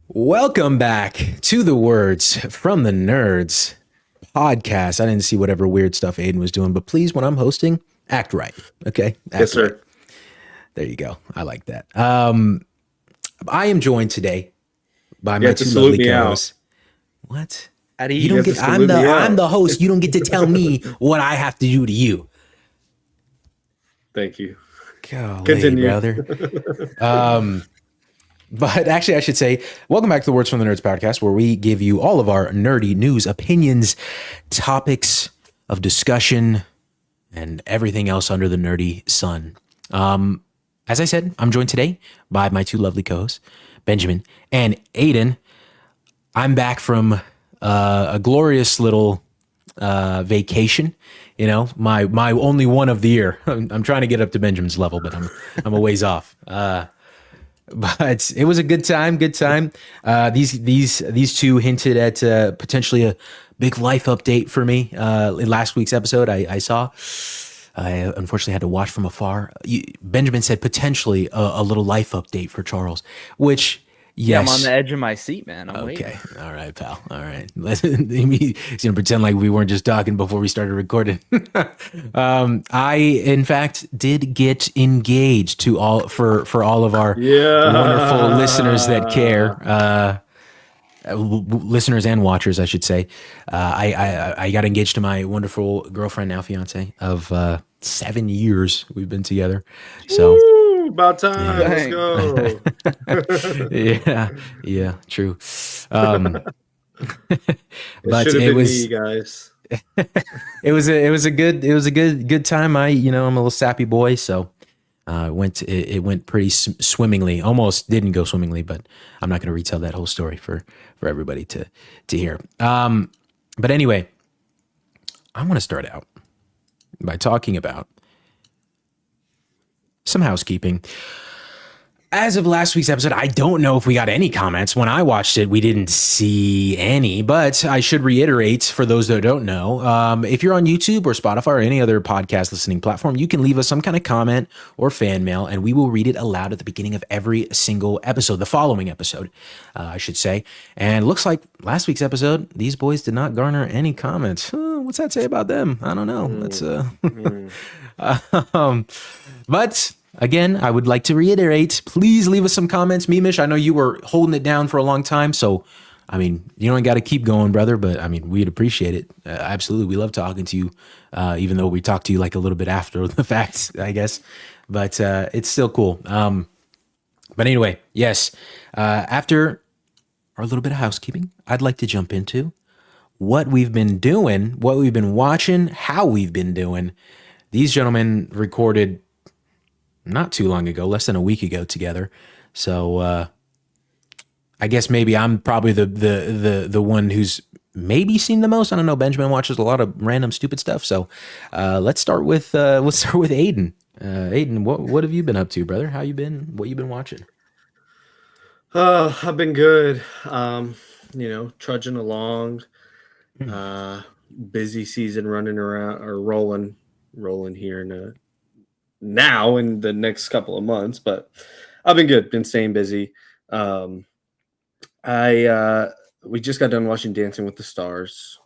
Welcome back to the Words from the Nerds podcast. I didn't see whatever weird stuff Aiden was doing, but please, when I'm hosting, act right. Okay? Yes, Act right. sir. There you go. I like that. I am joined today by You my have to two salute lovely me out. co-hosts. What? At You ease. don't have to get. salute me I'm out. the host. You don't get to tell me what I have to do to you. Thank you. Golly, Continue. brother. But actually, I should say, welcome back to the Words from the Nerds podcast, where we give you all of our nerdy news, opinions, topics of discussion, and everything else under the nerdy sun. As I said, I'm joined today by my two lovely co-hosts, Benjamin and Aiden. I'm back from a glorious little vacation. You know, my only one of the year. I'm trying to get up to Benjamin's level, but I'm a ways off. But it was a good time. Good time. These two hinted at potentially a big life update for me. In last week's episode, I saw. I unfortunately had to watch from afar. Benjamin said potentially a little life update for Charles, which Yeah, yes, I'm on the edge of my seat, man. I'm waiting. okay. All right, pal. All right. He's gonna pretend like we weren't just talking before we started recording. I, in fact, did get engaged to all for all of our wonderful listeners that care. Listeners and watchers, I should say. I got engaged to my wonderful girlfriend, now fiance, of 7 years. We've been together. So. Woo, about time. Let's Dang. go. yeah, true. It But should have it been was me, guys. it was a good time. I'm a little sappy boy, so it went pretty swimmingly. Almost didn't go swimmingly, but I'm not going to retell that whole story for everybody to hear. But anyway, I want to start out by talking about some housekeeping. As of last week's episode, I don't know if we got any comments. When I watched it, we didn't see any, but I should reiterate for those that don't know, if you're on YouTube or Spotify or any other podcast listening platform, you can leave us some kind of comment or fan mail, and we will read it aloud at the beginning of every single episode, the following episode, I should say. And it looks like last week's episode, these boys did not garner any comments. What's that say about them? I don't know. But again, I would like to reiterate, please leave us some comments. Mimish, I know you were holding it down for a long time, so, I mean, you don't got to keep going, brother, but, I mean, we'd appreciate it. Absolutely. We love talking to you, even though we talk to you like a little bit after the fact, I guess, but it's still cool. But anyway, yes, after our little bit of housekeeping, I'd like to jump into what we've been doing, what we've been watching, how we've been doing. These gentlemen recorded not too long ago, less than a week ago together. So I guess maybe I'm probably the one who's maybe seen the most. I don't know. Benjamin watches a lot of random stupid stuff. So let's start with Aiden. Aiden, what have you been up to, brother? How you been? What you been watching? I've been good. Trudging along. Busy season running around or rolling here in the next couple of months, but I've been good, been staying busy. We just got done watching Dancing with the Stars.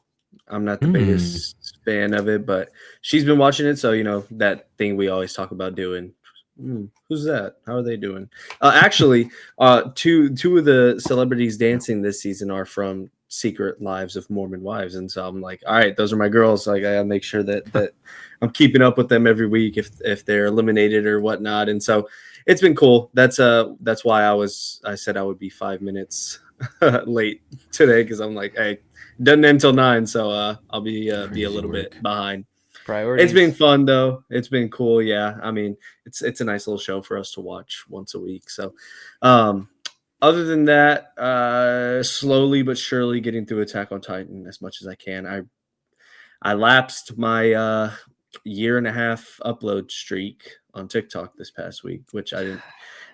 I'm not the biggest fan of it, but she's been watching it, so that thing we always talk about doing. Who's that? How are they doing? Actually, two of the celebrities dancing this season are from Secret Lives of Mormon Wives, and so I'm like, all right, those are my girls. Like, I gotta make sure that I'm keeping up with them every week if they're eliminated or whatnot. And so it's been cool. That's why I said I would be 5 minutes late today, because I'm like, hey, doesn't end till 9, so I'll be a little bit behind. Priorities. It's been fun though. It's been cool. Yeah, I mean, it's a nice little show for us to watch once a week. So, other than that, slowly but surely getting through Attack on Titan as much as I can. I lapsed my 1.5-year upload streak on TikTok this past week, which I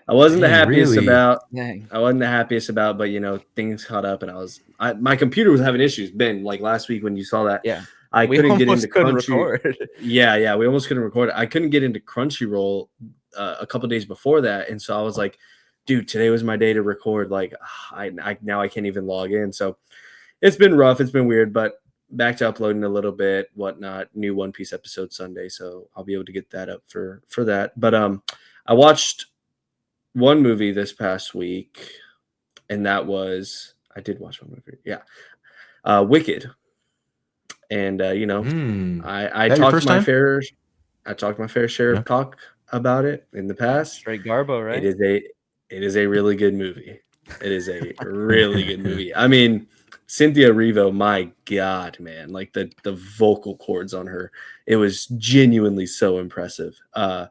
wasn't the happiest really? about. Dang. I wasn't the happiest about, but things caught up, and my computer was having issues. Ben, like last week when you saw that, Yeah. I We couldn't get almost into couldn't Crunchy. record. Yeah, we almost couldn't record it. I couldn't get into Crunchyroll a couple days before that, and so I was like, dude, today was my day to record. Like, now I can't even log in. So it's been rough. It's been weird, but back to uploading a little bit, whatnot. New One Piece episode Sunday, so I'll be able to get that up for that. But I watched one movie this past week, and that was I did watch one movie. Yeah, Wicked. And I talked my fair. I talked my fair share of talk about it in the past. Straight Garbo, right? It is a really good movie. It is a really good movie. I mean, Cynthia Erivo, my God, man, like the vocal cords on her, it was genuinely so impressive. And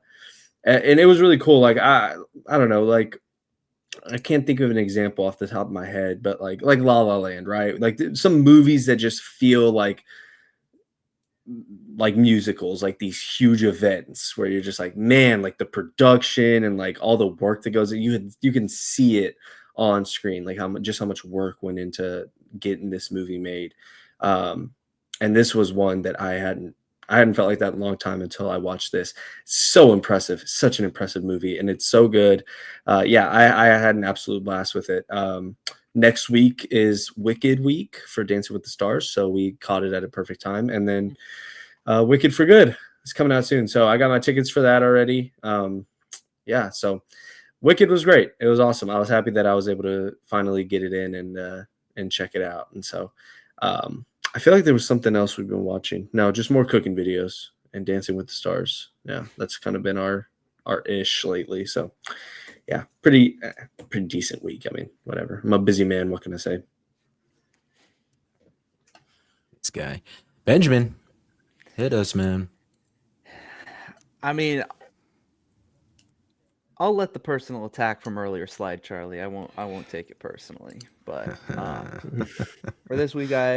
it was really cool. Like I don't know, like I can't think of an example off the top of my head, but like La La Land, right? Like some movies that just feel like musicals, like these huge events where you're just like, man, like the production and like all the work that goes, you can see it on screen, like how much work went into getting this movie made. And this was one that I hadn't felt like that in a long time until I watched this. So impressive, such an impressive movie, and it's so good. I had an absolute blast with it. Next week is Wicked week for Dancing with the Stars, so we caught it at a perfect time. And then Wicked for Good is coming out soon, so I got my tickets for that already. So Wicked was great. It was awesome. I was happy that I was able to finally get it in and check it out. And so I feel like there was something else we've been watching. No, just more cooking videos and Dancing with the Stars. Yeah, that's kind of been our ish lately. So yeah, pretty decent week. I mean, whatever. I'm a busy man. What can I say? This guy, Benjamin, hit us, man. I mean, I'll let the personal attack from earlier slide, Charlie. I won't take it personally. But for this week, I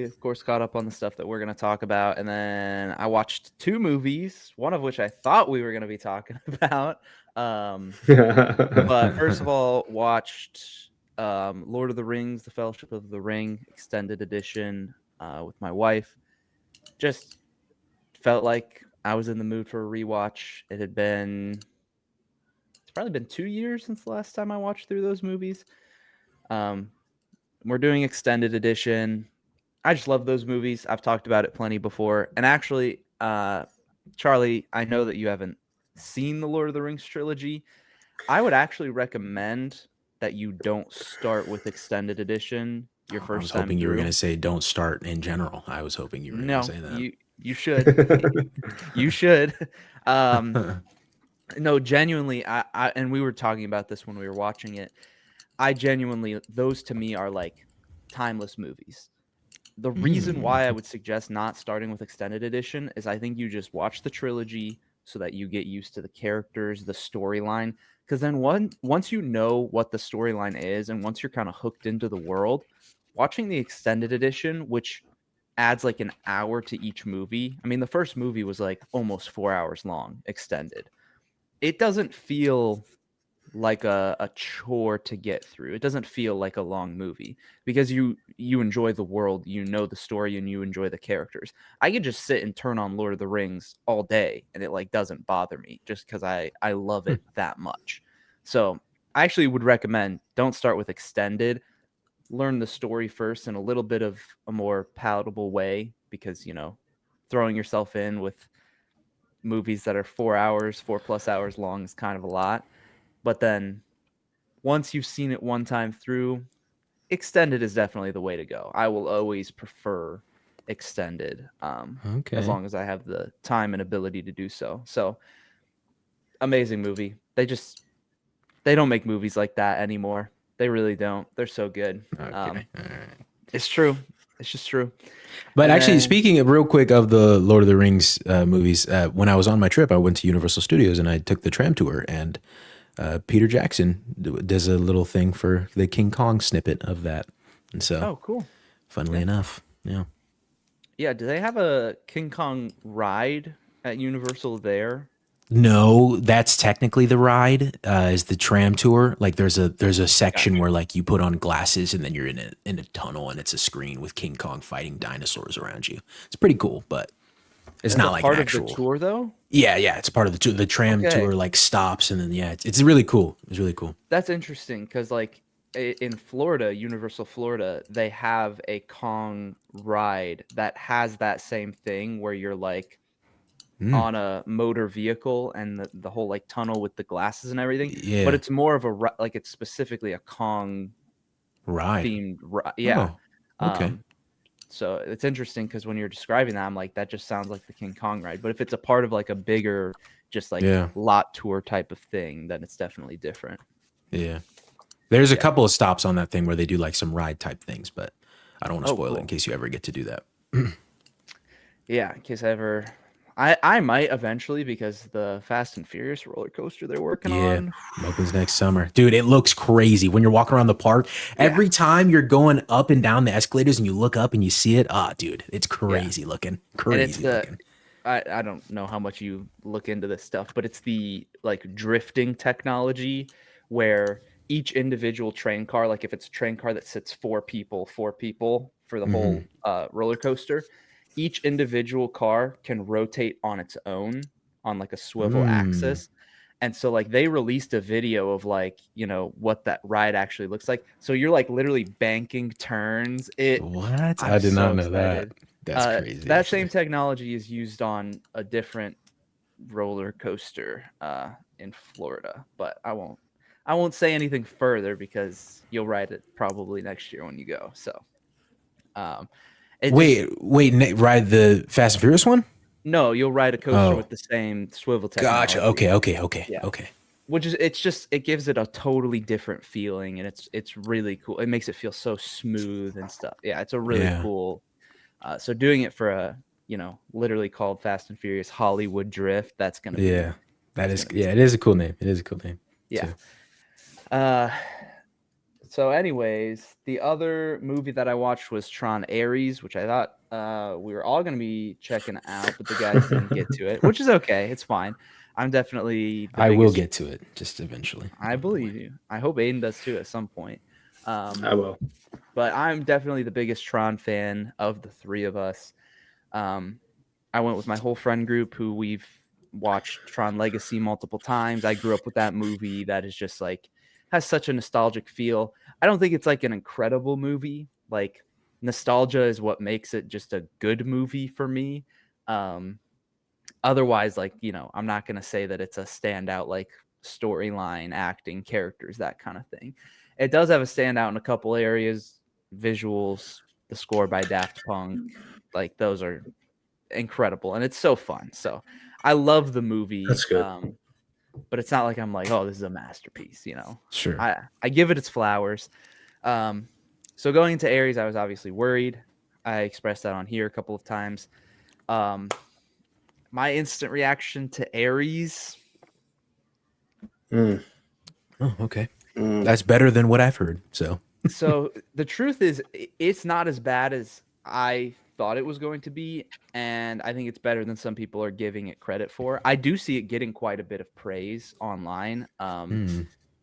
of course caught up on the stuff that we're gonna talk about, and then I watched 2 movies, one of which I thought we were gonna be talking about. But first of all, watched Lord of the Rings: The Fellowship of the Ring extended edition with my wife. Just felt like I was in the mood for a rewatch. It's probably been 2 years since the last time I watched through those movies. We're doing extended edition. I just love those movies. I've talked about it plenty before. And actually, Charlie, I know that you haven't seen the Lord of the Rings trilogy. I would actually recommend that you don't start with extended edition your first time. I was hoping you were going to say don't start in general. I was hoping you were going to say that. You should. You should. No, genuinely, I and we were talking about this when we were watching it. I genuinely, those to me are like timeless movies. The reason why I would suggest not starting with extended edition is I think you just watch the trilogy so that you get used to the characters, the storyline. Because then once you know what the storyline is and once you're kind of hooked into the world, watching the extended edition, which adds like an hour to each movie. I mean, the first movie was like almost 4 hours long, extended. It doesn't feel like a chore to get through. It doesn't feel like a long movie because you enjoy the world, you know the story, and you enjoy the characters. I could just sit and turn on Lord of the Rings all day and it like doesn't bother me just because I love it that much. So I actually would recommend don't start with extended. Learn the story first in a little bit of a more palatable way because, throwing yourself in with movies that are 4+ hours long is kind of a lot. But then once you've seen it one time through, extended is definitely the way to go. I will always prefer extended as long as I have the time and ability to do so. So amazing movie. They don't make movies like that anymore. They really don't. They're so good. Okay. All right. It's true. It's just true. But actually, speaking of real quick of the Lord of the Rings movies, when I was on my trip, I went to Universal Studios and I took the tram tour, and Peter Jackson does a little thing for the King Kong snippet of that. And so, cool. Funnily enough, yeah. Yeah, do they have a King Kong ride at Universal there? No, that's technically the ride. Is the tram tour. Like there's a section where like you put on glasses and then you're in a tunnel and it's a screen with King Kong fighting dinosaurs around you. It's pretty cool, but It's As not a like an part of actual the tour, though. Yeah, it's part of the tour. The tram Okay. tour like stops, and then it's really cool. It's really cool. That's interesting because, like, in Florida, Universal Florida, they have a Kong ride that has that same thing where you're like on a motor vehicle and the whole like tunnel with the glasses and everything. But Yeah, it's more of a like it's specifically a Kong ride. themed ride. Yeah. Oh, okay. So it's interesting because when you're describing that, I'm like, that just sounds like the King Kong ride. But if it's a part of like a bigger, just like Yeah, lot tour type of thing, then it's definitely different. yeah. There's a Yeah. couple of stops on that thing where they do like some ride type things, but I don't want to Oh, spoil it in cool. case you ever get to do that. Yeah, in case I ever, I might eventually because the Fast and Furious roller coaster they're working Yeah, on. opens next summer, dude. It looks crazy when you're walking around the park. Yeah. Every time you're going up and down the escalators and you look up and you see it, dude, it's crazy looking. And it's Crazy the, looking. I don't know how much you look into this stuff, but it's the like drifting technology where each individual train car, like if it's a train car that sits four people for the whole roller coaster, each individual car can rotate on its own on like a swivel axis. And so like they released a video of like, you know, what that ride actually looks like. So you're like literally banking turns. What? I I'm did so not know that. excited. That's crazy. That Actually. same technology is used on a different roller coaster in Florida, but I won't say anything further because you'll ride it probably next year when you go. So, Wait, ride the Fast and Furious one? no, you'll ride a coaster with the same swivel technology. Gotcha. Okay. Yeah. Which is it gives it a totally different feeling, and it's really cool. It makes it feel so smooth and stuff. Yeah, it's a really cool. So doing it for a literally called Fast and Furious Hollywood Drift, that's gonna be it is a cool name. It is a cool name. Yeah. Too. So anyways, the other movie that I watched was Tron Ares, which I thought we were all going to be checking out, but the guys didn't get to it, which is okay. It's fine. I'm definitely I will get to it just eventually. I believe you. I hope Aiden does too at some point. I will. But I'm definitely the biggest Tron fan of the three of us. I went with my whole friend group who we've watched Tron Legacy multiple times. I grew up with that movie. That is just like has such a nostalgic feel. I don't think it's like an incredible movie. Like nostalgia is what makes it just a good movie for me. Otherwise, like, I'm not going to say that it's a standout, like storyline, acting, characters, that kind of thing. It does have a standout in a couple areas, visuals, the score by Daft Punk, like those are incredible. And it's so fun. So I love the movie. That's good. But it's not like I'm like, oh, this is a masterpiece, Sure. I give it its flowers. So going into Ares, I was obviously worried. I expressed that on here a couple of times. My instant reaction to Ares. Oh, okay. That's better than what I've heard. So The truth is, it's not as bad as I thought it was going to be, and I think it's better than some people are giving it credit for. I do see it getting quite a bit of praise online,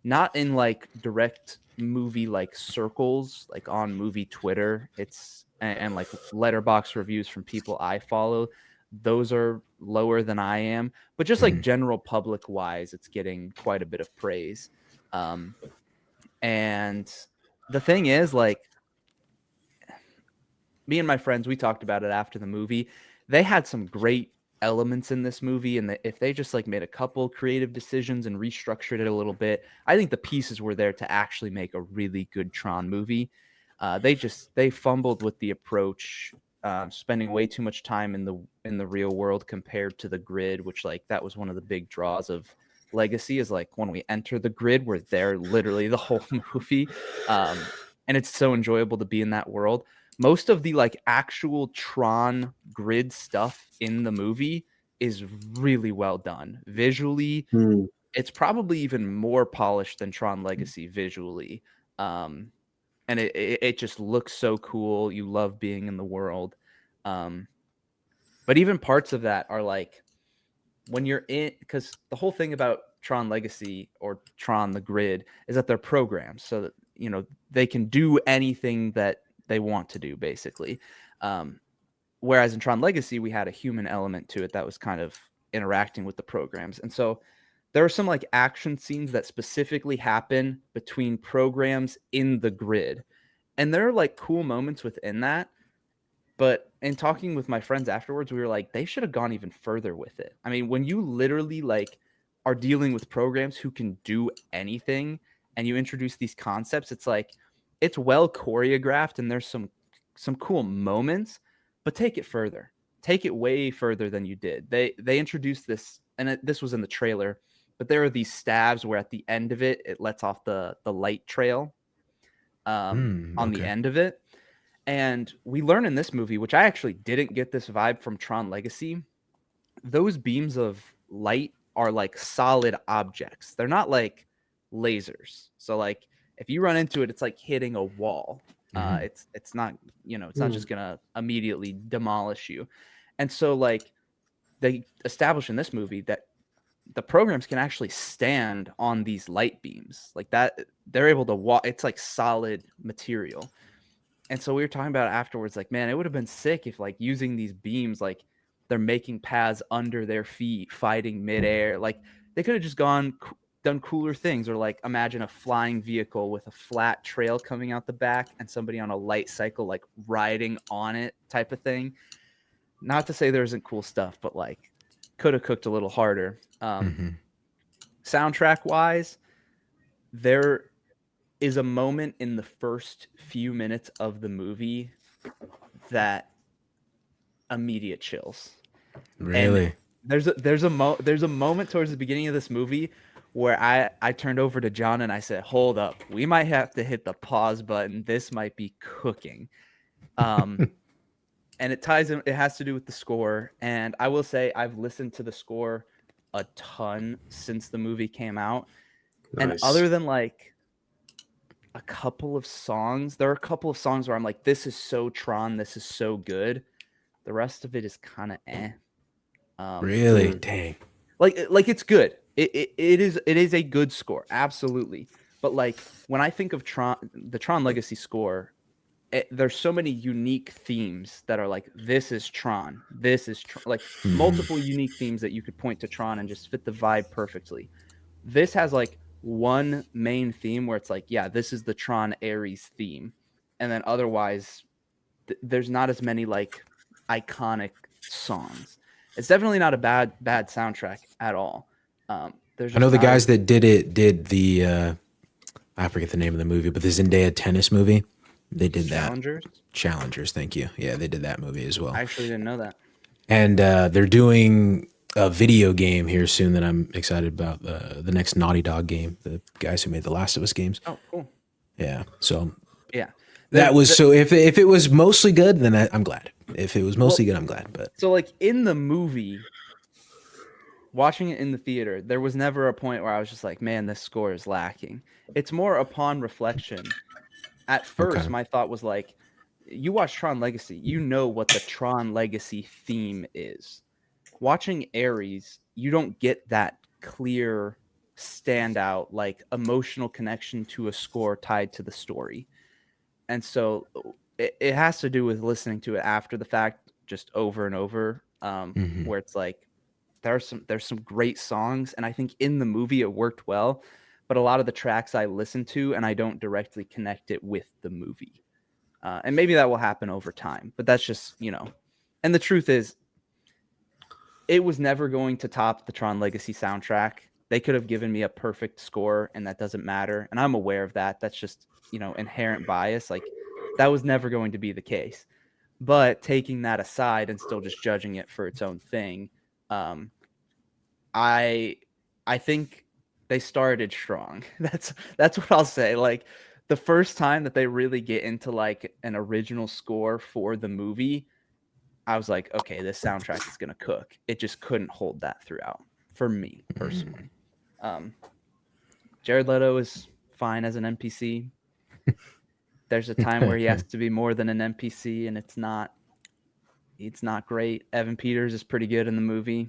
not in like direct movie like circles, like on movie Twitter. It's and like letterbox reviews from people I follow. Those are lower than I am, but just like general public wise, it's getting quite a bit of praise. And the thing is, like, me and my friends, we talked about it after the movie. They had some great elements in this movie, and if they just like made a couple creative decisions and restructured it a little bit, I think the pieces were there to actually make a really good Tron movie. They fumbled with the approach, spending way too much time in the real world compared to the grid, which like that was one of the big draws of Legacy, is like when we enter the grid, we're there literally the whole movie, and it's so enjoyable to be in that world. Most of the like actual Tron grid stuff in the movie is really well done visually. It's probably even more polished than Tron Legacy visually. And it just looks so cool. You love being in the world. But even parts of that are like when you're in, because the whole thing about Tron Legacy or Tron the Grid is that they're programs so that they can do anything that they want to do, basically. whereas in Tron Legacy, we had a human element to it that was kind of interacting with the programs. And so there are some like action scenes that specifically happen between programs in the grid. And there are like cool moments within that. But in talking with my friends afterwards, we were like, they should have gone even further with it. I mean, when you literally like are dealing with programs who can do anything and you introduce these concepts, it's like it's well choreographed and there's some cool moments, but take it further. Take it way further than you did. They introduced this, and this was in the trailer, but there are these stabs where at the end of it, it lets off the light trail on the Okay. end of it. And we learn in this movie, which I actually didn't get this vibe from Tron Legacy, those beams of light are like solid objects. They're not like lasers. So like if you run into it, it's like hitting a wall. It's not, it's not just gonna immediately demolish you. And so like they establish in this movie that the programs can actually stand on these light beams like that. They're able to walk. It's like solid material. And so we were talking about it afterwards, like, man, it would have been sick if like using these beams, like they're making paths under their feet, fighting midair. Like they could have just done cooler things, or like imagine a flying vehicle with a flat trail coming out the back and somebody on a light cycle, like riding on it type of thing. Not to say there isn't cool stuff, but like could have cooked a little harder. Soundtrack wise, there is a moment in the first few minutes of the movie that immediate chills. Really? And there's a moment towards the beginning of this movie where I turned over to John and I said, "Hold up, we might have to hit the pause button. This might be cooking." And it ties in. It has to do with the score. And I will say I've listened to the score a ton since the movie came out. Nice. And other than like a couple of songs, there are a couple of songs where I'm like, this is so Tron, this is so good. The rest of it is kind of Really? Dang. like it's good. It is a good score, absolutely. But like when I think of the Tron Legacy score, there's so many unique themes that are like, this is Tron, like multiple unique themes that you could point to Tron and just fit the vibe perfectly. This has like one main theme where it's like, yeah, this is the Tron Ares theme, and then otherwise there's not as many like iconic songs. It's definitely not a bad soundtrack at all. There's I know the guys that did the I forget the name of the movie, but the Zendaya tennis movie. They did Challengers? that. Challengers, thank you. Yeah, they did that movie as well. I actually didn't know that. And they're doing a video game here soon that I'm excited about. The next Naughty Dog game, the guys who made the Last of Us games. Oh, cool. Yeah. So Yeah. so if it was mostly good, then I'm glad. If it was mostly good, I'm glad. But so like in the movie, watching it in the theater, there was never a point where I was just like, man, this score is lacking. It's more upon reflection. At first, my thought was like, you watch Tron Legacy, you know what the Tron Legacy theme is. Watching Ares, you don't get that clear standout, like emotional connection to a score tied to the story. And so it has to do with listening to it after the fact, just over and over, where it's like, there's some great songs. And I think in the movie it worked well, but a lot of the tracks I listen to and I don't directly connect it with the movie. And maybe that will happen over time, but that's just, and the truth is it was never going to top the Tron Legacy soundtrack. They could have given me a perfect score and that doesn't matter. And I'm aware of that. That's just, inherent bias. Like that was never going to be the case, but taking that aside and still just judging it for its own thing. I think they started strong. That's what I'll say. Like the first time that they really get into like an original score for the movie, I was like, okay, this soundtrack is gonna cook. It just couldn't hold that throughout for me personally. Jared Leto is fine as an NPC. There's a time where he has to be more than an NPC, and it's not great. Evan Peters is pretty good in the movie.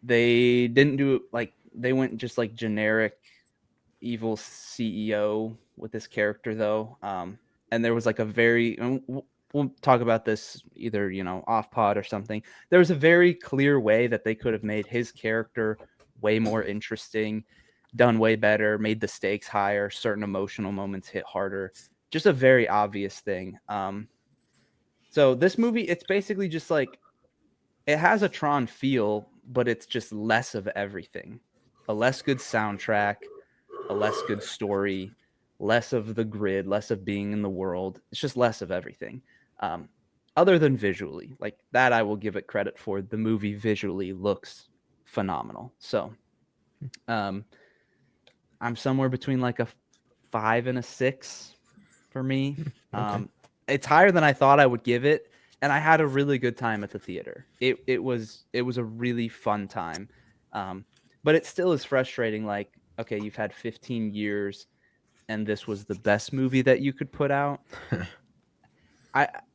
They didn't do like they went just like generic evil CEO with this character though. And there was like a very we'll talk about this either, off pod or something. There was a very clear way that they could have made his character way more interesting, done way better, made the stakes higher, certain emotional moments hit harder. Just a very obvious thing. So this movie, it's basically just like, it has a Tron feel, but it's just less of everything. A less good soundtrack, a less good story, less of the grid, less of being in the world. It's just less of everything. Other than visually, like that, I will give it credit for. The movie visually looks phenomenal. So I'm somewhere between like a 5 and a 6 for me. Okay. It's higher than I thought I would give it, and I had a really good time at the theater. It was a really fun time, but it still is frustrating. Like, okay, you've had 15 years, and this was the best movie that you could put out.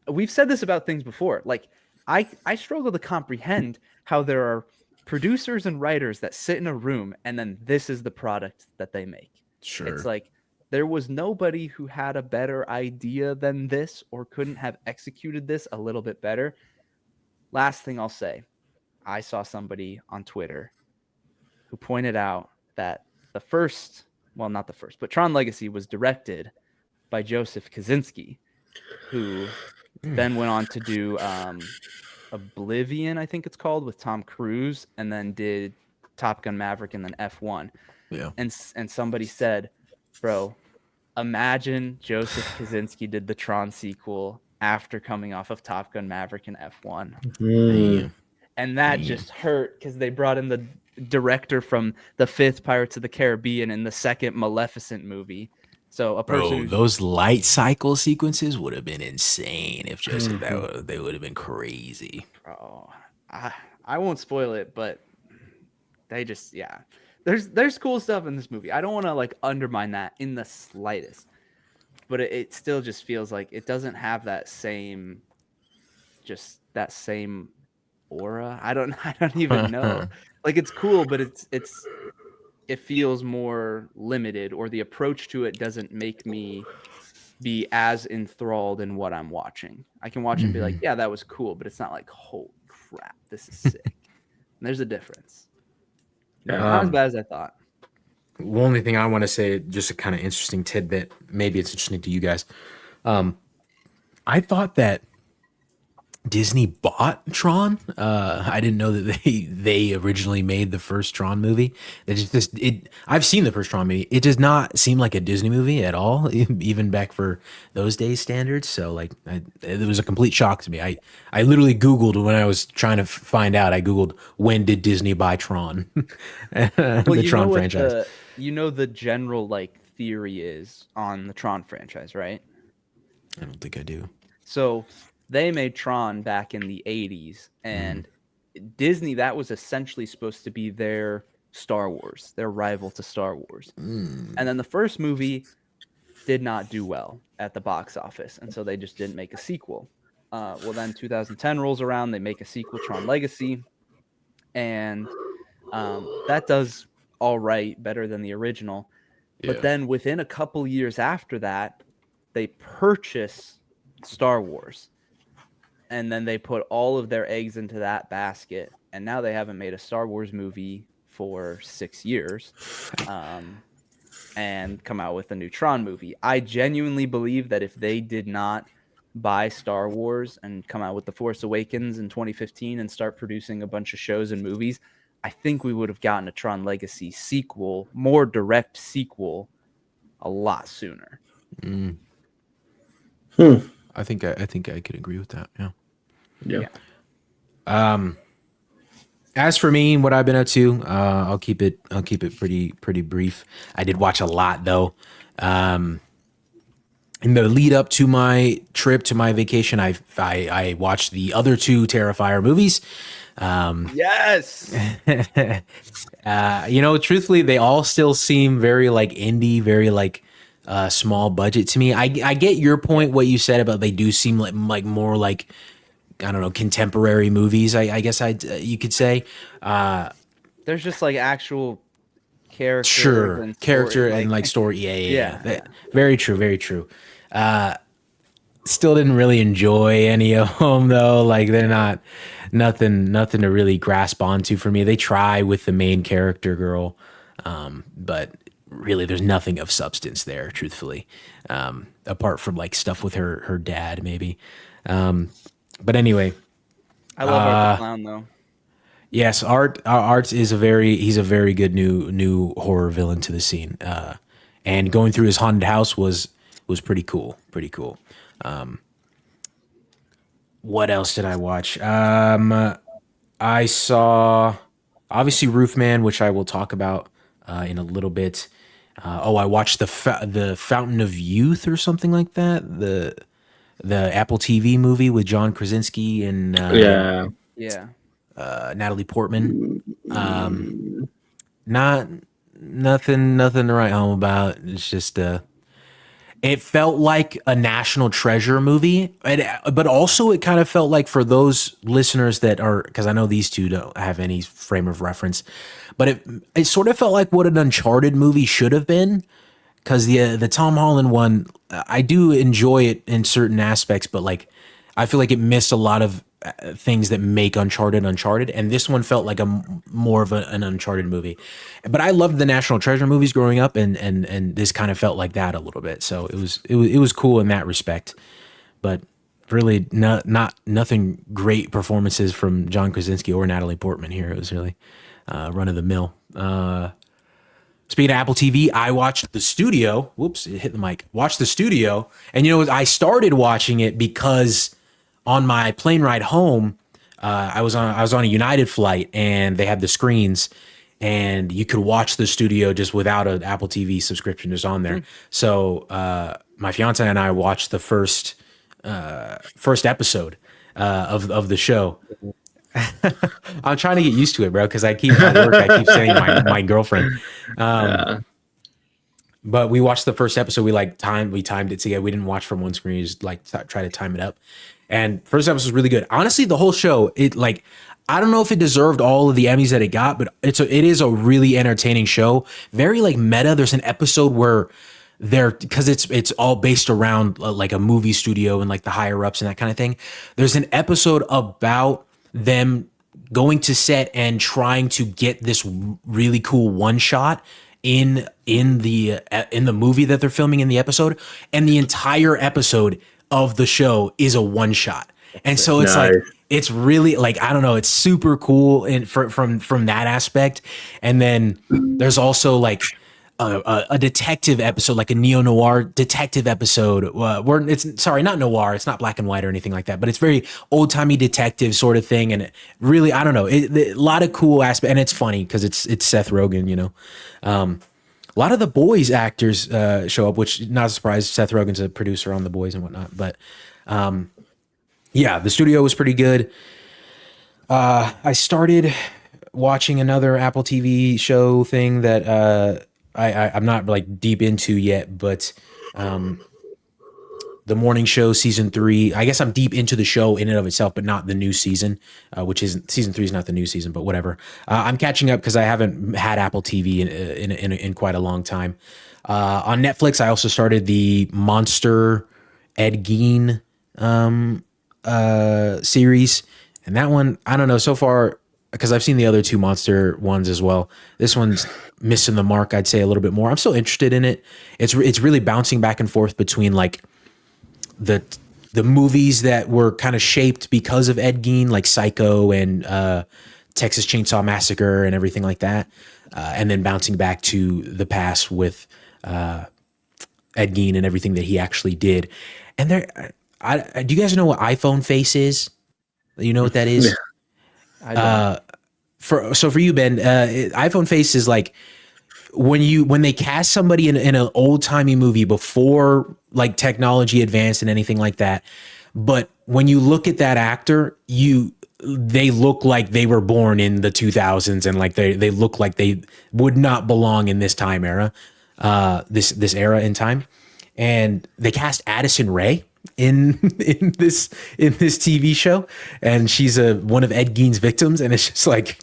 We've said this about things before. Like, I struggle to comprehend how there are producers and writers that sit in a room, and then this is the product that they make. Sure. It's like, there was nobody who had a better idea than this or couldn't have executed this a little bit better. Last thing I'll say, I saw somebody on Twitter who pointed out that not the first, but Tron Legacy was directed by Joseph Kosinski, who then went on to do Oblivion, I think it's called, with Tom Cruise, and then did Top Gun Maverick and then F1. Yeah. And somebody said, bro, imagine Joseph Kosinski did the Tron sequel after coming off of Top Gun Maverick and F1. And that just hurt because they brought in the director from the 5th Pirates of the Caribbean and the 2nd Maleficent movie. So a person those light cycle sequences would have been insane if Joseph they would have been crazy. Bro, I won't spoil it, but they just there's cool stuff in this movie. I don't want to like undermine that in the slightest, but it still just feels like it doesn't have that same aura. I don't even know. Like, it's cool, but it feels more limited, or the approach to it doesn't make me be as enthralled in what I'm watching. I can watch and be like, yeah, that was cool, but it's not like, holy crap, this is sick. And there's a difference. Not as bad as I thought. The only thing I want to say, just a kind of interesting tidbit, maybe it's interesting to you guys. I thought that Disney bought Tron. I didn't know that they originally made the first Tron movie. I've seen the first Tron movie. It does not seem like a Disney movie at all, even back for those days standards. So like, it was a complete shock to me. I literally Googled when I was trying to find out. I Googled, when did Disney buy Tron? The Tron franchise. The general like theory is on the Tron franchise, right? I don't think I do. So they made Tron back in the 80s, and Disney, that was essentially supposed to be their Star Wars, their rival to Star Wars. And then the first movie did not do well at the box office, and so they just didn't make a sequel. Well, then 2010 rolls around, they make a sequel, Tron Legacy, and that does all right, better than the original. But then within a couple years after that, they purchase Star Wars. And then they put all of their eggs into that basket. And now they haven't made a Star Wars movie for 6 years, and come out with a new Tron movie. I genuinely believe that if they did not buy Star Wars and come out with The Force Awakens in 2015 and start producing a bunch of shows and movies, I think we would have gotten a Tron Legacy sequel, more direct sequel, a lot sooner. I think I could agree with that. Yeah. As for me, what I've been up to, I'll keep it pretty brief. I did watch a lot though. In the lead up to my trip, to my vacation, I watched the other 2 Terrifier movies. Yes. Truthfully, they all still seem very like indie, very like small budget to me. I get your point, what you said about they do seem like more like, I don't know, contemporary movies, I guess you could say. There's just like actual character. Sure, character and like story. Yeah. Very true, very true. still didn't really enjoy any of them though. Like they're not nothing to really grasp onto for me. They try with the main character girl, but really there's nothing of substance there, truthfully. Apart from like stuff with her dad, maybe. But anyway, I love Art the Clown though. yes, Art is he's a very good new horror villain to the scene. And going through his haunted house was pretty cool. Pretty cool. What else did I watch? I saw obviously Roofman, which I will talk about in a little bit. I watched the Fountain of Youth or something like that. The Apple TV movie with John Krasinski and Yeah. Natalie Portman. Not nothing to write home about. It's just it felt like a National Treasure movie, but also it kind of felt like, for those listeners that are, because I know these two don't have any frame of reference, but it sort of felt like what an Uncharted movie should have been. Because the Tom Holland one, I do enjoy it in certain aspects, but like I feel like it missed a lot of things that make Uncharted, and this one felt like more of an Uncharted movie. But I loved the National Treasure movies growing up, and this kind of felt like that a little bit. So it was cool in that respect. But really, nothing great performances from John Krasinski or Natalie Portman here. It was really run of the mill. Speaking of Apple TV, I watched The Studio. Whoops, it hit the mic. Watched The Studio. And I started watching it because on my plane ride home, I was on a United flight and they had the screens and you could watch The Studio just without an Apple TV subscription just on there. So my fiance and I watched the first episode of the show. I'm trying to get used to it, bro, because I keep saying my girlfriend. But we watched the first episode. We timed it together. We didn't watch from one screen. We just try to time it up. And first episode was really good. Honestly, the whole show, I don't know if it deserved all of the Emmys that it got, but it is a really entertaining show. Very like meta. There's an episode where because it's all based around like a movie studio and like the higher ups and that kind of thing. There's an episode about them going to set and trying to get this really cool one shot in the movie that they're filming in the episode, and the entire episode of the show is a one shot. And so it's nice. Like it's really like, I don't know, it's super cool from that aspect. And then there's also like a detective episode, like a neo-noir detective episode where not noir, it's not black and white or anything like that, but it's very old-timey detective sort of thing. And it really, I don't know, a lot of cool aspects, and it's funny because it's Seth Rogen, a lot of The Boys actors show up, which not a surprise. Seth Rogen's a producer on The Boys and whatnot, but yeah, The Studio was pretty good. I started watching another Apple TV show thing that I'm not like deep into yet, but The Morning Show season 3. I guess I'm deep into the show in and of itself, but not the new season, which is season 3 is not the new season, but whatever. I'm catching up because I haven't had Apple TV in quite a long time. On Netflix, I also started the Monster Ed Gein series, and that one, I don't know, so far, because I've seen the other two monster ones as well. This one's missing the mark, I'd say, a little bit more. I'm still interested in it. It's really bouncing back and forth between like the movies that were kind of shaped because of Ed Gein, like Psycho and Texas Chainsaw Massacre and everything like that, and then bouncing back to the past with Ed Gein and everything that he actually did. And do you guys know what iPhone face is? You know what that is? I don't. For you, Ben, iPhone face is like when they cast somebody in an old timey movie before like technology advanced and anything like that. But when you look at that actor, they look like they were born in the 2000s, and like they look like they would not belong in this time era, this era in time. And they cast Addison Rae in this TV show, and she's one of Ed Gein's victims, and it's just like,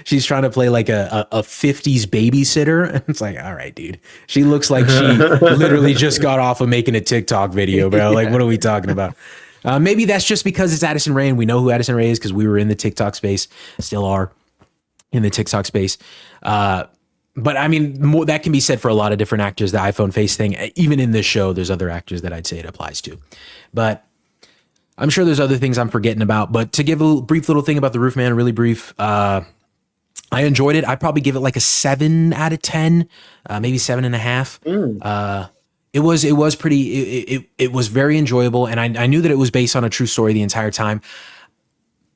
She's trying to play like a 50s babysitter. It's like, all right, dude. She looks like she literally just got off of making a TikTok video, bro. Like, what are we talking about? Maybe that's just because it's Addison Rae and we know who Addison Rae is because we were in the TikTok space, still are in the TikTok space. But I mean, more, that can be said for a lot of different actors, the iPhone face thing. Even in this show, there's other actors that I'd say it applies to. But I'm sure there's other things I'm forgetting about. But to give a brief little thing about The Roof Man, really brief, I enjoyed it. I'd probably give it like a 7 out of 10, maybe 7.5. It was pretty, it was very enjoyable. And I knew that it was based on a true story the entire time.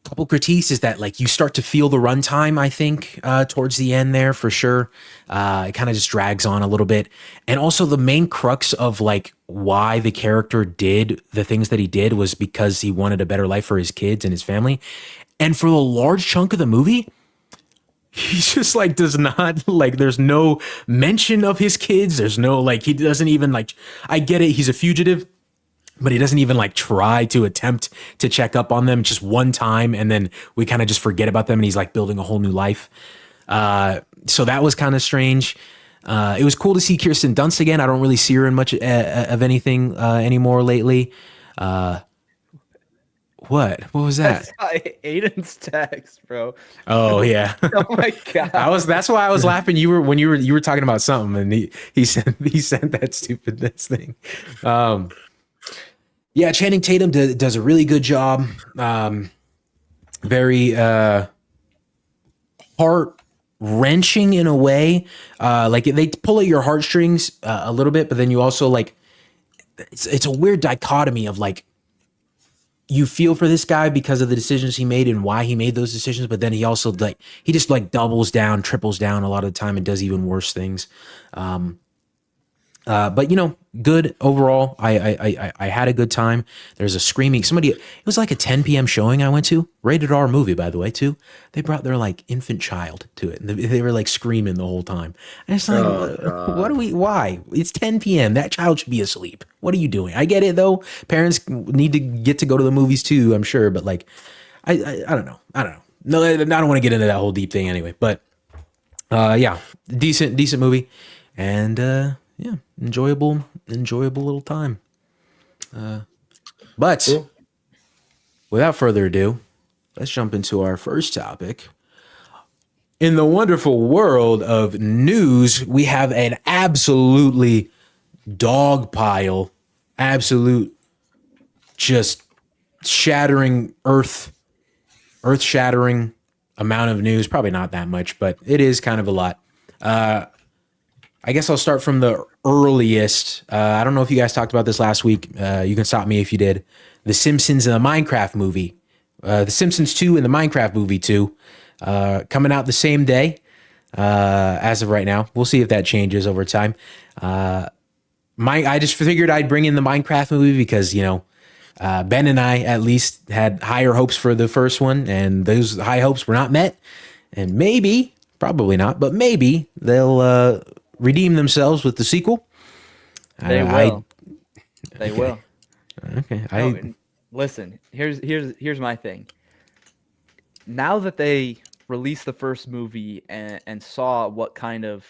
Couple critiques is that like you start to feel the runtime, I think, towards the end there for sure. It kind of just drags on a little bit. And also the main crux of like why the character did the things that he did was because he wanted a better life for his kids and his family. And for the large chunk of the movie, he just like does not like, there's no mention of his kids. There's no like, he doesn't even like, I get it. He's a fugitive, but he doesn't even like try to attempt to check up on them just one time. And then we kind of just forget about them and he's like building a whole new life. So that was kind of strange. It was cool to see Kirsten Dunst again. I don't really see her in much of anything anymore lately. What was that? Aiden's text, bro. Oh yeah. Oh my God. That's why I was laughing. You were talking about something and he sent that stupidness thing. Yeah, Channing Tatum does a really good job. Very heart wrenching in a way. Like they pull at your heartstrings a little bit, but then you also like it's a weird dichotomy of like you feel for this guy because of the decisions he made and why he made those decisions, but then he also like he just like doubles down, triples down a lot of the time and does even worse things. But you know, good overall. I had a good time. There's a screaming somebody. It was like a 10 p.m. showing I went to. Rated R movie, by the way, too. They brought their like infant child to it, and they were like screaming the whole time. And it's like, what do we? Why? It's 10 p.m. That child should be asleep. What are you doing? I get it though. Parents need to get to go to the movies too. I'm sure, but like, I don't know. No, I don't want to get into that whole deep thing anyway. But yeah, decent movie, and yeah, enjoyable little time. But cool. Without further ado, let's jump into our first topic. In the wonderful world of news, we have an absolutely dog pile, absolute just shattering earth-shattering amount of news. Probably not that much, but it is kind of a lot. I guess I'll start from the earliest. I don't know if you guys talked about this last week. You can stop me if you did. The Simpsons and the Minecraft movie. The Simpsons 2 and the Minecraft movie 2 coming out the same day as of right now. We'll see if that changes over time. I just figured I'd bring in the Minecraft movie because, you know, Ben and I at least had higher hopes for the first one, and those high hopes were not met. And maybe, probably not, but maybe they'll redeem themselves with the sequel. They will. They okay. will. Okay. Listen, here's my thing. Now that they released the first movie and saw what kind of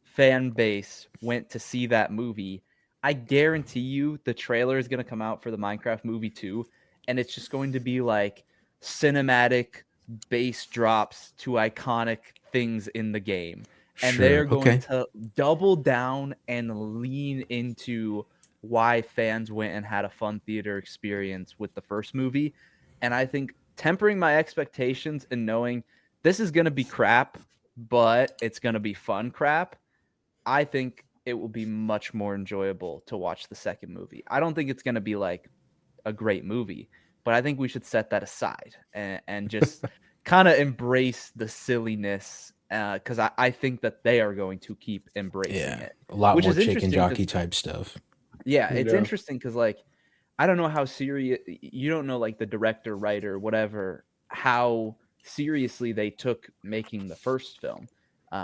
fan base went to see that movie, I guarantee you the trailer is going to come out for the Minecraft movie too, and it's just going to be like cinematic bass drops to iconic things in the game. And Sure, they are going to double down and lean into why fans went and had a fun theater experience with the first movie. And I think tempering my expectations and knowing this is going to be crap, but it's going to be fun crap, I think it will be much more enjoyable to watch the second movie. I don't think it's going to be like a great movie, but I think we should set that aside and just kind of embrace the silliness, because I think that they are going to keep embracing it. A lot more chicken jockey type stuff. Yeah, it's interesting because like I don't know how serious, you don't know like the director, writer, whatever, how seriously they took making the first film,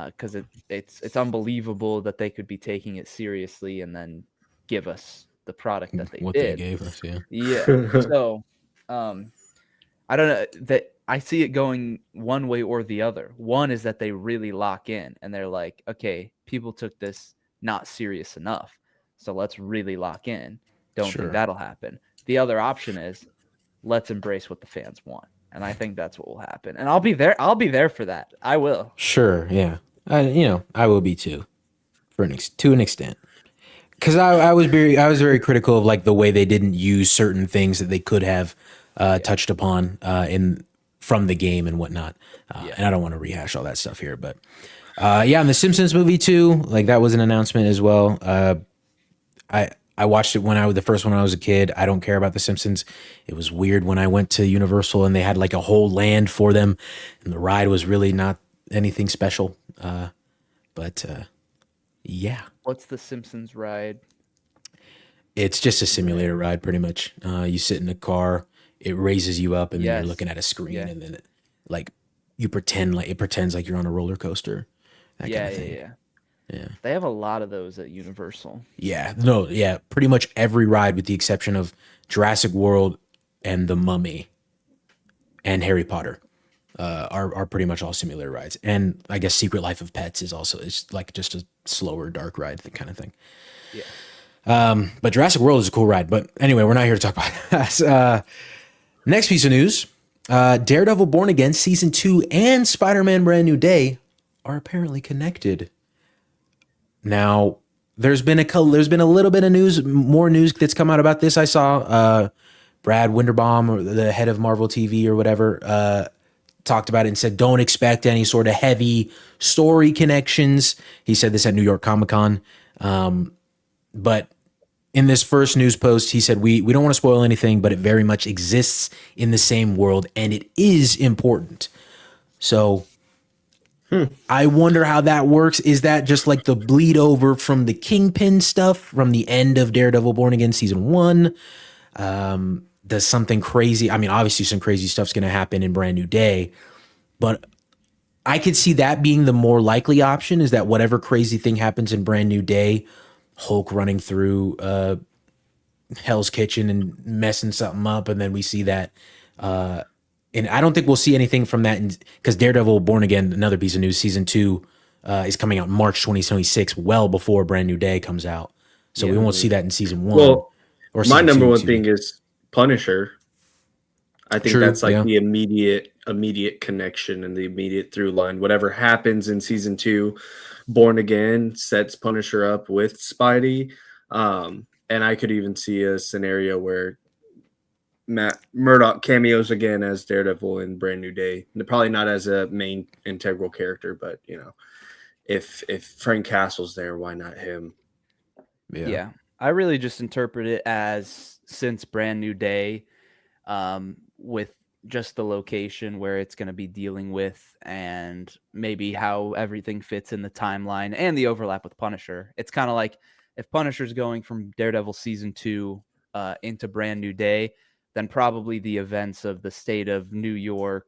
because it's unbelievable that they could be taking it seriously and then give us the product that they what did. they gave us. Yeah. So I don't know that I see it going one way or the other. One is that they really lock in and they're like, okay, people took this not serious enough, so let's really lock in. Don't think Sure. that'll happen. The other option is let's embrace what the fans want. And I think that's what will happen. And I'll be there. I'll be there for that. I will. Sure, yeah. I will be too, to an extent. Because I was very critical of like the way they didn't use certain things that they could have touched upon in from the game and whatnot. And I don't want to rehash all that stuff here, but yeah, and the Simpsons movie too. Like that was an announcement as well. I watched it the first one when I was a kid. I don't care about the Simpsons. It was weird when I went to Universal and they had like a whole land for them, and the ride was really not anything special. But yeah. What's the Simpsons ride? It's just a simulator ride, pretty much. You sit in a car, it raises you up, and then you're looking at a screen, and then it pretends like you're on a roller coaster. That kind of thing. Yeah. They have a lot of those at Universal. Yeah, no, yeah, pretty much every ride with the exception of Jurassic World and The Mummy and Harry Potter are pretty much all simulator rides. And I guess Secret Life of Pets is like just a slower, dark ride kind of thing. Yeah. But Jurassic World is a cool ride. But anyway, we're not here to talk about that. Next piece of news: Daredevil Born Again season 2 and Spider-Man Brand New Day are apparently connected. Now, there's been a little bit of more news that's come out about this. I saw Brad Winderbaum, or the head of Marvel TV or whatever, talked about it and said, don't expect any sort of heavy story connections. He said this at New York ComicCon. But in this first news post, he said, we don't want to spoil anything, but it very much exists in the same world and it is important. So I wonder how that works. Is that just like the bleed over from the Kingpin stuff from the end of Daredevil Born Again season 1? Does something crazy? I mean, obviously some crazy stuff's going to happen in Brand New Day, but I could see that being the more likely option, is that whatever crazy thing happens in Brand New Day, Hulk running through Hell's Kitchen and messing something up, and then we see that. And I don't think we'll see anything from that because Daredevil Born Again, another piece of news, season 2 is coming out in March 2026, well before Brand New Day comes out. So we won't see that in season 1. Well, or my number 2, one thing is Punisher. I think that's like the immediate connection and the immediate through line. Whatever happens in season 2, Born Again sets Punisher up with Spidey. And I could even see a scenario where Matt Murdock cameos again as Daredevil in Brand New Day. Probably not as a main integral character, but if Frank Castle's there, why not him? Yeah. I really just interpret it as, since Brand New Day, with just the location where it's going to be dealing with and maybe how everything fits in the timeline and the overlap with Punisher. It's kind of like if Punisher's going from Daredevil season 2 into Brand New Day, then probably the events of the state of New York,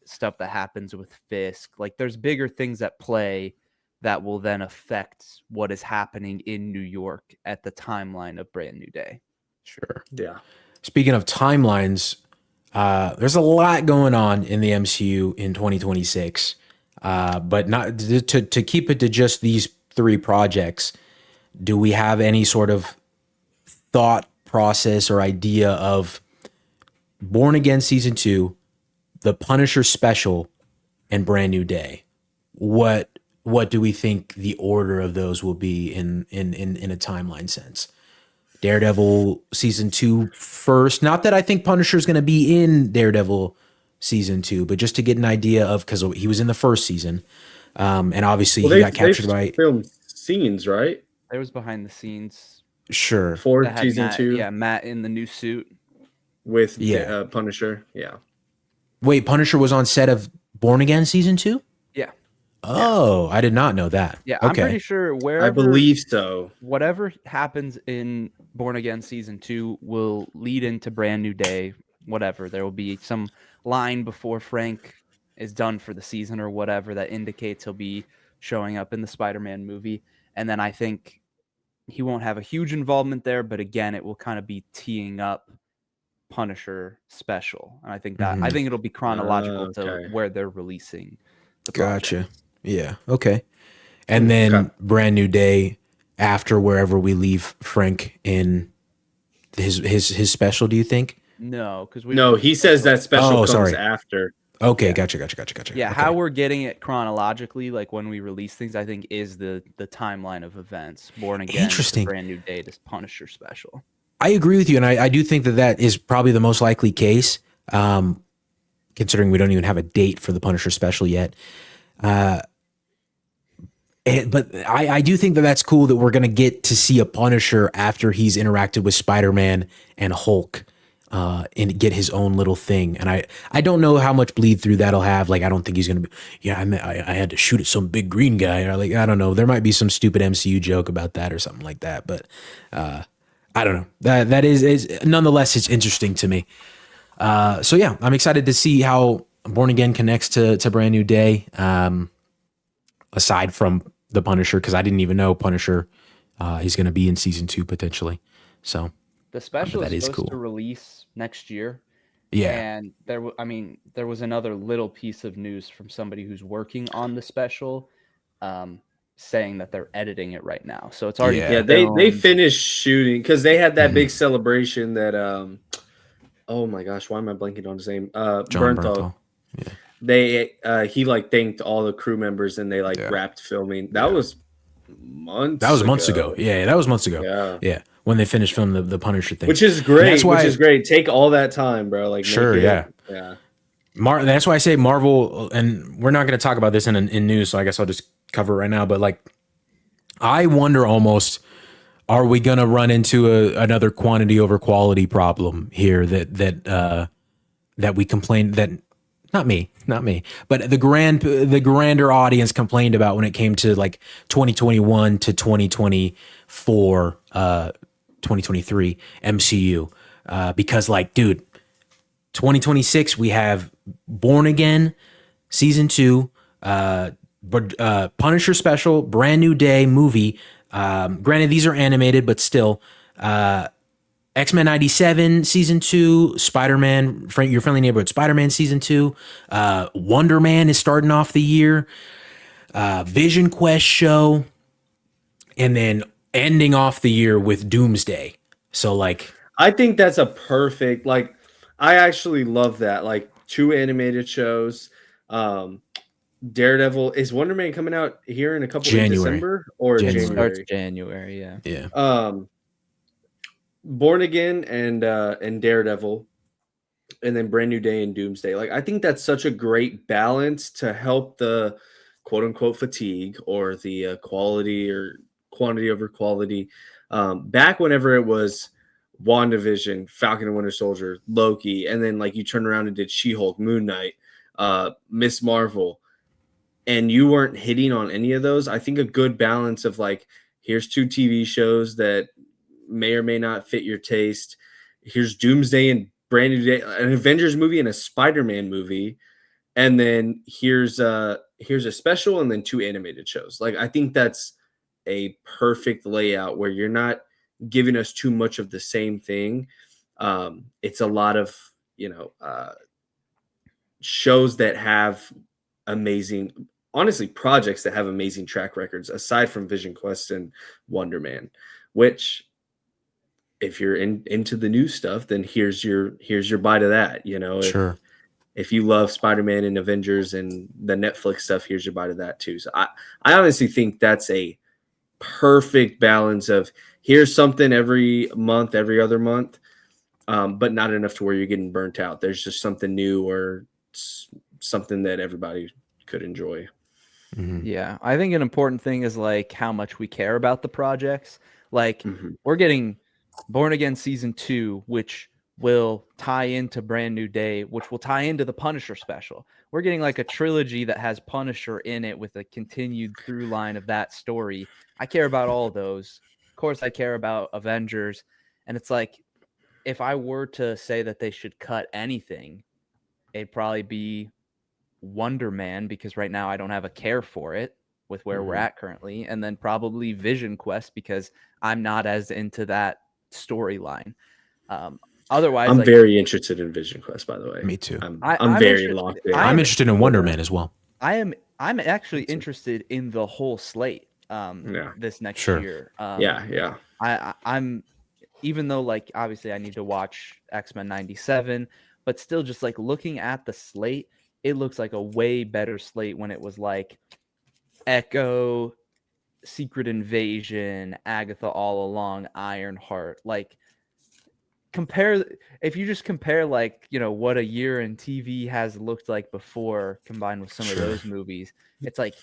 stuff that happens with Fisk, like there's bigger things at play that will then affect what is happening in New York at the timeline of Brand New Day. Sure. Yeah. Speaking of timelines, there's a lot going on in the MCU in 2026, but not to keep it to just these 3 projects. Do we have any sort of thought process or idea of Born Again season 2, the Punisher special, and Brand New Day? What do we think the order of those will be in a timeline sense? Daredevil season 2 first. Not that I think Punisher is going to be in Daredevil season 2, but just to get an idea of, because he was in the first season, and obviously he got captured by film scenes, right? There was behind the scenes. Sure. For That had season Matt, 2. Yeah, Matt in the new suit. With Punisher. Yeah. Wait, Punisher was on set of Born Again season 2? Yeah. Oh, I did not know that. Yeah, okay. I'm pretty sure wherever, I believe so. Whatever happens in Born Again season 2 will lead into Brand New Day. Whatever, there will be some line before Frank is done for the season or whatever that indicates he'll be showing up in the Spider-Man movie. And then I think he won't have a huge involvement there, but again, it will kind of be teeing up Punisher special, and I think it'll be chronological to Okay. where they're releasing the project. Gotcha. Yeah. Okay. And then Okay. Brand New Day after wherever we leave Frank in his special. Do you think? No, because we No, he says that special Oh, comes sorry. after. Okay. Yeah. Gotcha. Yeah, Okay. how we're getting it chronologically, like when we release things, I think is the timeline of events. Born Again, Interesting. Brand New Day, this Punisher special. I agree with you, and I do think that is probably the most likely case, considering we don't even have a date for the Punisher special yet. But I do think that that's cool that we're going to get to see a Punisher after he's interacted with Spider-Man and Hulk, and get his own little thing. And I don't know how much bleed through that'll have. Like, I don't think he's going to be, I had to shoot at some big green guy. Or like, I don't know. There might be some stupid MCU joke about that or something like that. But I don't know. That is nonetheless, it's interesting to me. So yeah, I'm excited to see how Born Again connects to Brand New Day. Aside from the Punisher, because I didn't even know Punisher is going to be in season 2 potentially. So the special that is is supposed cool. to release next year. Yeah. And there was another little piece of news from somebody who's working on the special, saying that they're editing it right now. So it's already Yeah, they filmed. finished shooting because they had that big celebration that oh my gosh, why am I blanking on his name? John Bernthal. Bernthal. Yeah. They he like thanked all the crew members and they like wrapped filming. That was months. That was months ago. Yeah, that was months ago. Yeah. Yeah. When they finished filming the Punisher thing. Which is great. And that's why, which is great. Take all that time, bro. Like sure, make it, yeah. Yeah. That's why I say Marvel, and we're not going to talk about this in news, so I guess I'll just cover it right now. But like, I wonder almost, are we going to run into another quantity over quality problem here that we complained that not me, but the grander audience complained about when it came to like 2021 to 2024, 2023 MCU, because like, dude, 2026 we have Born Again season 2, Punisher special, Brand New Day movie. Granted, these are animated, but still. X-Men 97 season 2, Spider-Man, Your Friendly Neighborhood Spider-Man season 2, Wonder Man is starting off the year, Vision Quest show, and then ending off the year with Doomsday. So like, I think that's a perfect, like, I actually love that. Like 2 animated shows. Daredevil, is Wonder Man coming out here in a couple in December or January? Starts January, yeah. Yeah. Born Again and Daredevil, and then Brand New Day and Doomsday. Like, I think that's such a great balance to help the quote unquote fatigue or the quality or quantity over quality. Back whenever it was WandaVision, Falcon and Winter Soldier, Loki, and then like you turn around and did She-Hulk, Moon Knight, Miss Marvel, and you weren't hitting on any of those. I think a good balance of like, here's 2 TV shows that may or may not fit your taste. Here's Doomsday and Brand New Day, an Avengers movie and a Spider-Man movie, and then here's a special and then 2 animated shows. Like, I think that's a perfect layout where you're not giving us too much of the same thing. It's a lot of shows that have amazing, honestly, projects that have amazing track records aside from Vision Quest and Wonder Man, which, if you're into the new stuff, then here's your bite of that. Sure. If you love Spider-Man and Avengers and the Netflix stuff, here's your bite of that too. So I honestly think that's a perfect balance of, here's something every month, every other month, but not enough to where you're getting burnt out. There's just something new or something that everybody could enjoy. Mm-hmm. Yeah, I think an important thing is like how much we care about the projects. Like, we're getting Born Again season 2, which will tie into Brand New Day, which will tie into the Punisher special. We're getting like a trilogy that has Punisher in it with a continued through line of that story. I care about all of those. Of course, I care about Avengers. And it's like, if I were to say that they should cut anything, it'd probably be Wonder Man, because right now I don't have a care for it with where we're at currently. And then probably Vision Quest, because I'm not as into that storyline. Otherwise, I'm like, very interested in Vision Quest, by the way. Me too. I'm very locked in. I'm interested in Wonder Man as well. I'm actually interested in the whole slate Yeah. this next Sure. year. Yeah. I'm even though, like, obviously I need to watch X-Men 97, but still, just like looking at the slate, it looks like a way better slate when it was like Echo, Secret Invasion, Agatha All Along, Ironheart. Like, if you just compare, like, you know, what a year in TV has looked like before combined with some of those movies, it's like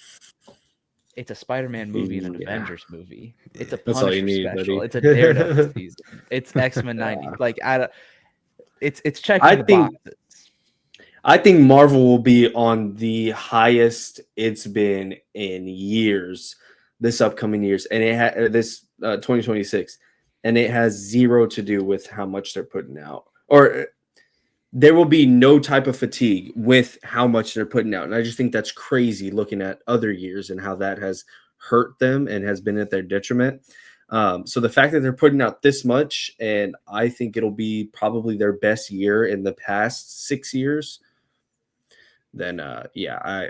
it's a Spider-Man movie and an Avengers movie. It's a That's all you Punisher need, special. buddy. It's a Daredevil season. It's X-Men 90. Like, it's checking I the think boxes. I think Marvel will be on the highest it's been in years this upcoming years, and this 2026, and it has zero to do with how much they're putting out, or there will be no type of fatigue with how much they're putting out. And I just think that's crazy looking at other years and how that has hurt them and has been at their detriment. So the fact that they're putting out this much, and I think it'll be probably their best year in the past 6 years, then I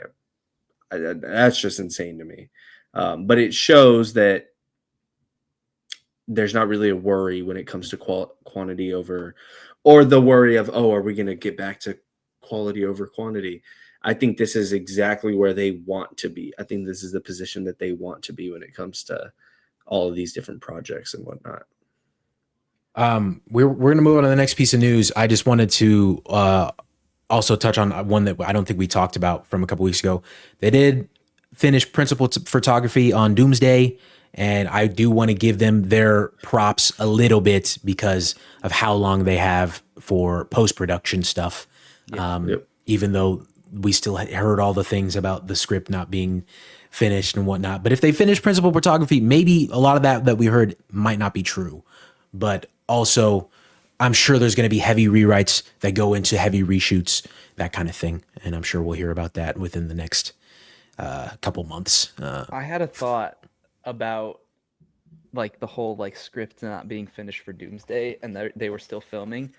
that's just insane to me. But it shows that there's not really a worry when it comes to quantity over, or the worry of, oh, are we going to get back to quality over quantity? I think this is exactly where they want to be. I think this is the position that they want to be when it comes to all of these different projects and whatnot. We're going to move on to the next piece of news. I just wanted to also touch on one that I don't think we talked about from a couple weeks ago. They did finish principal photography on Doomsday, and I do want to give them their props a little bit because of how long they have for post-production stuff. Even though we still heard all the things about the script not being finished and whatnot. But if they finish principal photography, maybe a lot of that we heard might not be true. But also, I'm sure there's going to be heavy rewrites that go into heavy reshoots, that kind of thing. And I'm sure we'll hear about that within the next couple months. I had a thought about, like, the whole, like, script not being finished for Doomsday, and they were still filming.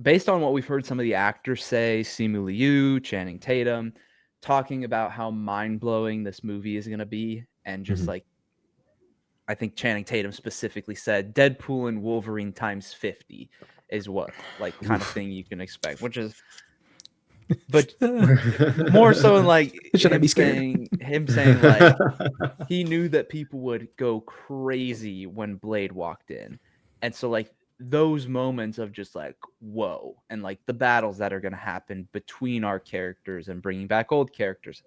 Based on what we've heard some of the actors say, Simu Liu, Channing Tatum, talking about how mind-blowing this movie is going to be, and just like, I think Channing Tatum specifically said Deadpool and Wolverine times 50 is what, like, kind of thing you can expect, which is, but more so in, like, Should I be scared? him saying like he knew that people would go crazy when Blade walked in. And so, like, those moments of just like, whoa, and like the battles that are going to happen between our characters and bringing back old characters.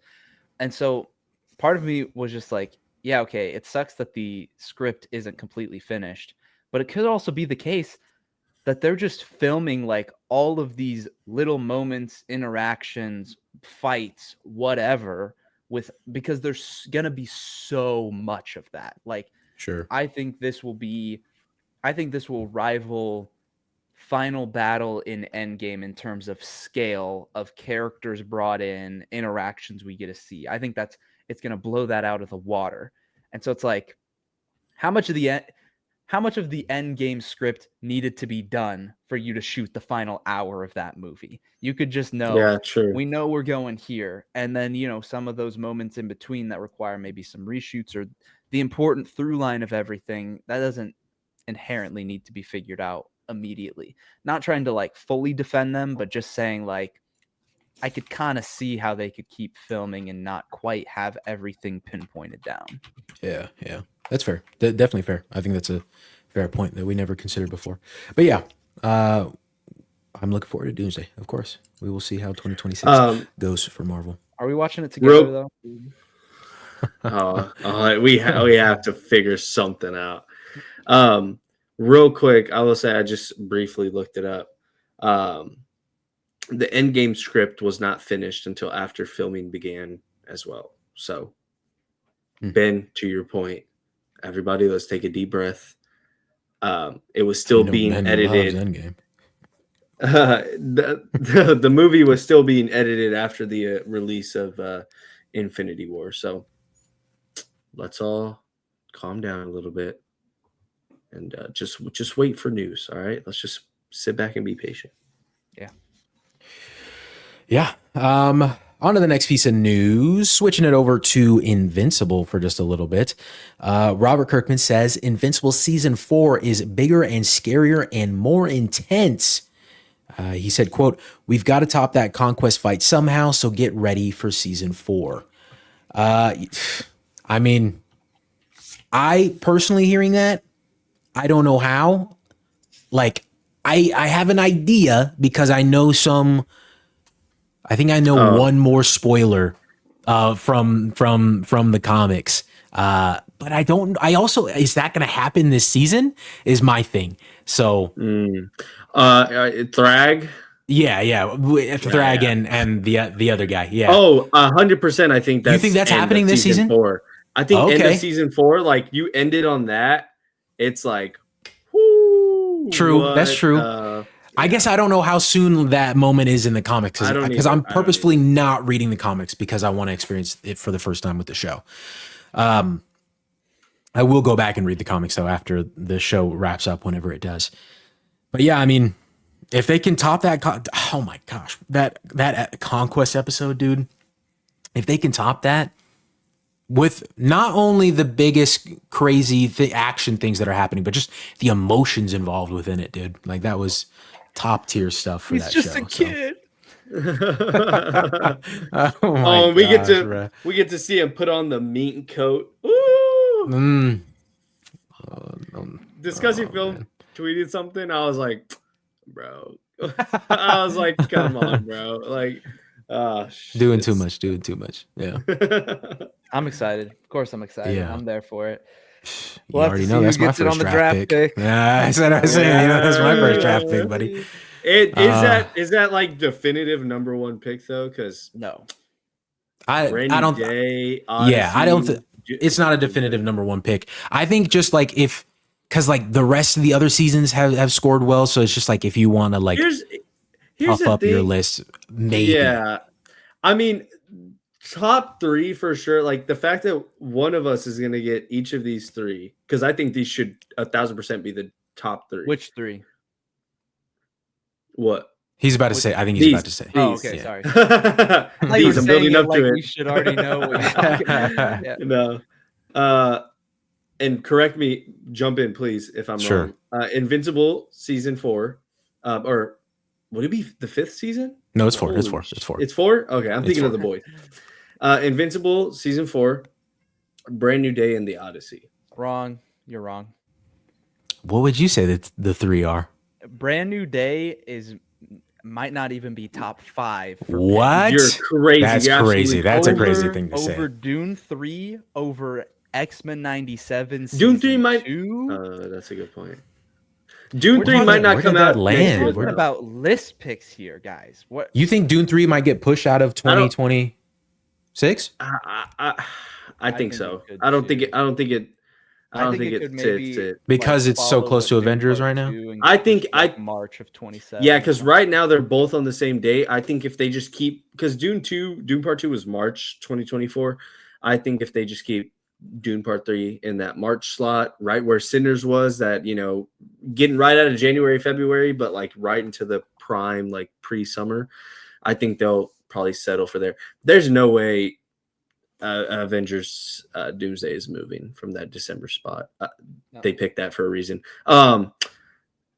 And so part of me was just like, yeah, okay, it sucks that the script isn't completely finished, but it could also be the case that they're just filming like all of these little moments, interactions, fights, whatever, because there's going to be so much of that. Like, Sure. I think this will rival Final Battle in Endgame in terms of scale of characters brought in, interactions we get to see. I think it's going to blow that out of the water. And so it's like, how much of the Endgame script needed to be done for you to shoot the final hour of that movie? You could just know, Yeah, true. we know we're going here. And then, you know, some of those moments in between that require maybe some reshoots, or the important through line of everything, that doesn't inherently need to be figured out immediately. Not trying to like fully defend them, but just saying, like, I could kind of see how they could keep filming and not quite have everything pinpointed down. Yeah. That's fair. Definitely fair. I think that's a fair point that we never considered before. But yeah, I'm looking forward to Doomsday, of course. We will see how 2026 goes for Marvel. Are we watching it together, though? We have to figure something out. Real quick, I will say I just briefly looked it up. The Endgame script was not finished until after filming began as well. So, Ben, to your point, everybody, let's take a deep breath. It was still being edited. The movie was still being edited after the release of Infinity War. So let's all calm down a little bit and just wait for news. All right, let's just sit back and be patient. Yeah. On to the next piece of news, switching it over to Invincible for just a little bit. Robert Kirkman says Invincible season 4 is bigger and scarier and more intense. He said, quote, "We've got to top that conquest fight somehow, so get ready for season 4. I mean, I personally hearing that, I don't know how. Like, I have an idea because I know I think I know one more spoiler from the comics. But I don't. I also, is that going to happen this season? Is my thing. So, Thrag. Yeah, Thrag and the other guy. Yeah. Oh, 100%. I think that's. You think that's happening this season? 4. I think end of season 4. Like you ended on that. It's like, whoo, true. That's true. I guess I don't know how soon that moment is in the comics because I'm purposefully not reading the comics because I want to experience it for the first time with the show. I will go back and read the comics though after the show wraps up, whenever it does. But yeah, I mean, if they can top that, oh my gosh, that Conquest episode, dude. If they can top that with not only the biggest crazy action things that are happening, but just the emotions involved within it, dude. Like that was top tier stuff for that show. He's just a kid. We get to see him put on the meat coat. Ooh. Discussing film, man. Tweeted something. I was like, bro. I was like, come on, bro. Like, doing too much. Yeah. I'm excited. Of course, I'm excited. Yeah. I'm there for it. You already know that's my first draft pick. Yeah, I said that's my first draft pick, buddy. Is that like definitive number 1 pick though? Because no, I don't. Day, Odyssey, yeah, I don't. It's not a definitive number 1 pick. I think just like because like the rest of the other seasons have scored well, so it's just like if you want to like puff up your list, maybe. Yeah, I mean, top 3 for sure. Like the fact that one of us is going to get each of these 3, because I think these should 1,000% be the top 3. Which 3? What? He's about to say. I think he's about to say. Oh, okay. Yeah. Sorry. These, I'm building up to it. We should already know what you're talking about. Yeah. No. And correct me, jump in, please, if I'm wrong. Invincible season 4, or would it be the 5th season? No, it's 4. It's 4. It's 4. It's 4. Okay, I'm thinking of the boys. Invincible season 4, Brand New Day, and the Odyssey. Wrong. You're wrong. What would you say that the 3 are? Brand New Day might not even be top 5. What? You're crazy. That's crazy. That's a crazy thing to say. Over Dune 3, over X-Men 97. Dune 3 might. That's a good point. Dune 3 might not come out. We're talking about list picks here, guys. What you think Dune 3 might get pushed out of 2026? I think so. I don't think it fits because it's so close to Avengers right now. I think March of 27. Yeah, because right now they're both on the same day. I think if they just keep, because Dune Part 2 was March 2024. I think if they just keep Dune Part 3 in that March slot, right where Sinners was, that getting right out of January, February, but like right into the prime like pre-summer, I think they'll probably settle for there. There's no way Avengers Doomsday is moving from that December spot. No. They picked that for a reason.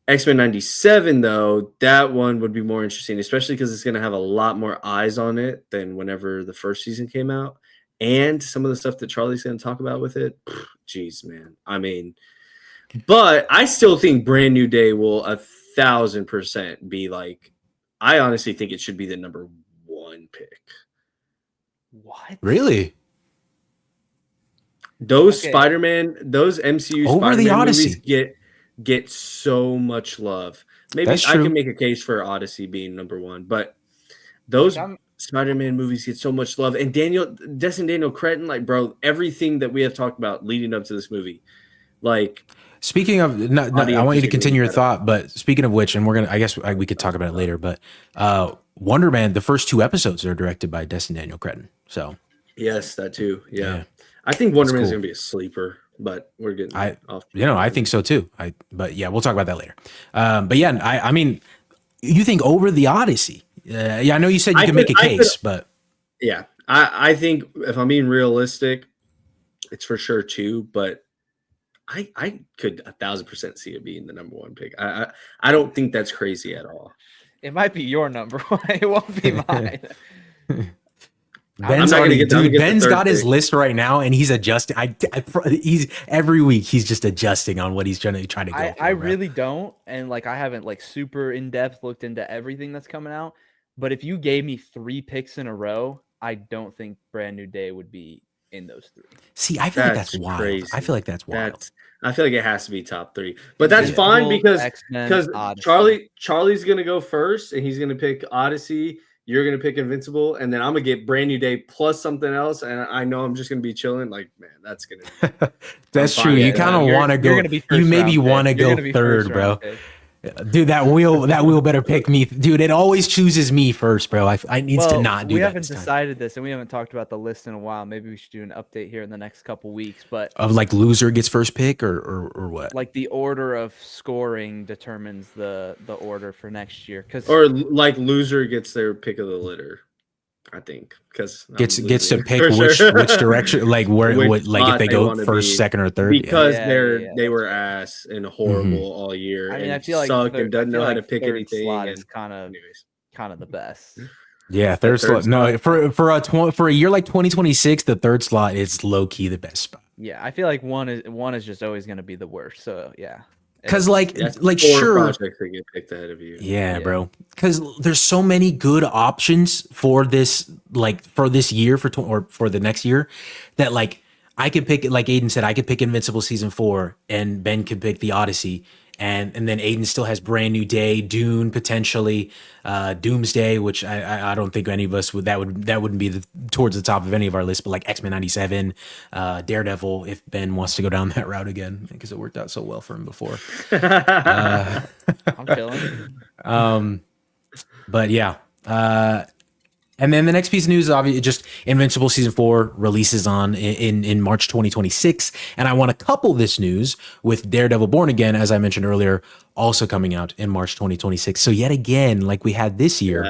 X-Men 97 though, that one would be more interesting, especially because it's going to have a lot more eyes on it than whenever the first season came out. And some of the stuff that Charlie's going to talk about with it, geez, man. I mean, but I still think Brand New Day will 1,000% be like, I honestly think it should be the number 1 pick. What? Really? Those Spider-Man, those MCU over Spider-Man the Odyssey movies get so much love. Maybe I can make a case for Odyssey being number 1, but those Spider-Man movies get so much love. And Destin Daniel Cretton, like, bro, everything that we have talked about leading up to this movie, like. Speaking of, I want you to continue your thought, but speaking of which, and I guess we could talk about it later, but Wonder Man, the first 2 episodes are directed by Destin Daniel Cretton. So yes, that too. Yeah. I think Wonder Man is going to be a sleeper. But we're getting off. I think so too. But yeah, we'll talk about that later. But yeah, I mean, you think over the Odyssey? Yeah, I know you said you could make a case, but yeah, I think if I'm being realistic, it's for sure 2, but I could 1,000% see it being the number 1 pick. I don't think that's crazy at all. It might be your number 1. It won't be mine. Ben's Ben's got his list right now, and he's adjusting. He's every week he's just adjusting on what he's trying to go. I really don't, and like I haven't like super in depth looked into everything that's coming out. But if you gave me 3 picks in a row, I don't think Brand New Day would be in those 3. See, I feel like that's wild. Crazy. I feel like that's wild. I feel like it has to be top 3, but that's fine because Charlie's gonna go first, and he's gonna pick Odyssey. You're gonna pick Invincible, and then I'm gonna get Brand New Day plus something else, and I know I'm just gonna be chilling. Like, man, that's gonna. That's true. You kind of want to go. You maybe want to go third, bro. Dude, that wheel better pick me. Dude, it always chooses me first, bro. I needs to not do that. We haven't decided this, and we haven't talked about the list in a while. Maybe we should do an update here in the next couple weeks. But of like loser gets first pick or what? Like the order of scoring determines the order for next year. Or like loser gets their pick of the litter. I think because gets to pick which direction, like if they go first, second, or third, because they were ass and horrible all year. I mean, and I feel like suck and doesn't know how to pick anything. Is kind of the best. Yeah, third slot. No, for a year like 2026, the third slot is low key the best spot. Yeah, I feel like one is just always going to be the worst. So yeah. Because sure, projects that get picked ahead of you. Yeah, bro. Because there's so many good options for this, for this year, or for the next year, that like I could pick. Like Aiden said, I could pick Invincible season 4, and Ben could pick the Odyssey, and then Aiden still has Brand New Day, Dune potentially, Doomsday, which I don't think any of us that wouldn't be towards the top of any of our lists, but like X-Men 97, Daredevil, if Ben wants to go down that route again, because it worked out so well for him before. I'm feeling. But yeah. And then the next piece of news is obviously just Invincible season 4 releases in March 2026. And I want to couple this news with Daredevil Born Again, as I mentioned earlier, also coming out in March 2026. So yet again, like we had this year,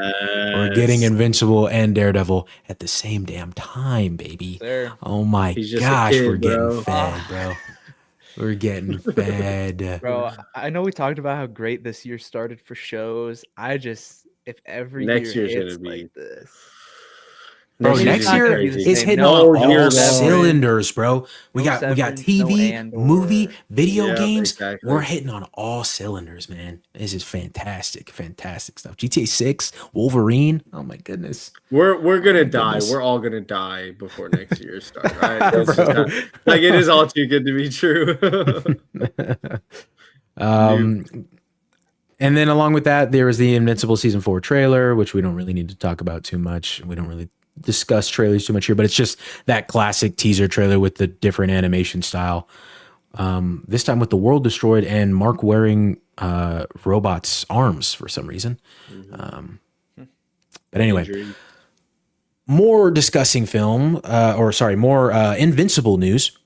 we're getting Invincible and Daredevil at the same damn time, baby. Oh my gosh, we're getting fed, bro. We're getting fed. Bro, I know we talked about how great this year started for shows. If every next year year's it's gonna like this. Bro, next year is hitting on all cylinders, bro. We got TV, movie, video games. Exactly. We're hitting on all cylinders, man. This is fantastic stuff. GTA 6, Wolverine. Oh my goodness. We're gonna die. We're all gonna die before next year starts. Right? It is all too good to be true. And then along with that, there was the Invincible season 4 trailer, which we don't really need to talk about too much. We don't really discuss trailers too much here, but it's just that classic teaser trailer with the different animation style. This time with the world destroyed and Mark wearing robots' arms for some reason. But anyway, more discussing film, more Invincible news.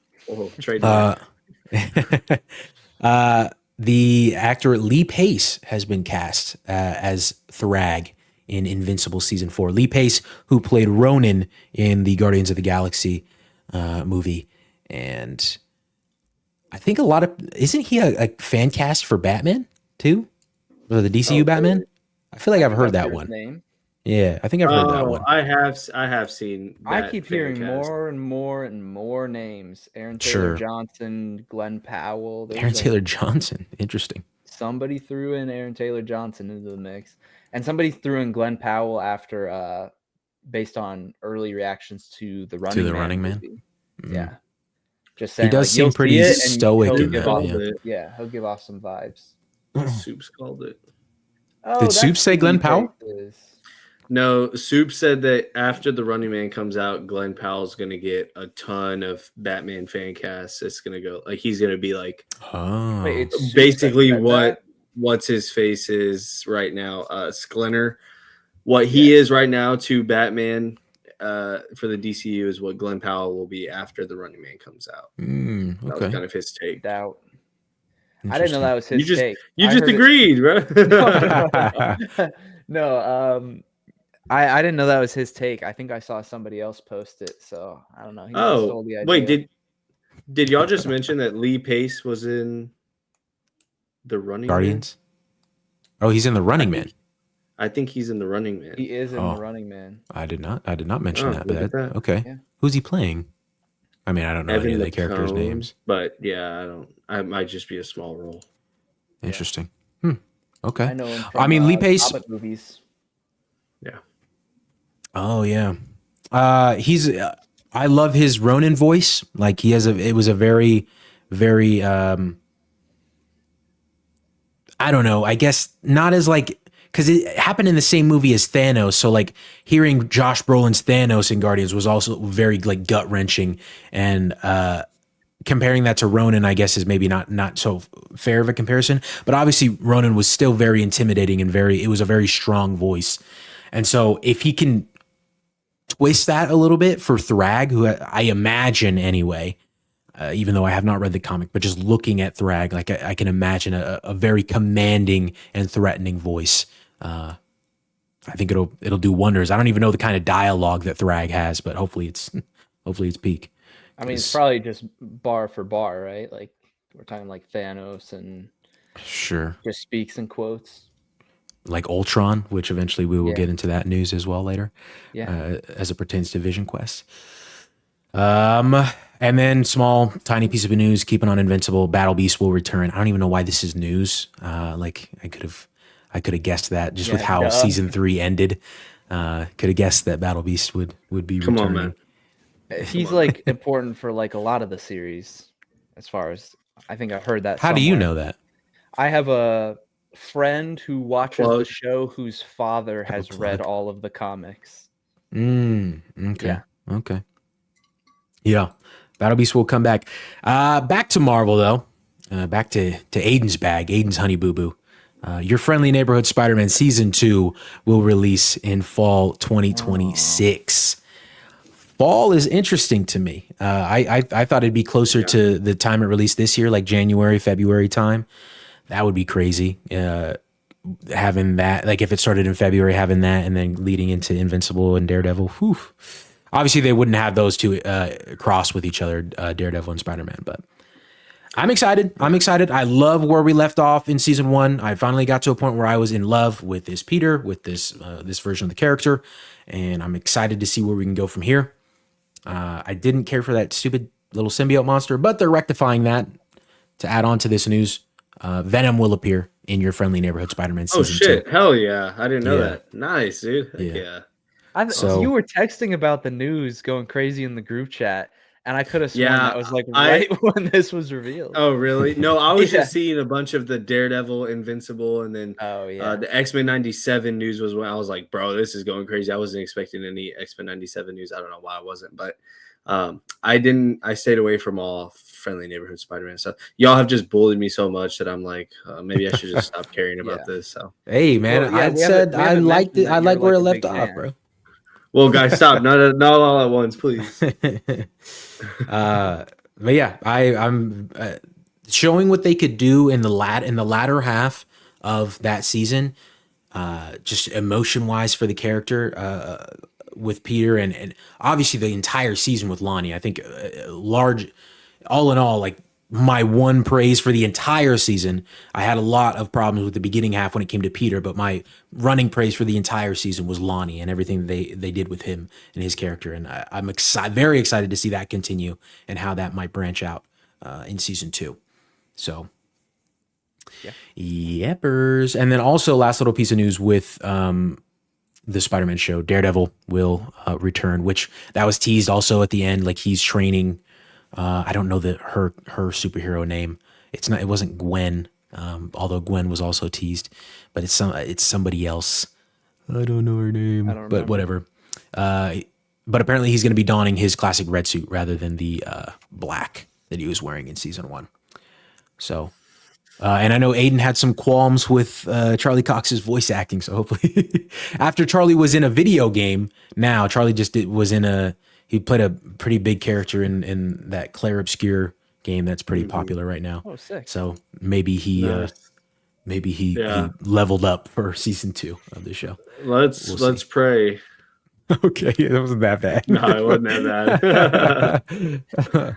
The actor Lee Pace has been cast as Thrag in Invincible season 4. Lee Pace, who played Ronan in the Guardians of the Galaxy movie, and I think isn't he a fan cast for Batman too, or the DCU Batman? I feel like I've heard that one. Name. Yeah, I think I've heard that one. I have seen. I keep hearing more and more names. Aaron Taylor Johnson, Glenn Powell. Aaron Taylor Johnson, interesting. Somebody threw in Aaron Taylor Johnson into the mix, and somebody threw in Glenn Powell after, based on early reactions to the Running Man. Mm-hmm. Yeah, just saying. He does seem pretty stoic in that. Yeah, he'll give off some vibes. Soups called it. Did Soups say Glenn Powell? No, Soup said that after the Running Man comes out, Glenn Powell's going to get a ton of Batman fan casts. It's going to go he's going to be like basically what's his face is right now, Sklenar. What he is right now to Batman, for the DCU is what Glenn Powell will be after the Running Man comes out. That was Okay. kind of his take. Doubt. I didn't know that was his take. You I just heard it- agreed, bro. No, I didn't know that was his take. I think I saw somebody else post it, so I don't know. He might have stole the idea. Wait, did y'all just mention that Lee Pace was in the Running Guardians? Oh, he's in the Running Man. I think he's in the Running Man. He is in the Running Man. I did not mention that, look at but that. okay. Yeah. Who's he playing? I mean, I don't know any of the Evan characters' McComb, names. but yeah, I might just be a small role. Interesting. Okay. I know him from I mean, Lee Pace. Hobbit movies. Yeah. Oh yeah. He's. I love his Ronin voice. Like he has it was a very, very. I don't know. I guess not as like because it happened in the same movie as Thanos. So like hearing Josh Brolin's Thanos in Guardians was also very like gut wrenching, and comparing that to Ronin, I guess, is maybe not so fair of a comparison. But obviously, Ronin was still very intimidating and it was a very strong voice. And so if he can twist that a little bit for Thrag, who I imagine anyway, even though I have not read the comic, but just looking at Thrag, like I can imagine a very commanding and threatening voice. I think it'll do wonders. I don't even know the kind of dialogue that Thrag has, but hopefully it's peak. I mean, it's probably just bar for bar, right? Like we're talking like Thanos and sure, just speaks in quotes. Like Ultron, which eventually we will get into that news as well later. Yeah, as it pertains to Vision Quest. And then small, tiny piece of news, keeping on Invincible, Battle Beast will return. I don't even know why this is news. Like I could have guessed that just with how season 3 ended. Could have guessed that Battle Beast would be returning. On, man. He's like important for like a lot of the series, as far as I think I've heard that. How do you know that? I have a friend who watches the show whose father has read all of the comics. Okay. Yeah. Okay. Yeah. Battle Beast will come back. Back to Marvel though. Back to Aiden's bag, Aiden's honey boo boo. Your Friendly Neighborhood Spider-Man season 2 will release in fall 2026. Fall is interesting to me. I thought it'd be closer to the time it released this year, like January, February time. That would be crazy. Having that, like if it started in February, having that, and then leading into Invincible and Daredevil. Whew. Obviously, they wouldn't have those two cross with each other, Daredevil and Spider-Man. But I'm excited. I love where we left off in season 1. I finally got to a point where I was in love with this Peter, with this version of the character, and I'm excited to see where we can go from here. I didn't care for that stupid little symbiote monster, but they're rectifying that to add on to this news. Venom will appear in Your Friendly Neighborhood Spider-Man season 2. Oh shit! Hell yeah! I didn't know that. Nice, dude. Heck yeah. You were texting about the news, going crazy in the group chat, and I could have sworn that was like right when this was revealed. Oh really? No, I was just seeing a bunch of the Daredevil, Invincible, and then the X-Men 97 news was when I was like, bro, this is going crazy. I wasn't expecting any X-Men 97 news. I don't know why I wasn't, but I stayed away from all Friendly Neighborhood Spider-Man stuff. Y'all have just bullied me so much that I'm like, maybe I should just stop caring about this. So hey man, I said I liked it. I like where it left off, bro. Well, guys, stop. Not all at once, please. But yeah, I'm showing what they could do in the latter half of that season, just emotion wise for the character with Peter, and obviously the entire season with Lonnie. I think all in all, like my one praise for the entire season. I had a lot of problems with the beginning half when it came to Peter, but my running praise for the entire season was Lonnie and everything they did with him and his character. And I'm very excited to see that continue and how that might branch out in season 2. So, yepers. And then also last little piece of news with the Spider-Man show, Daredevil will return, which that was teased also at the end. Like he's training. I don't know her superhero name. It wasn't Gwen, although Gwen was also teased, but it's somebody else. I don't know her name, but whatever. But apparently he's going to be donning his classic red suit rather than the black that he was wearing in season 1. So And I know Aiden had some qualms with Charlie Cox's voice acting. So hopefully, after Charlie was in a video game, now Charlie he played a pretty big character in that Claire Obscure game that's pretty popular right now. Oh, sick. So maybe he Yeah. leveled up for season 2 of the show. Let's pray. Okay, it wasn't that bad. No, it wasn't that bad.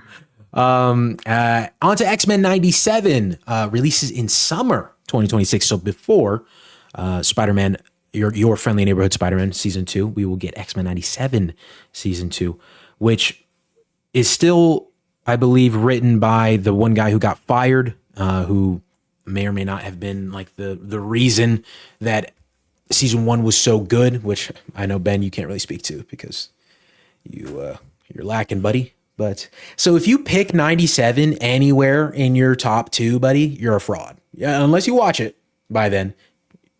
On to X-Men 97, releases in summer 2026. So before Spider-Man, your friendly neighborhood Spider-Man season 2, we will get X-Men 97 season 2, which is still, I believe, written by the one guy who got fired, who may or may not have been like the reason that season 1 was so good, which I know, Ben, you can't really speak to because you're lacking, buddy. But so if you pick 97 anywhere in your top 2, buddy, you're a fraud. Yeah, unless you watch it by then,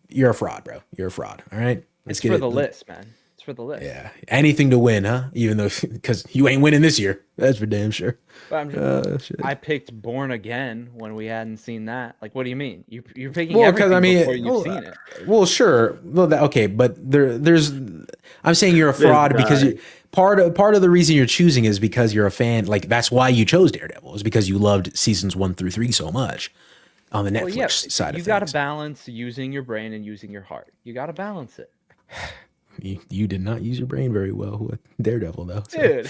you're a fraud, bro. You're a fraud. All right. It's for the list, man. It's for the list. Yeah. Anything to win, huh? Even though, because you ain't winning this year. That's for damn sure. But I picked Born Again when we hadn't seen that. Like, what do you mean? You're picking Well, everything before you've you've seen it. Well, sure. Well, okay, but there's. I'm saying you're a fraud because part of the reason you're choosing is because you're a fan. Like that's why you chose Daredevil, is because you loved seasons 1 through 3 so much on the Netflix side of things. You got to balance using your brain and using your heart. You got to balance it. You did not use your brain very well with Daredevil, though. So. Dude,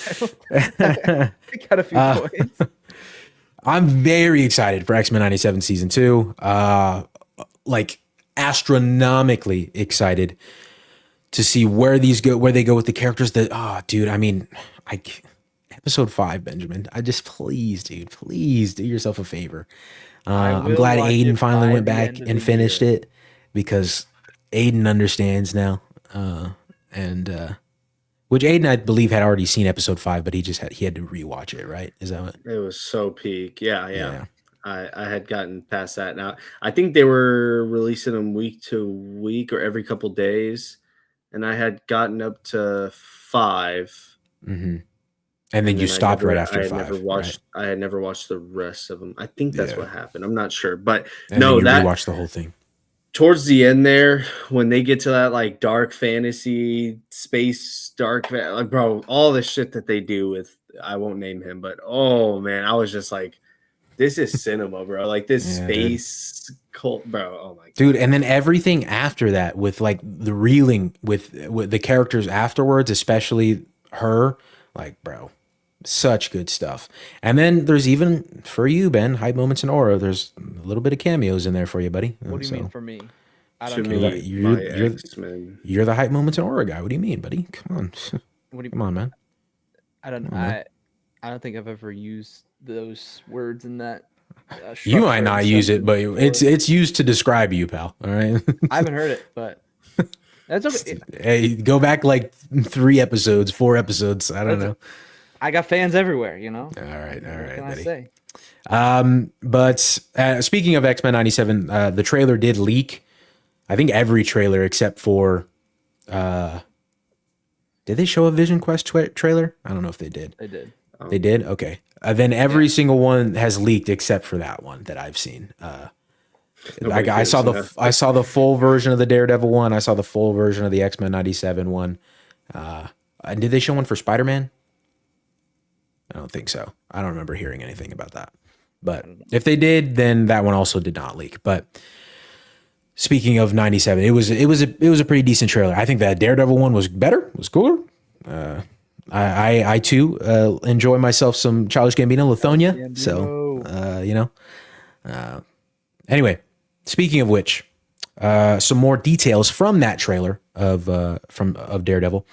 I got a few points. I'm very excited for X-Men 97 season 2. Like astronomically excited to see where they go with the characters. Dude, I mean, episode 5, Benjamin. I just please do yourself a favor. I'm glad Aiden finally went back and finished it because Aiden understands now. Which Aiden, I believe, had already seen episode 5, but he had to rewatch it, right? Is that what? It was so peak. Yeah. I had gotten past that. Now I think they were releasing them week to week or every couple days, and I had gotten up to 5. Mm-hmm. And then you stopped right after 5. I had never watched the rest of them. I think that's what happened. I'm not sure, but and then you rewatched the whole thing. Towards the end there, when they get to that like dark fantasy space, like bro, all the shit that they do with, I won't name him, but oh man, I was just like, this is cinema, bro. Like this space cult, bro. Oh my god, dude. And then everything after that with like the reeling with the characters afterwards, especially her, like bro, such good stuff. And then there's even for you, Ben, hype moments and aura. There's a little bit of cameos in there for you, buddy. What do you mean for me? I don't know. You're the hype moments and aura guy. What do you mean, buddy? Come on. Come on, man. I don't know. I don't think I've ever used those words in that. You might not use it, but it's used to describe you, pal. All right. I haven't heard it, but that's okay. Hey, go back like 4 episodes. I don't know. I got fans everywhere, you know. All right, what can buddy. I say? But speaking of X-Men 97, the trailer did leak. I think every trailer except for. Did they show a Vision Quest trailer? I don't know if they did. They did. They did. Okay. Then every single one has leaked except for that one that I've seen. I saw the full version of the Daredevil one. I saw the full version of the X-Men 97 one. Did they show one for Spider-Man? I don't think so. I don't remember hearing anything about that. But if they did, then that one also did not leak. But speaking of 97, it was a pretty decent trailer. I think that Daredevil one was better, was cooler. I too enjoy myself some Childish Gambino, Lithonia. So anyway, speaking of which, some more details from that trailer of Daredevil.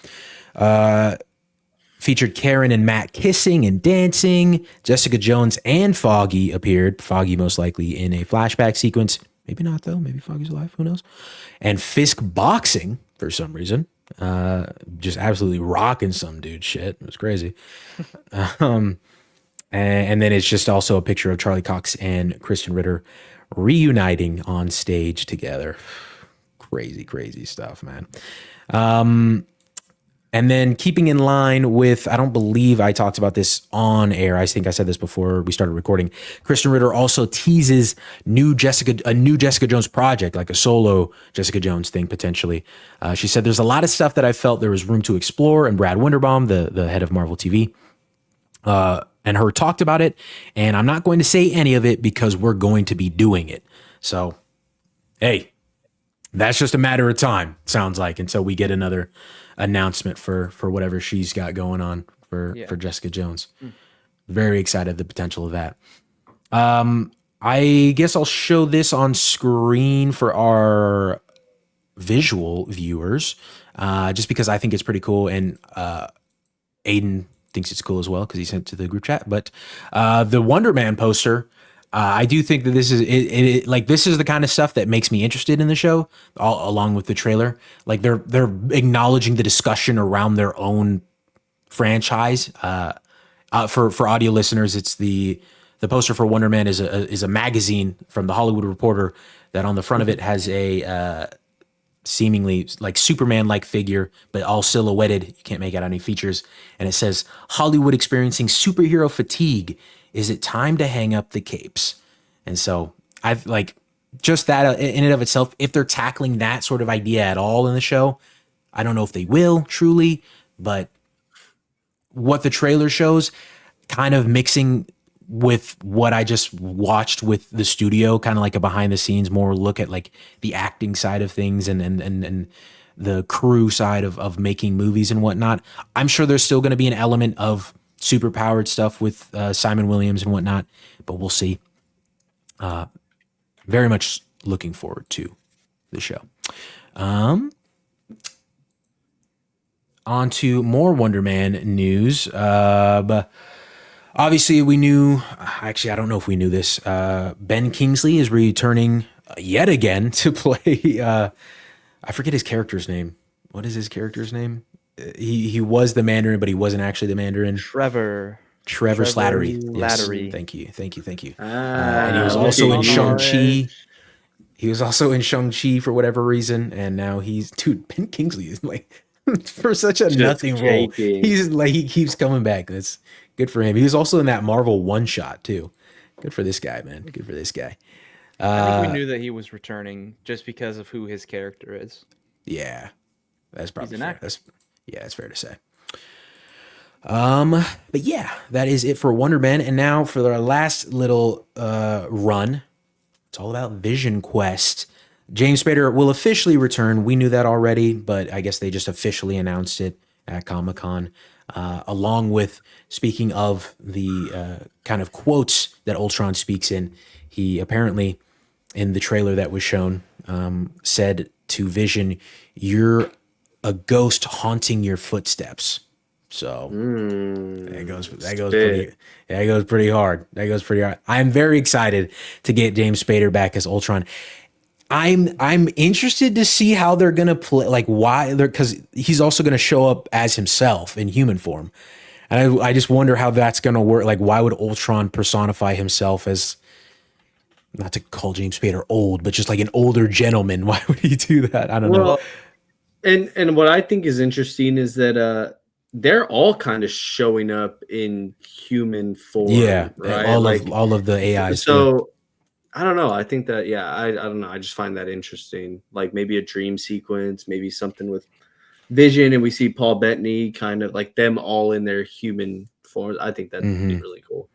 Featured Karen and Matt kissing and dancing. Jessica Jones and Foggy appeared. Foggy most likely in a flashback sequence. Maybe not though. Maybe Foggy's alive. Who knows? And Fisk boxing for some reason. Just absolutely rocking some dude shit. It was crazy. And then it's just also a picture of Charlie Cox and Kristen Ritter reuniting on stage together. Crazy stuff, man. And then keeping in line with, I don't believe I talked about this on air. I think I said this before we started recording. Kristen Ritter also teases a new Jessica Jones project, like a solo Jessica Jones thing potentially. She said there's a lot of stuff that I felt there was room to explore, and Brad Winderbaum, the head of Marvel TV, and her talked about it. And I'm not going to say any of it because we're going to be doing it. So, hey, that's just a matter of time, sounds like, until we get another announcement for whatever she's got going on for Jessica Jones. Very excited the potential of that. I guess I'll show this on screen for our visual viewers, just because I think it's pretty cool, and Aiden thinks it's cool as well because he sent it to the group chat. But the Wonder Man poster, I do think that this is like this is the kind of stuff that makes me interested in the show, along with the trailer. Like they're acknowledging the discussion around their own franchise. For audio listeners, it's the poster for Wonder Man is a magazine from the Hollywood Reporter that on the front of it has a seemingly like Superman-like figure, but all silhouetted. You can't make out any features, and it says Hollywood experiencing superhero fatigue. Is it time to hang up the capes? And so I've like just that in and of itself, if they're tackling that sort of idea at all in the show, I don't know if they will truly, but what the trailer shows, kind of mixing with what I just watched with the studio, kind of like a behind the scenes, more look at like the acting side of things and the crew side of making movies and whatnot. I'm sure there's still going to be an element of super powered stuff with Simon Williams and whatnot, but we'll see. Very much looking forward to the show. On to more Wonder Man news. But obviously we knew, actually, I don't know if we knew this. Ben Kingsley is returning yet again to play, I forget his character's name. What is his character's name? He was the Mandarin, but he wasn't actually the Mandarin. Trevor Slattery. Slattery. Yes. Thank you. And he was also in Shang-Chi. He was also in Shang-Chi for whatever reason, and now Ben Kingsley is like for such a nothing role. He's like he keeps coming back. That's good for him. He was also in that Marvel one-shot too. Good for this guy, man. Good for this guy. I think we knew that he was returning just because of who his character is. Yeah, that's probably He's an fair. actor. That's fair to say. But yeah, that is it for Wonder Man. And now for our last little run, it's all about Vision Quest. James Spader will officially return. We knew that already, but I guess they just officially announced it at Comic-Con, along with, speaking of the kind of quotes that Ultron speaks in, he apparently, in the trailer that was shown, said to Vision, "You're a ghost haunting your footsteps." So that goes pretty hard. I'm very excited to get James Spader back as Ultron. I'm interested to see how they're gonna play, like why they're, because he's also gonna show up as himself in human form, and I just wonder how that's gonna work. Like, why would Ultron personify himself as, not to call James Spader old, but just like an older gentleman? Why would he do that? I don't know. And what I think is interesting is that they're all kind of showing up in human form. Yeah, right. All of the AIs. So I don't know. I think that I don't know. I just find that interesting. Like maybe a dream sequence, maybe something with Vision, and we see Paul Bettany, kind of like them all in their human forms. I think that'd be really cool.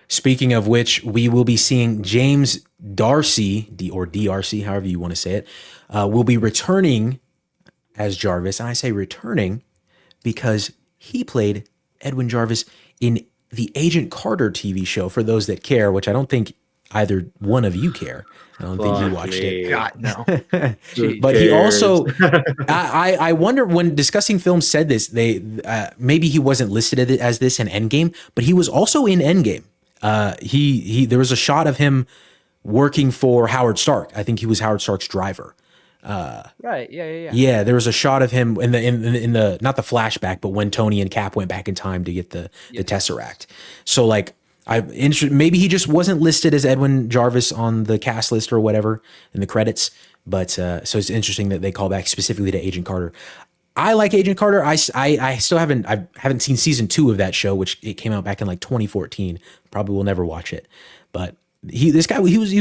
Speaking of which, we will be seeing James Darcy, or DRC, however you want to say it, will be returning as Jarvis. And I say returning because he played Edwin Jarvis in the Agent Carter TV show, for those that care, which I don't think either one of you care. I don't think you watched it. God, no. But he also, I wonder, when discussing films said this, they maybe he wasn't listed as this in Endgame, but he was also in Endgame. There was a shot of him working for Howard Stark. I think he was Howard Stark's driver. Right. Yeah. Yeah, there was a shot of him in the not the flashback, but when Tony and Cap went back in time to get the Tesseract. So like, maybe he just wasn't listed as Edwin Jarvis on the cast list or whatever in the credits. But so it's interesting that they call back specifically to Agent Carter. I like Agent Carter. I still haven't seen season 2 of that show, which it came out back in like 2014. Probably will never watch it, but he was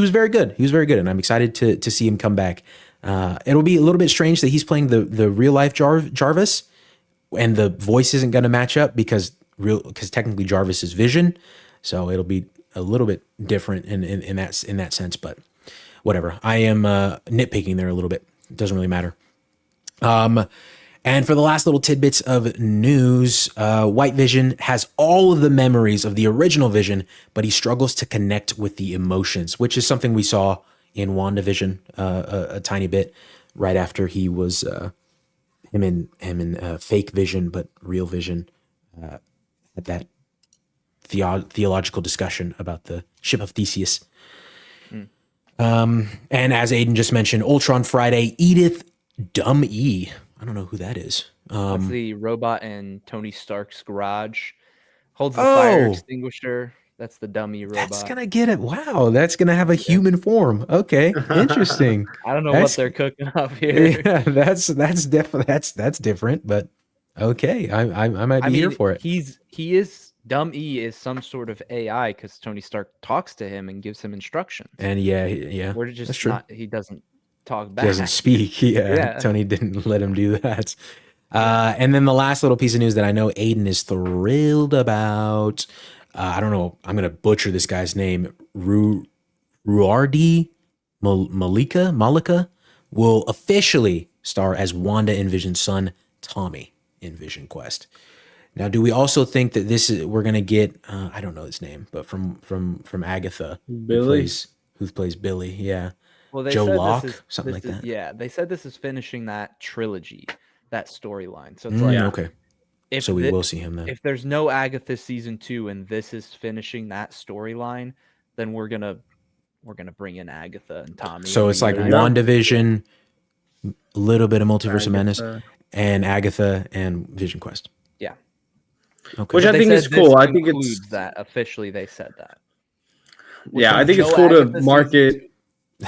very good. He was very good, and I'm excited to see him come back. It'll be a little bit strange that he's playing the real life Jarvis, and the voice isn't going to match up because technically Jarvis is Vision, so it'll be a little bit different in that sense. But whatever. I am nitpicking there a little bit. It doesn't really matter. And for the last little tidbits of news, White Vision has all of the memories of the original Vision, but he struggles to connect with the emotions, which is something we saw in WandaVision a tiny bit right after he was him in fake Vision, but real Vision at that theological discussion about the ship of Theseus. And as Aiden just mentioned, Ultron Friday, Edith Dumb E. I don't know who that is. That's the robot in Tony Stark's garage. Holds the fire extinguisher. That's the dummy robot. That's gonna get it. Wow, that's gonna have a human form. Okay, interesting. I don't know what they're cooking up here. Yeah, that's different, but okay, I might be here for it. He is Dumb E is some sort of AI because Tony Stark talks to him and gives him instructions. And yeah, we're just that's true. He doesn't talk back. He doesn't speak. Yeah, Tony didn't let him do that. And then the last little piece of news that I know Aiden is thrilled about. I don't know. I'm gonna butcher this guy's name. Ruardi Malika will officially star as Wanda and Vision's son Tommy in Vision Quest. Now, do we also think that we're gonna get? I don't know his name, but from Agatha, Billy, who plays Billy? Yeah. Well, they Joe said Locke, something like that. Yeah, they said this is finishing that trilogy, that storyline. So it's like, okay. So we will see him then. If there's no Agatha season 2 and this is finishing that storyline, then we're gonna bring in Agatha and Tommy. So it's like WandaVision, a little bit of Multiverse of Madness, and Agatha and Vision Quest. Yeah. Okay. Which I think is cool. I think it's that officially they said that. Yeah, I think it's cool to market. I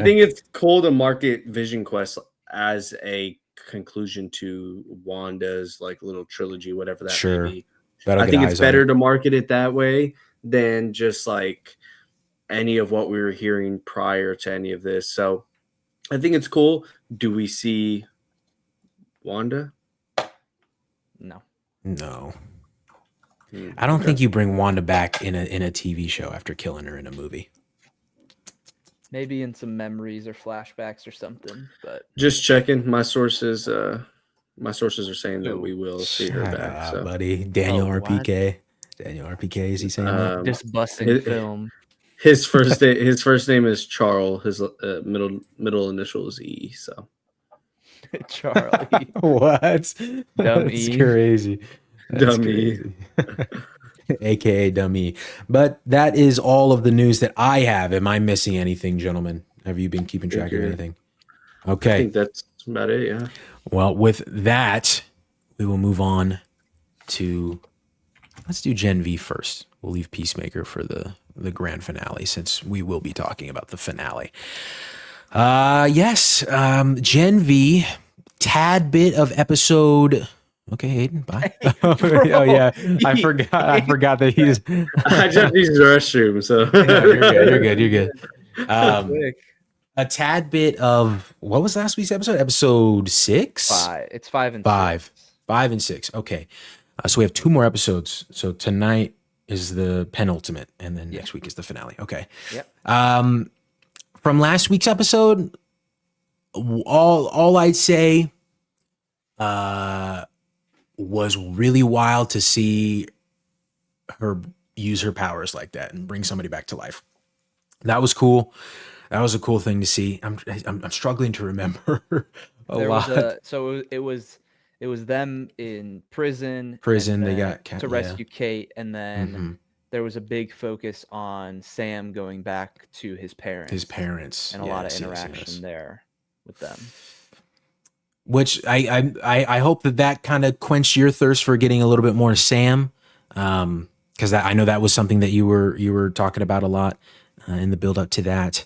think it's cool to market Vision Quest as a conclusion to Wanda's like little trilogy, whatever that may be. I think it's better to market it that way than just like any of what we were hearing prior to any of this. So I think it's cool. Do we see Wanda? No. I don't think you bring Wanda back in a TV show after killing her in a movie. Maybe in some memories or flashbacks or something, but just checking. My sources are saying that we will see her back. So. Buddy, Daniel RPK. Daniel RPK, is he saying that? Just busting film. His first name is Charles. His middle initial is E. So Charley. What? That's crazy. Dummy. AKA dummy. But that is all of the news that I have. Am I missing anything, gentlemen? Have you been keeping track of anything? Okay. I think that's about it, yeah. Well, with that, we will move on to, let's do Gen V first. We'll leave Peacemaker for the grand finale since we will be talking about the finale. Yes, Gen V, tad bit of episode... Okay, Aiden, bye. Oh yeah, I forgot that he's. I just used the restroom, so you're good. A tad bit of what was last week's episode? Episode 6. 5. It's 5 and 5. 6. 5 and 6. Okay, so we have 2 more episodes. So tonight is the penultimate, and then next week is the finale. Okay. Yep. From last week's episode, all I'd say, was really wild to see her use her powers like that and bring somebody back to life. That was cool. That was a cool thing to see. I'm struggling to remember a lot. It was them in prison. They got to rescue Kate, and then there was a big focus on Sam going back to his parents. And a lot of interaction there with them. Which I hope that kind of quenched your thirst for getting a little bit more Sam, because I know that was something that you were talking about a lot in the build up to that.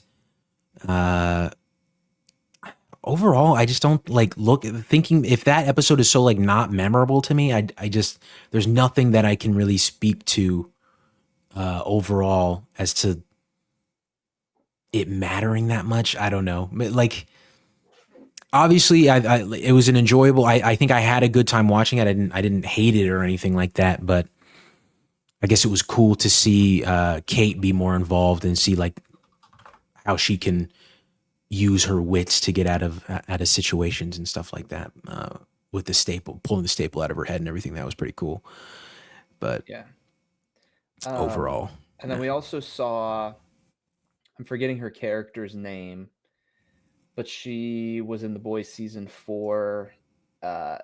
overall, I just don't like thinking if that episode is so like not memorable to me. I just there's nothing that I can really speak to overall as to it mattering that much. I don't know. Like obviously, it was an enjoyable. I think I had a good time watching it. I didn't hate it or anything like that, but I guess it was cool to see Kate be more involved and see like how she can use her wits to get out of situations and stuff like that. With the staple, pulling the staple out of her head and everything, that was pretty cool. But Yeah. overall, And then we also saw, I'm forgetting her character's name, but she was in The Boys season 4, and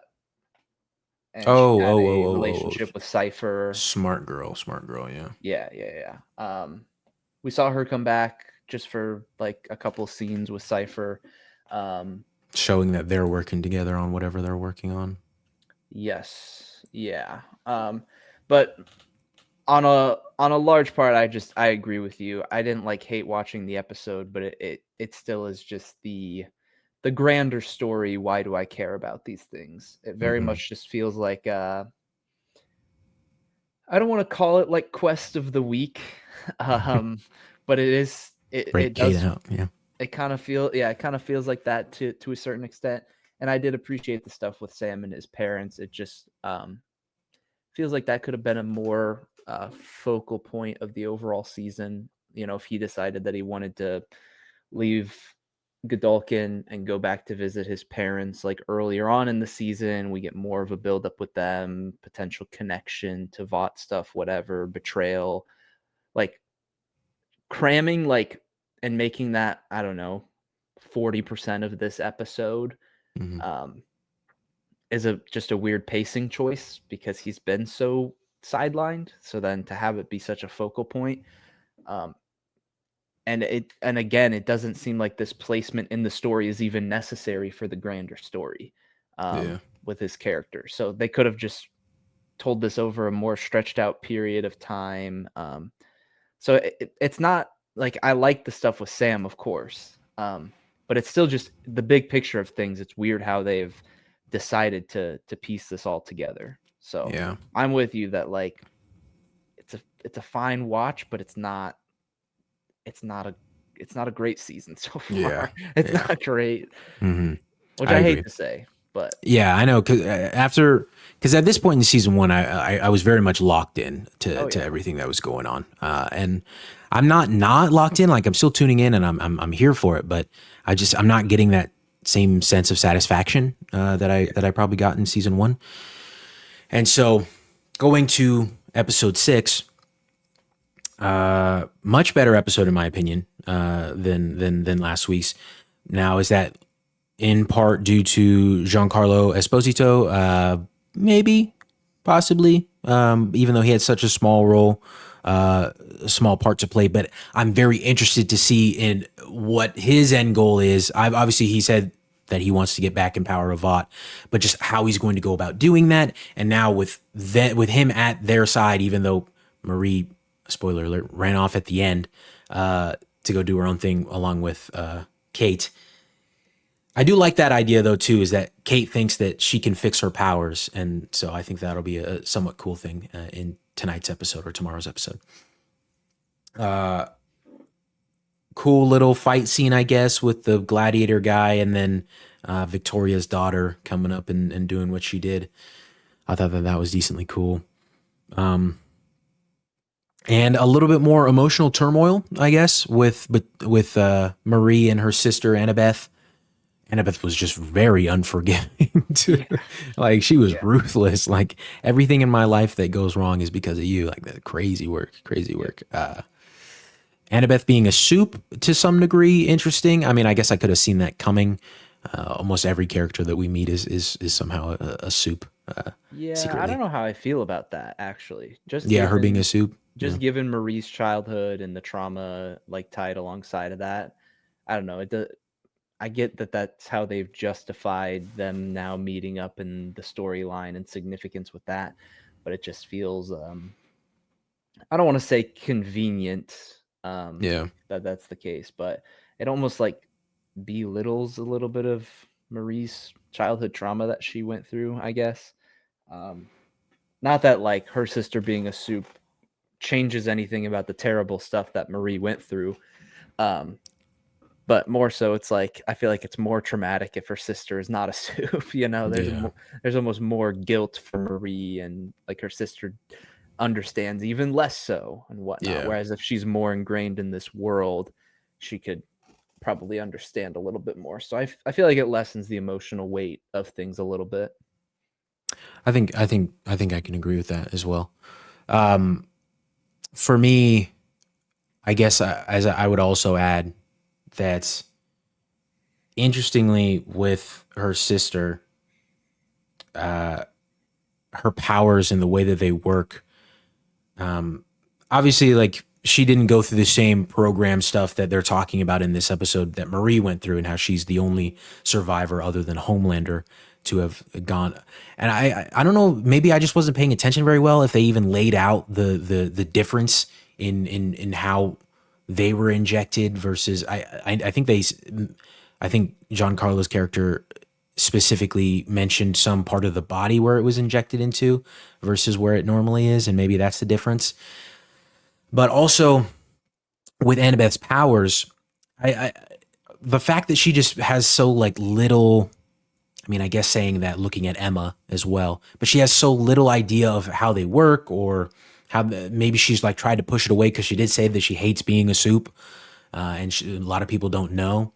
she had a relationship with Cypher. Smart girl, yeah. Yeah. We saw her come back just for like a couple scenes with Cypher. Showing that they're working together on whatever they're working on. Yes. Yeah. But on a large part, I agree with you. I didn't like hate watching the episode, but it still is just the grander story. Why do I care about these things? It very much just feels like I don't want to call it like quest of the week, but it is. It Kate does. out, yeah. It kind of feels like that to a certain extent. And I did appreciate the stuff with Sam and his parents. It just feels like that could have been a more focal point of the overall season. You know, if he decided that he wanted to leave Godolkin and go back to visit his parents like earlier on in the season, we get more of a buildup with them, potential connection to Vought stuff, whatever, betrayal, like cramming like and making that, I don't know, 40% of this episode is just a weird pacing choice because he's been so sidelined. So then to have it be such a focal point, and again, it doesn't seem like this placement in the story is even necessary for the grander story with his character. So they could have just told this over a more stretched out period of time. So it's not like I like the stuff with Sam, of course, but it's still just the big picture of things. It's weird how they've decided to piece this all together. So yeah, I'm with you that like it's a fine watch, but it's not a great season so far. Yeah, It's not great, which I I hate agree. to say, but Yeah, I know. Because at this point in season 1, I was very much locked in to everything that was going on, and I'm not locked in. Like I'm still tuning in, and I'm here for it. But I'm not getting that same sense of satisfaction that I probably got in season 1. And so going to episode 6, much better episode in my opinion than last week's. Now, is that in part due to Giancarlo Esposito? Maybe, possibly, even though he had such a small role, a small part to play. But I'm very interested to see in what his end goal is. Obviously, he said that he wants to get back in power of Vought, but just how he's going to go about doing that. And now with him at their side, even though Marie, spoiler alert, ran off at the end to go do her own thing along with Kate. I do like that idea though too, is that Kate thinks that she can fix her powers, and so I think that'll be a somewhat cool thing in tonight's episode or tomorrow's episode. Cool little fight scene, I guess, with the gladiator guy and then Victoria's daughter coming up and doing what she did. I thought that was decently cool. And a little bit more emotional turmoil, I guess, with Marie and her sister Annabeth. Annabeth was just very unforgiving too. Like she was ruthless. Like everything in my life that goes wrong is because of you. Like that crazy work. Annabeth being a soup to some degree, interesting. I mean, I guess I could have seen that coming. Almost every character that we meet is somehow a soup. Secretly. I don't know how I feel about that actually. Her being a soup. Given Marie's childhood and the trauma like tied alongside of that, I don't know. I get that that's how they've justified them now meeting up in the storyline and significance with that, but it just feels I don't want to say convenient that that's the case, but it almost like belittles a little bit of Marie's childhood trauma that she went through, I guess. Not that like her sister being a soup changes anything about the terrible stuff that Marie went through. But more so, it's like I feel like it's more traumatic if her sister is not a soup. You know, there's almost more guilt for Marie, and like her sister understands even less so and whatnot. Yeah. Whereas if she's more ingrained in this world, she could probably understand a little bit more. So I feel like it lessens the emotional weight of things a little bit. I think I can agree with that as well. For me, I guess as I would also add that, interestingly, with her sister, her powers and the way that they work, obviously, like, she didn't go through the same program stuff that they're talking about in this episode that Marie went through, and how she's the only survivor other than Homelander to have gone. And I don't know, maybe I just wasn't paying attention very well if they even laid out the difference in how they were injected versus I think Giancarlo's character specifically mentioned some part of the body where it was injected into versus where it normally is, and maybe that's the difference. But also with Annabeth's powers, the fact that she just has so like little, I mean, I guess saying that looking at Emma as well, but she has so little idea of how they work, or how maybe she's like tried to push it away because she did say that she hates being a soup, and a lot of people don't know.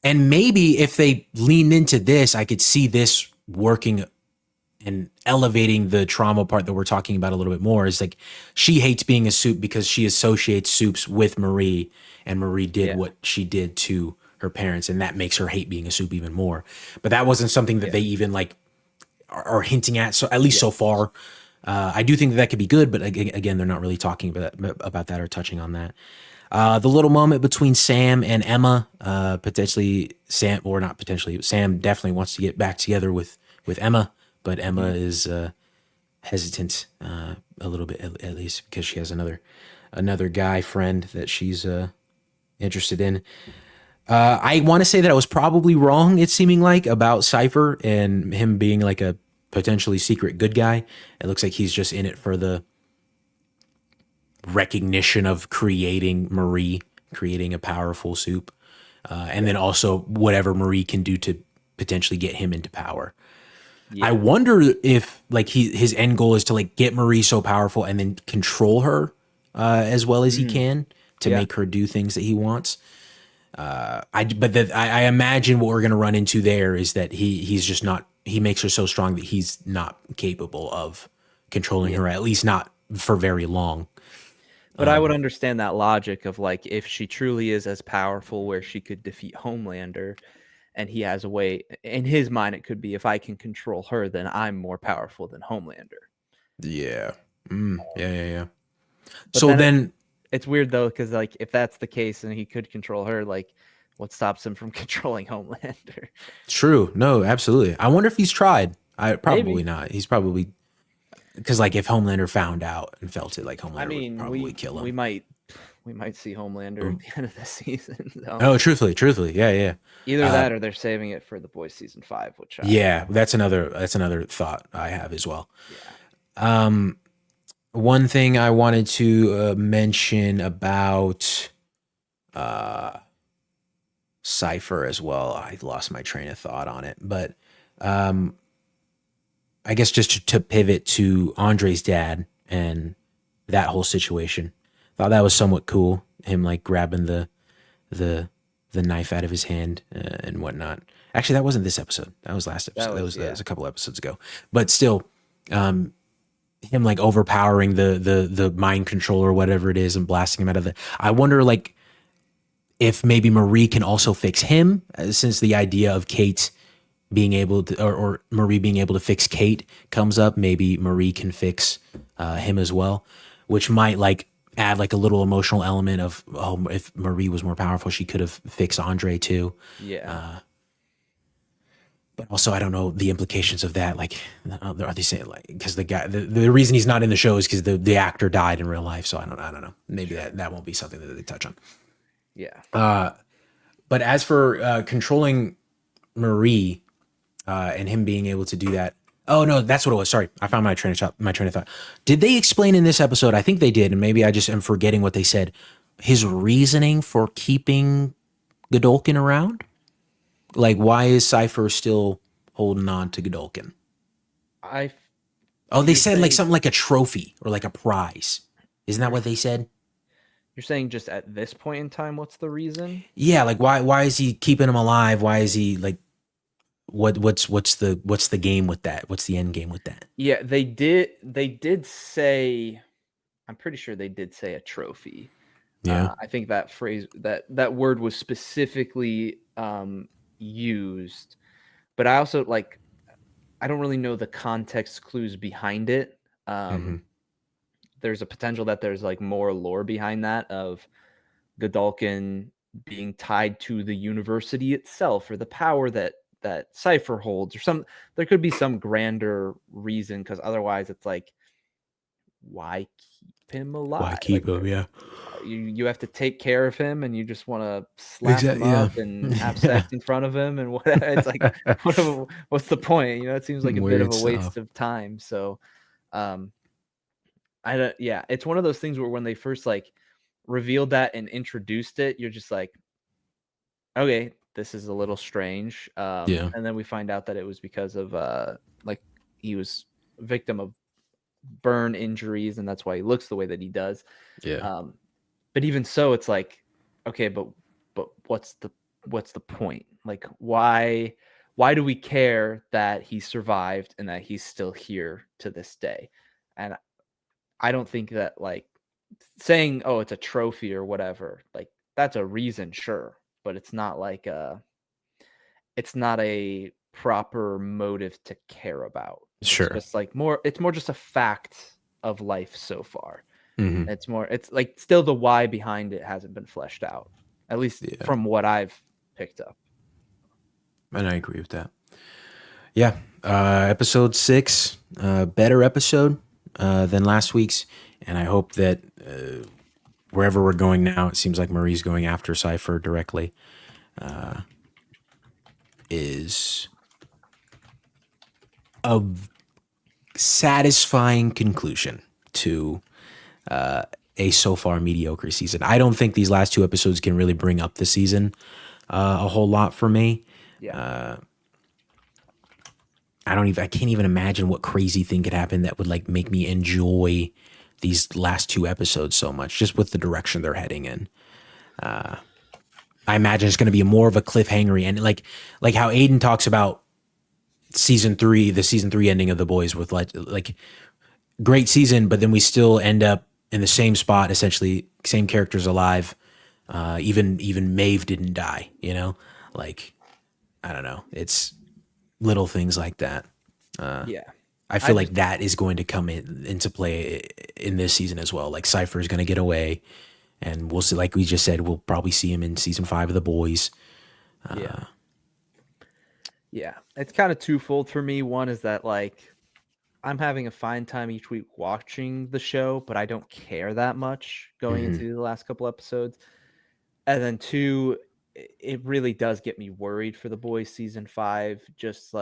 And maybe if they leaned into this, I could see this working and elevating the trauma part that we're talking about a little bit more. Is like she hates being a soup because she associates soups with Marie, and Marie did what she did to her parents, and that makes her hate being a soup even more. But that wasn't something that they even like are hinting at. So at least so far, I do think that could be good. But again, they're not really talking about that or touching on that. The little moment between Sam and Emma, potentially Sam, or not potentially, Sam definitely wants to get back together with Emma, but Emma is hesitant a little bit, at least because she has another guy friend that she's interested in. I want to say that I was probably wrong, it's seeming like, about Cypher and him being like a potentially secret good guy. It looks like he's just in it for the recognition of creating Marie, creating a powerful soup, and then also whatever Marie can do to potentially get him into power. Yeah. I wonder if like his end goal is to like get Marie so powerful and then control her as well as he can to make her do things that he wants. I imagine what we're going to run into there is that he's just not, he makes her so strong that he's not capable of controlling her, at least not for very long. But I would understand that logic of like, if she truly is as powerful where she could defeat Homelander, and he has a way, in his mind, it could be, if I can control her, then I'm more powerful than Homelander. Yeah. Yeah. But so then it's weird though, because like if that's the case and he could control her, like what stops him from controlling Homelander? True. No, absolutely. I wonder if he's tried. Probably Maybe. not. He's probably, because like if Homelander found out and felt it, like Homelander would probably kill him. We might see Homelander at the end of the season. So. Oh, truthfully, yeah. Either that, or they're saving it for The Boys season 5, which that's another thought I have as well. Yeah. One thing I wanted to mention about Cypher as well. I lost my train of thought on it, but I guess just to pivot to Andre's dad and that whole situation. Thought that was somewhat cool. Him like grabbing the knife out of his hand and whatnot. Actually, that wasn't this episode. That was last episode. That was a couple episodes ago. But still, him like overpowering the mind controller, whatever it is, and blasting him out of the. I wonder like if maybe Marie can also fix him, since the idea of Kate being able to, or Marie being able to fix Kate comes up. Maybe Marie can fix him as well, which might like add like a little emotional element of, oh, if Marie was more powerful, she could have fixed Andre too. Yeah. But also, I don't know the implications of that. Like, are they saying like, because the guy, the reason he's not in the show is because the actor died in real life. So I don't know. Maybe that won't be something that they touch on. Yeah. But as for controlling Marie and him being able to do that. Oh no, that's what it was. Sorry, I found my train of thought. Did they explain in this episode? I think they did, and maybe I just am forgetting what they said. His reasoning for keeping Godolkin around, like why is Cypher still holding on to Godolkin? Oh, they said like something like a trophy or like a prize. Isn't that what they said? You're saying just at this point in time, what's the reason? Yeah, like why is he keeping him alive? Why is he like what's the game with that? What's the end game with that? Yeah, they did say, I'm pretty sure they did say a trophy. Yeah. I think that phrase, that word was specifically used, but I also I don't really know the context clues behind it. There's a potential that there's like more lore behind that of Godolkin being tied to the university itself or the power that Cypher holds, or there could be some grander reason, because otherwise it's like, why keep him alive? Why keep him? Yeah. You have to take care of him, and you just want to slap him up and have sex in front of him, and whatever. It's like, what's the point? It seems like a bit of a waste of time. So, it's one of those things where when they first revealed that and introduced it, you're just like, okay, this is a little strange. And then we find out that it was because of he was a victim of burn injuries, and that's why he looks the way that he does. But even so, it's like, okay, but what's the point? Like, why do we care that he survived and that he's still here to this day? And I don't think that saying, oh, it's a trophy or whatever, that's a reason, sure, but it's not it's not a proper motive to care about. Sure. It's just it's more just a fact of life so far. It's still the why behind it hasn't been fleshed out, at least from what I've picked up. And I agree with that. Yeah. Episode 6, better episode than last week's. And I hope that wherever we're going now, it seems like Marie's going after Cypher directly, is a satisfying conclusion to a so far mediocre season. I don't think these last 2 episodes can really bring up the season a whole lot for me. I can't even imagine what crazy thing could happen that would make me enjoy these last 2 episodes so much, just with the direction they're heading in. I imagine it's going to be more of a cliffhanger, and like how Aiden talks about season 3, the season 3 ending of The Boys, with like great season, but then we still end up in the same spot, essentially same characters alive. Even Maeve didn't die, I don't know. It's little things like that. I feel like that is going to come into play in this season as well. Like Cypher is going to get away, and we'll see. Like we just said, we'll probably see him in season 5 of The Boys. It's kind of twofold for me. One is that I'm having a fine time each week watching the show, but I don't care that much going into the last couple episodes. And then 2, it really does get me worried for The Boys season 5. Just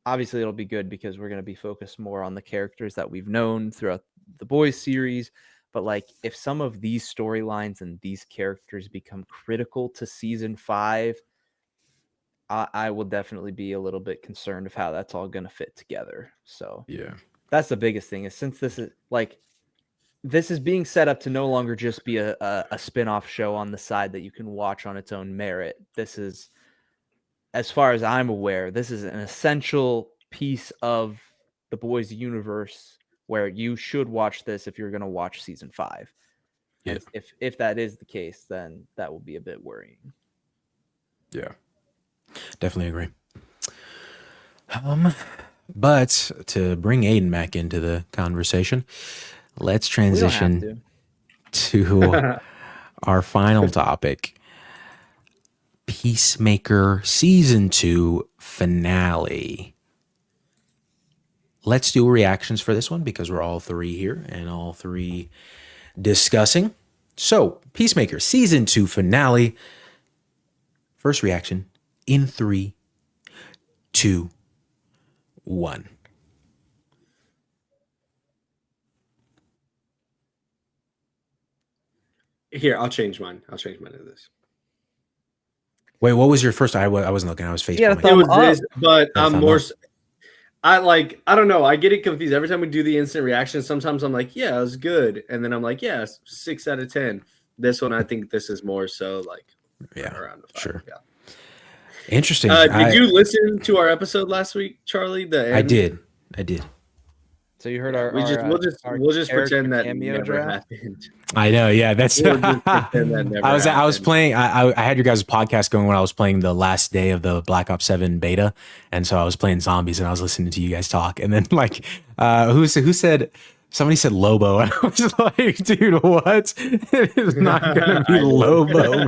obviously it'll be good because we're going to be focused more on the characters that we've known throughout The Boys series. But if some of these storylines and these characters become critical to season 5, I will definitely be a little bit concerned of how that's all going to fit together. So that's the biggest thing, is since this is being set up to no longer just be a spin-off show on the side that you can watch on its own merit. This is, as far as I'm aware, this is an essential piece of The Boys universe where you should watch this if you're going to watch season 5. And if that is the case, then that will be a bit worrying. Yeah. Definitely agree. But to bring Aiden back into the conversation, let's transition to our final topic. Peacemaker Season 2 finale. Let's do reactions for this one because we're all 3 here and all 3 discussing. So, Peacemaker season 2 finale. First reaction in 3, 2, 1. Here, I'll change mine. I'll change mine to this. Wait, what was your first? I wasn't looking. I was face Yeah, palming. It was this, but Yeah, I'm thumb more. up. I don't know. I get it confused every time we do the instant reaction. Sometimes I'm like, yeah, it was good, and then I'm like, yeah, 6 out of 10. This one, I think this is more so like, Yeah, around the 5. sure. Yeah. Interesting. Did you listen to our episode last week, Charlie? The end? I did. So you heard We'll just pretend that cameo never draft? happened. I know. Yeah, that's. We'll just pretend that never I was happened. playing. I had your guys' podcast going when I was playing the last day of the Black Ops 7 beta, and so I was playing zombies and I was listening to you guys talk, and then like, who said? Somebody said Lobo, and I was like, dude, what? It is not gonna be Lobo, bro.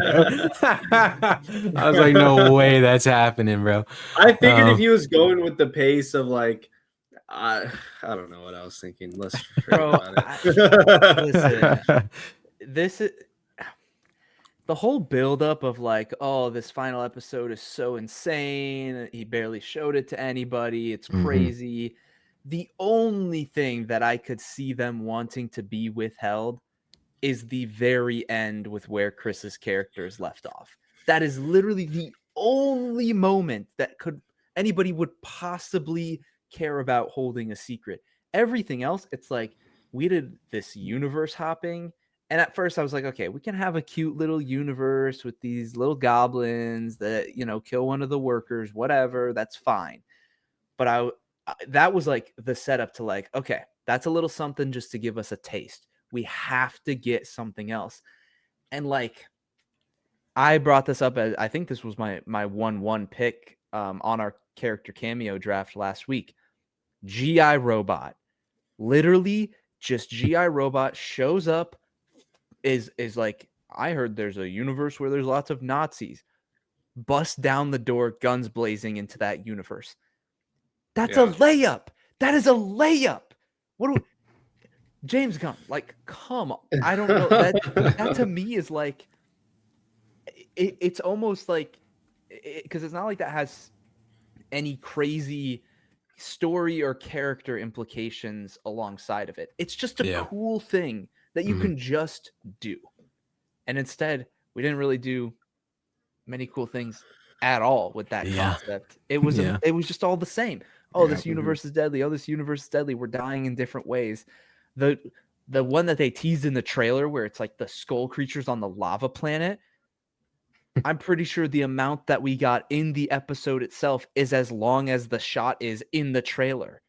I was like, no way, that's happening, bro. I figured if he was going with the pace of like, I don't know what I was thinking. Let's forget Bro, about it. Listen, this is the whole buildup of like, oh, this final episode is so insane. He barely showed it to anybody. It's Mhm. crazy. The only thing that I could see them wanting to be withheld is the very end with where Chris's character is left off. That is literally the only moment that anybody would possibly care about holding a secret. Everything else, it's like we did this universe hopping. And at first I was like, okay, we can have a cute little universe with these little goblins that, kill one of the workers, whatever, that's fine. But that was like the setup to like, okay, that's a little something just to give us a taste. We have to get something else. And like, I brought this up as I think this was my 1-1 pick on our character cameo draft last week. GI Robot, literally just GI Robot shows up, is like, I heard there's a universe where there's lots of Nazis. Bust down the door, guns blazing into that universe. That's a layup. That is a layup. James Gunn, like, come on. I don't know. That to me is like, it's almost like, because it's not like that has any crazy story or character implications alongside of it. It's just a cool thing that you can just do. And instead, we didn't really do many cool things at all with that concept. It was just all the same. Oh, this universe is deadly. Oh, this universe is deadly. We're dying in different ways. The one that they teased in the trailer where it's like the skull creatures on the lava planet, I'm pretty sure the amount that we got in the episode itself is as long as the shot is in the trailer.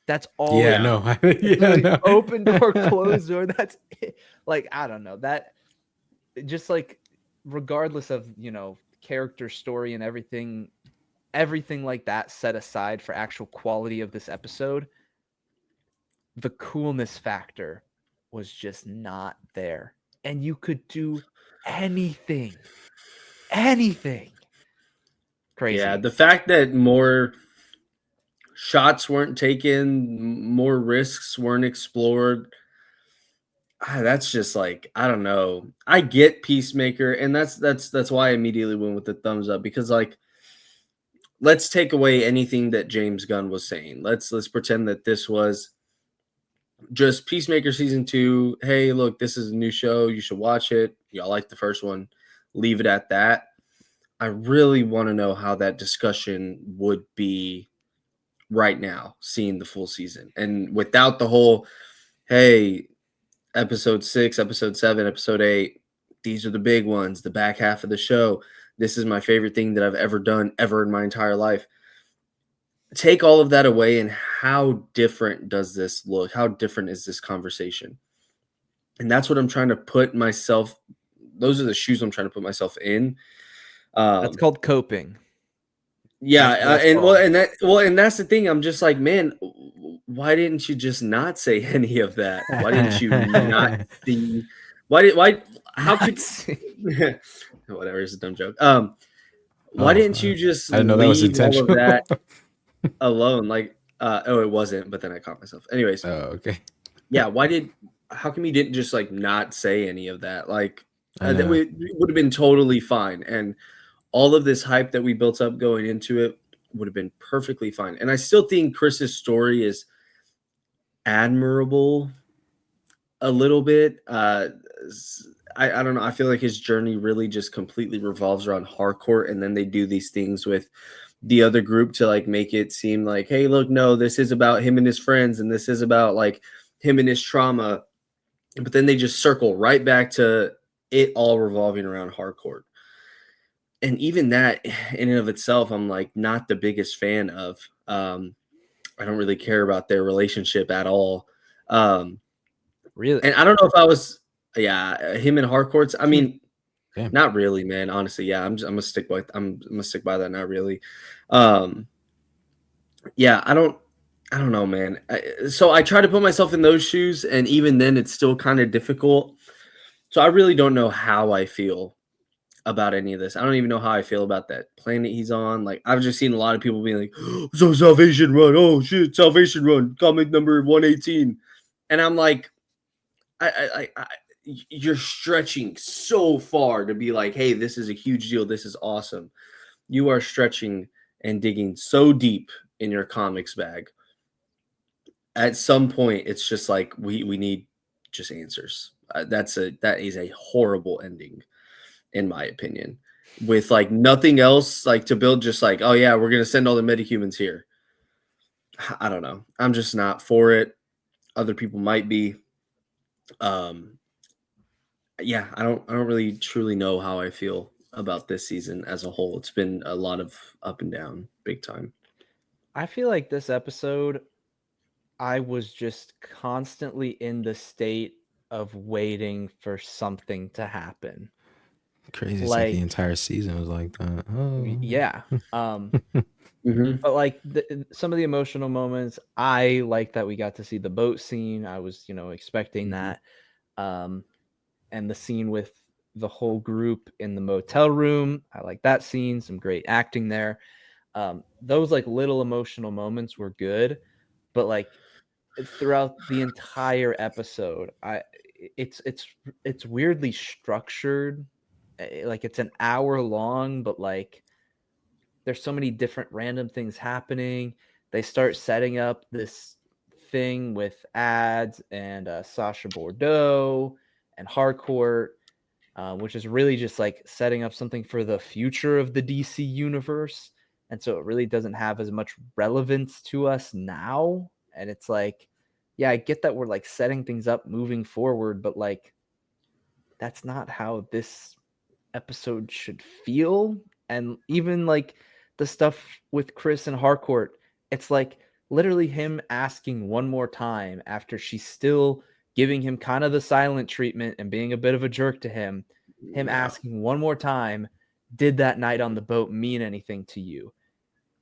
That's all. Yeah, no. No. Open door, closed door. That's it. Like, I don't know. That just like, regardless of, character story and everything like that set aside for actual quality of this episode, the coolness factor was just not there. And you could do anything. Crazy. Yeah, the fact that more shots weren't taken, more risks weren't explored, that's just like, I don't know. I get Peacemaker, and that's why I immediately went with the thumbs up, because like, let's take away anything that James Gunn was saying. Let's pretend that this was just Peacemaker season 2. Hey, look, this is a new show. You should watch it. Y'all like the first one. Leave it at that. I really want to know how that discussion would be right now, seeing the full season. And without the whole, hey, episode 6, episode 7, episode 8, these are the big ones, the back half of the show. This is my favorite thing that I've ever done ever in my entire life. Take all of that away, and how different does this look? How different is this conversation? And that's what I'm trying to put myself, those are the shoes I'm trying to put myself in. That's called coping. Yeah, and that's the thing. I'm just like, man, why didn't you just not say any of that? Why didn't you not see? How could whatever, it's a dumb joke. Why didn't you just I didn't know that was leave all of intentional. that alone? Like, it wasn't, but then I caught myself. Anyways, Oh, okay. yeah, why did how come he didn't just like not say any of that? Like I that know. would have been totally fine. And all of this hype that we built up going into it would have been perfectly fine. And I still think Chris's story is admirable a little bit. I don't know. I feel like his journey really just completely revolves around Harcourt, and then they do these things with the other group to like make it seem like, hey, look, no, this is about him and his friends, and this is about like him and his trauma. But then they just circle right back to it all revolving around Harcourt. And even that in and of itself, I'm like not the biggest fan of. I don't really care about their relationship at all. Really? And I don't know if I was, yeah, him and Harcourt's. I mean, Yeah. not really, man. Honestly, yeah, I'm gonna stick by. I'm gonna stick by that. Not really. Yeah, I don't know, man. So I try to put myself in those shoes, and even then, it's still kind of difficult. So I really don't know how I feel about any of this. I don't even know how I feel about that planet he's on. Like I've just seen a lot of people being like, "So Salvation Run, oh shit, Salvation Run, comic number 118," and I'm like, you're stretching so far to be like, "Hey, this is a huge deal. This is awesome." You are stretching and digging so deep in your comics bag. At some point, it's just like we need just answers. That is a horrible ending, in my opinion, with like nothing else like to build. Just like, oh yeah, we're gonna send all the metahumans here. I don't know. I'm just not for it. Other people might be. Yeah, I don't really truly know how I feel about this season as a whole. It's been a lot of up and down, big time. I feel like this episode, I was just constantly in the state of waiting for something to happen. Crazy. It's like the Like, entire season was like that. Oh. yeah. Mm-hmm. But like some of the emotional moments, I like that we got to see the boat scene. I was, expecting that. And the scene with the whole group in the motel room, I like that scene. Some great acting there. Those like little emotional moments were good, but like throughout the entire episode, it's weirdly structured. Like it's an hour long, but like there's so many different random things happening. They start setting up this thing with ads and Sasha Bordeaux and Harcourt, which is really just like setting up something for the future of the DC universe. And so it really doesn't have as much relevance to us now. And it's like, yeah, I get that we're like setting things up moving forward, but like that's not how this episode should feel. And even like the stuff with Chris and Harcourt, it's like literally him asking one more time after she's still giving him kind of the silent treatment and being a bit of a jerk to him, asking one more time, did that night on the boat mean anything to you?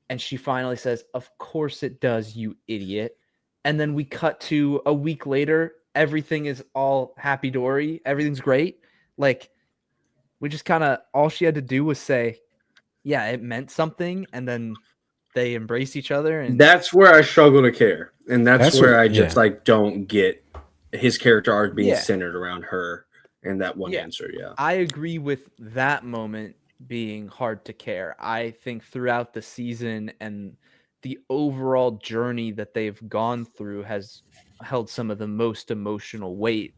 And she finally says, of course it does, you idiot. And then we cut to a week later, everything is all happy-dory, everything's great. Like, we just kind of, all she had to do was say, yeah, it meant something, and then they embrace each other. And that's where I struggle to care, and that's where I just yeah. like don't get his character arc being centered around her and that one answer. Yeah, I agree with that moment being hard to care. I think throughout the season and the overall journey that they've gone through has held some of the most emotional weight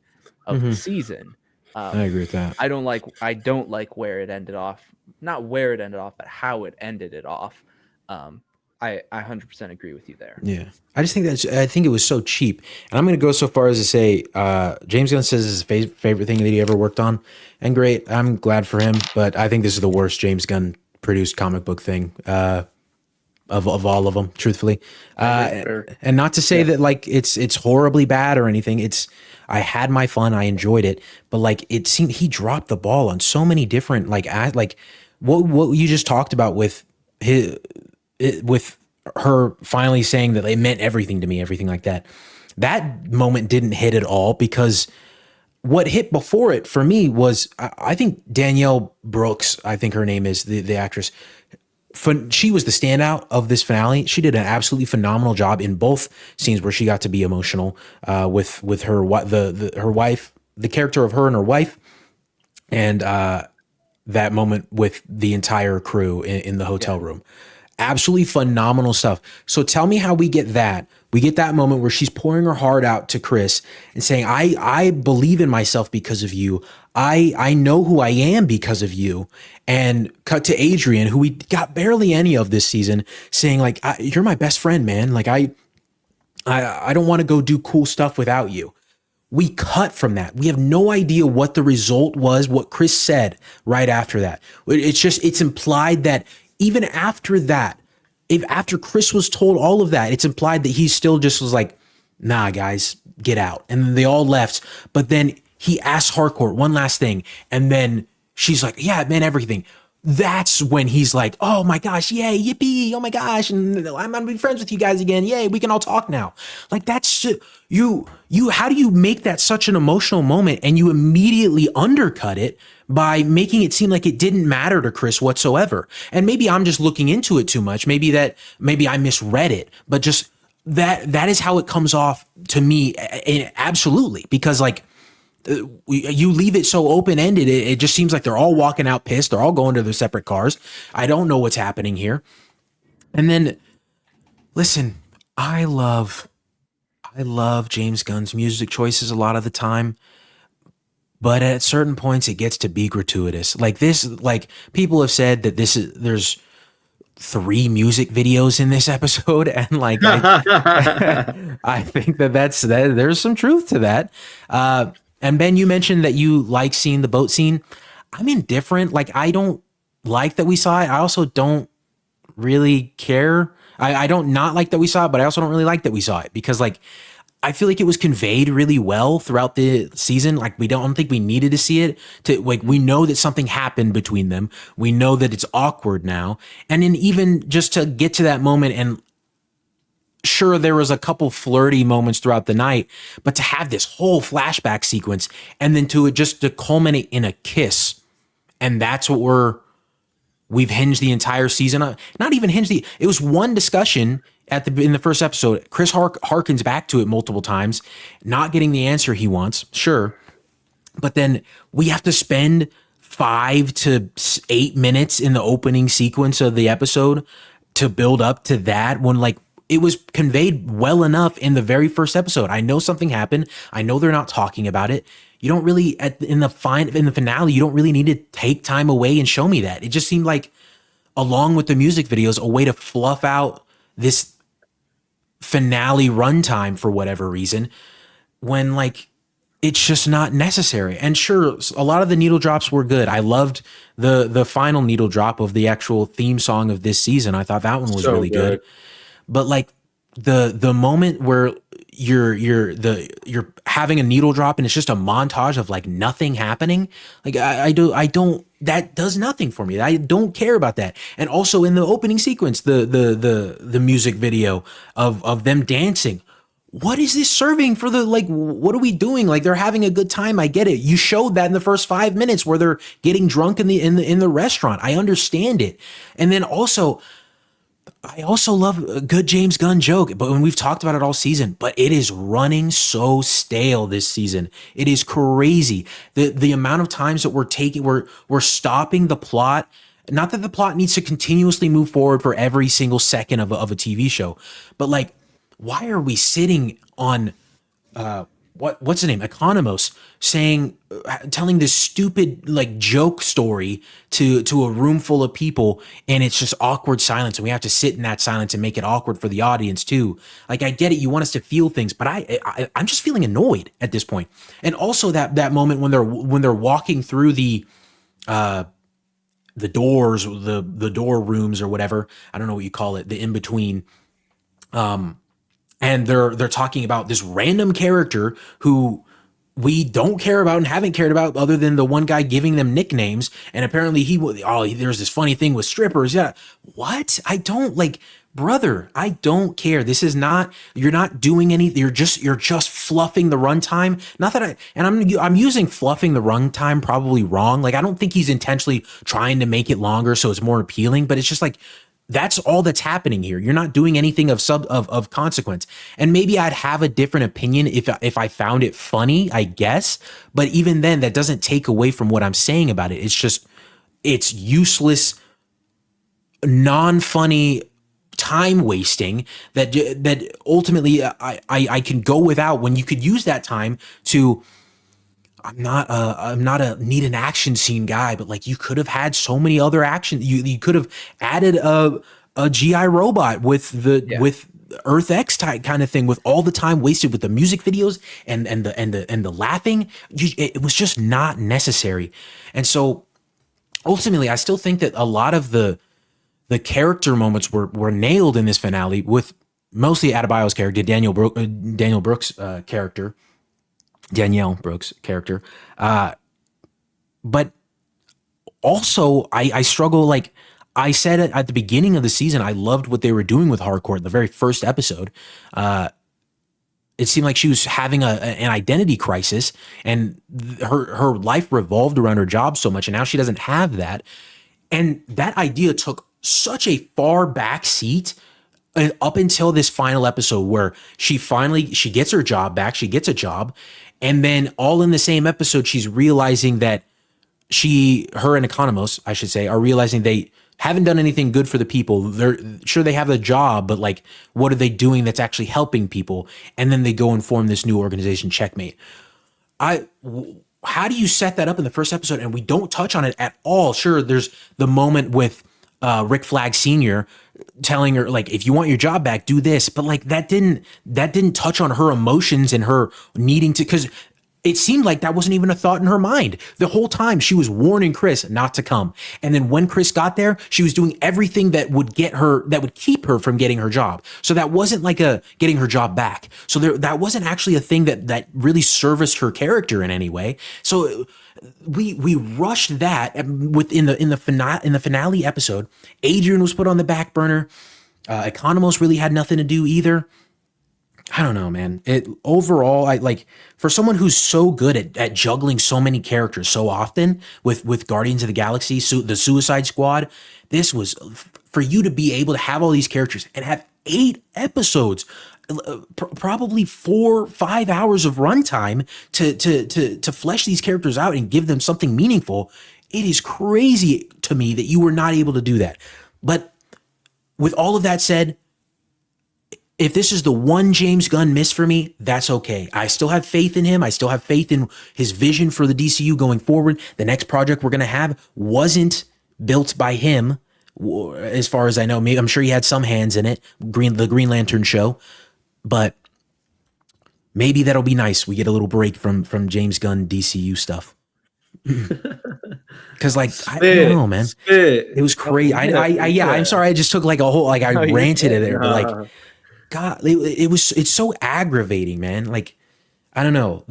of the season. I agree with that. I don't like where it ended off. Not where it ended off, but how it ended it off. I 100% agree with you there. Yeah. I think it was so cheap. And I'm going to go so far as to say, James Gunn says it's his favorite thing that he ever worked on. And great. I'm glad for him. But I think this is the worst James Gunn produced comic book thing of all of them, truthfully. And not to say that like it's horribly bad or anything. I had my fun. I enjoyed it. But like it seemed he dropped the ball on so many different like what you just talked about with with her finally saying that it meant everything to me, everything like that. That moment didn't hit at all because what hit before it for me was I think Danielle Brooks, I think her name is the actress. she was the standout of this finale. She did an absolutely phenomenal job in both scenes where she got to be emotional with her her wife, the character of her and her wife, and that moment with the entire crew in the hotel room. Absolutely phenomenal stuff. So tell me how we get that. We get that moment where she's pouring her heart out to Chris and saying, I believe in myself because of you. I know who I am because of you. And cut to Adrian, who we got barely any of this season, saying like, you're my best friend, man. Like I don't want to go do cool stuff without you. We cut from that. We have no idea what the result was, what Chris said right after that. It's implied that even after that, if after Chris was told all of that, it's implied that he still just was like, nah, guys, get out. And then they all left. But then he asked Harcourt one last thing. And then she's like, yeah, it meant everything. That's when he's like, oh my gosh, yay, yippee, oh my gosh, and I'm gonna be friends with you guys again. Yay, we can all talk now. Like that's you how do you make that such an emotional moment and you immediately undercut it by making it seem like it didn't matter to Chris whatsoever? And maybe I'm just looking into it too much. Maybe I misread it, but just that is how it comes off to me. Absolutely. Because like, you leave it so open-ended, it just seems like they're all walking out pissed. They're all going to their separate cars. I don't know what's happening here. And then, listen, I love James Gunn's music choices a lot of the time, but at certain points it gets to be gratuitous. Like this, like people have said that there's 3 music videos in this episode, and like I think there's some truth to that. And Ben, you mentioned that you like seeing the boat scene. I'm indifferent. Like, I don't like that we saw it. I also don't really care. I don't not like that we saw it, but I also don't really like that we saw it because like, I feel like it was conveyed really well throughout the season. Like I don't think we needed to see it we know that something happened between them. We know that it's awkward now. And then even just to get to that moment, and sure, there was a couple flirty moments throughout the night, but to have this whole flashback sequence and then to culminate in a kiss. And that's what we've hinged the entire season on. Not even hinged it was one discussion in the first episode. Chris harkens back to it multiple times, not getting the answer he wants. Sure. But then we have to spend 5 to 8 minutes in the opening sequence of the episode to build up to that when like, it was conveyed well enough in the very first episode. I know something happened. I know they're not talking about it. You don't really in the finale, you don't really need to take time away and show me that. It just seemed like, along with the music videos, a way to fluff out this finale runtime for whatever reason, when like it's just not necessary. And sure, a lot of the needle drops were good. I loved the final needle drop of the actual theme song of this season. I thought that one was so really good. But like the moment where you're having a needle drop and it's just a montage of like nothing happening, like I don't that does nothing for me. I don't care about that. And also in the opening sequence, the music video of them dancing. What is this serving for what are we doing? Like they're having a good time. I get it. You showed that in the first 5 minutes where they're getting drunk in the restaurant. I understand it. And then also, I also love a good James Gunn joke, but when we've talked about it all season, but it is running so stale this season. It is crazy. The amount of times that we're stopping the plot. Not that the plot needs to continuously move forward for every single second of a TV show, but like, why are we sitting on what's the name? Economos telling this stupid like joke story to a room full of people, and it's just awkward silence, and we have to sit in that silence and make it awkward for the audience too. Like I get it, you want us to feel things, but I'm just feeling annoyed at this point. And also that moment when they're walking through the doors, the door rooms or whatever, I don't know what you call it, the in between. And they're talking about this random character who we don't care about and haven't cared about other than the one guy giving them nicknames. And apparently there's this funny thing with strippers. Yeah. What? I don't like, brother, I don't care. This is not, you're not doing anything. You're just fluffing the runtime. Not that I'm using fluffing the runtime probably wrong. Like, I don't think he's intentionally trying to make it longer so it's more appealing, but it's just like, that's all that's happening here. You're not doing anything of consequence. And maybe I'd have a different opinion if I found it funny, I guess. But even then, that doesn't take away from what I'm saying about it. It's just, it's useless, non-funny time wasting that ultimately I can go without, when you could use that time to. I'm not a need an action scene guy, but like, you could have had so many other action. You could have added a GI robot with with Earth X type kind of thing, with all the time wasted with the music videos and the laughing. It was just not necessary. And so ultimately, I still think that a lot of the character moments were nailed in this finale, with mostly Adebayo's character, Danielle Brooks' character. Danielle Brooks' character. But also, I struggle, like I said at the beginning of the season, I loved what they were doing with Harcourt. The very first episode, it seemed like she was having an identity crisis, and her life revolved around her job so much, and now she doesn't have that. And that idea took such a far back seat up until this final episode, where she gets her job back, she gets a job. And then all in the same episode, she's realizing that her and Economos, I should say, are realizing they haven't done anything good for the people. They're sure they have a job, but like, what are they doing that's actually helping people? And then they go and form this new organization, Checkmate. How do you set that up in the first episode? And we don't touch on it at all. Sure, there's the moment with Rick Flag Sr. telling her, like, if you want your job back, do this. But like, that didn't touch on her emotions and her needing to, because it seemed like that wasn't even a thought in her mind. The whole time she was warning Chris not to come. And then when Chris got there, she was doing everything that would keep her from getting her job. So that wasn't like getting her job back. So that wasn't actually a thing that really serviced her character in any way. So we rushed that within the finale episode. Adrian was put on the back burner. Economos really had nothing to do either. I don't know, man. Overall, I like, for someone who's so good at juggling so many characters so often with Guardians of the Galaxy, the Suicide Squad, this was, for you to be able to have all these characters and have 8 episodes, probably 4-5 hours of runtime to flesh these characters out and give them something meaningful. It is crazy to me that you were not able to do that. But with all of that said, if this is the one James Gunn miss for me, that's okay. I still have faith in him. I still have faith in his vision for the DCU going forward. The next project we're going to have wasn't built by him, as far as I know. I'm sure he had some hands in it, the Green Lantern show. But maybe that'll be nice. We get a little break from James Gunn DCU stuff. Because like, I don't know, man. It was crazy. I'm sorry. I just took like a whole, like, I ranted at it, but like, God, it's so aggravating, man. Like, I don't know.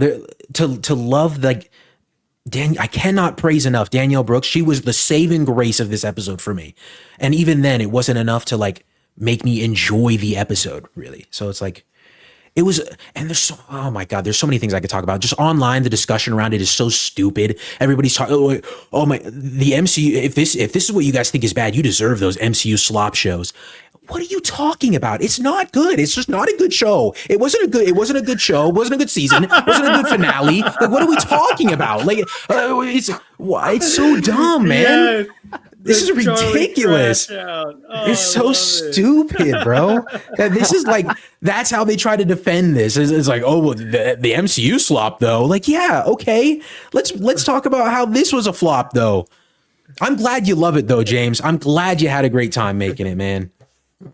To love, like, I cannot praise enough Danielle Brooks. She was the saving grace of this episode for me. And even then, it wasn't enough to like make me enjoy the episode, really. So it's like, it was, and oh my God, there's so many things I could talk about. Just online, the discussion around it is so stupid. Everybody's talking, oh my, the MCU, if this is what you guys think is bad, you deserve those MCU slop shows. What are you talking about? It's not good. It's just not a good show. It wasn't a good show. It wasn't a good season. It wasn't a good finale. Like, what are we talking about? Like, it's so dumb, man. Yes. This is ridiculous. It's so stupid, bro. This is like, that's how they try to defend this. It's like, oh, well, the MCU slop though. Like, yeah, okay. Let's talk about how this was a flop though. I'm glad you love it though, James. I'm glad you had a great time making it, man.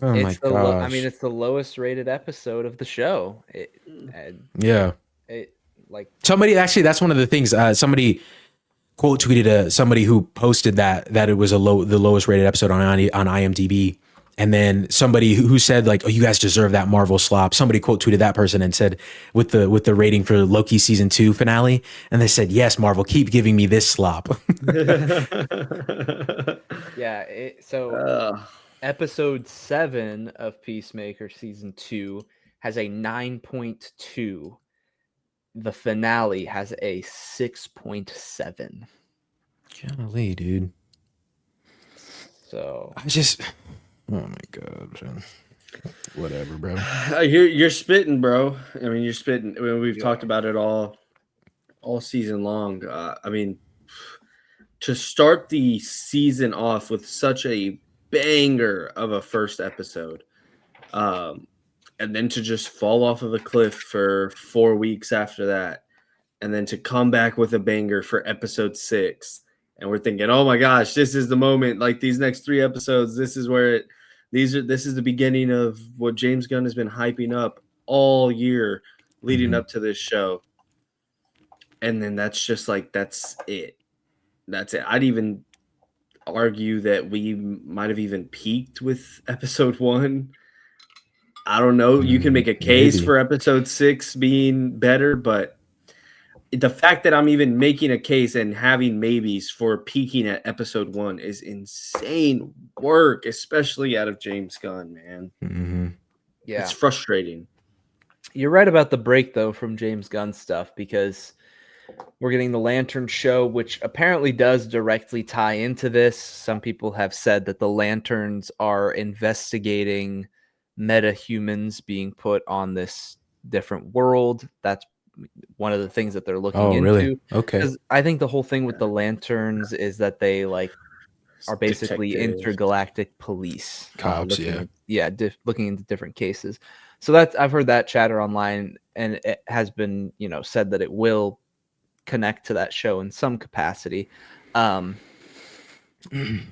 Oh my gosh. I mean, it's the lowest rated episode of the show. Like somebody, actually, that's one of the things. Somebody quote tweeted somebody who posted that it was the lowest rated episode on IMDb, and then somebody who said like, oh, you guys deserve that Marvel slop. Somebody quote tweeted that person and said with the rating for Loki season 2 finale, and they said, yes, Marvel, keep giving me this slop. Yeah. Episode 7 of Peacemaker season 2 has a 9.2. The finale has a 6.7. Golly, dude. So I just, oh my god, man. Whatever, bro. You're spitting, bro. I mean, you're spitting. I mean, we've You talked are. about it all season long. I mean, to start the season off with such a banger of a first episode, and then to just fall off of a cliff for 4 weeks after that, and then to come back with a banger for episode 6, and we're thinking, oh my gosh, this is the moment. Like these next 3 episodes, this is where it. This is the beginning of what James Gunn has been hyping up all year, leading up to this show. And then that's just like that's it. That's it. I'd even argue that we might have even peaked with episode 1. I don't know. You can make a case Maybe. for episode 6 being better, but the fact that I'm even making a case and having maybes for peaking at episode 1 is insane work, especially out of James Gunn, man. Mm-hmm. yeah. It's frustrating. You're right about the break, though, from James Gunn stuff, because we're getting the Lantern show, which apparently does directly tie into this. Some people have said that the Lanterns are investigating meta-humans being put on this different world. That's one of the things that they're looking Oh, into. really? Okay. 'Cause I think the whole thing with the Lanterns is that they are basically Detectives. intergalactic police, Cops, looking into different cases. So that's I've heard that chatter online, and it has been said that it will connect to that show in some capacity.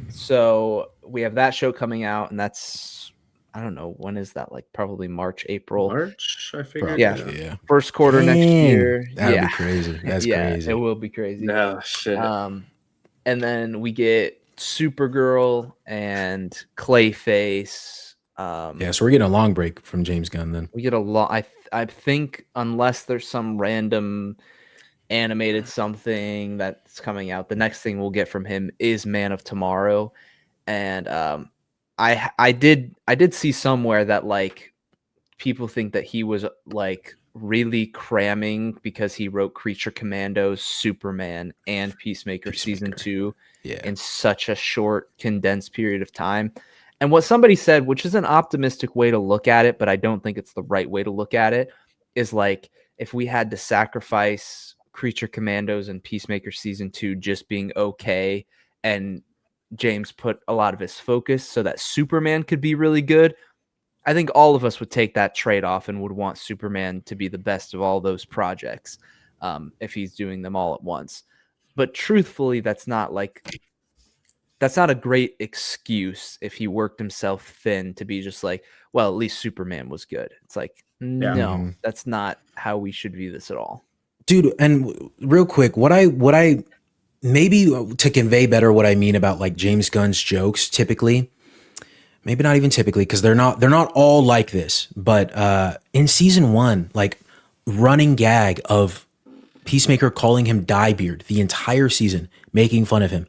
So we have that show coming out, and that's I don't know when is that, like probably March, April. March, I figured. Yeah. First quarter next year. That'd be crazy. That's crazy. It will be crazy. No shit. And then we get Supergirl and Clayface. Yeah, so we're getting a long break from James Gunn then. We get a lot. I think unless there's some random animated something that's coming out, the next thing we'll get from him is Man of Tomorrow. And I did see somewhere that like people think that he was like really cramming because he wrote Creature Commandos, Superman, and Peacemaker. Season 2 in such a short, condensed period of time. And what somebody said, which is an optimistic way to look at it, but I don't think it's the right way to look at it, is like if we had to sacrifice Creature Commandos and Peacemaker Season 2 just being okay, and James put a lot of his focus so that Superman could be really good, I think all of us would take that trade-off and would want Superman to be the best of all those projects if he's doing them all at once. But truthfully, that's not a great excuse if he worked himself thin to be just like, well, at least Superman was good. It's like, no, that's not how we should view this at all. Dude, and real quick, what I maybe to convey better what I mean about like James Gunn's jokes typically, maybe not even typically, because they're not all like this, but in season 1, like running gag of Peacemaker calling him Diebeard the entire season, making fun of him.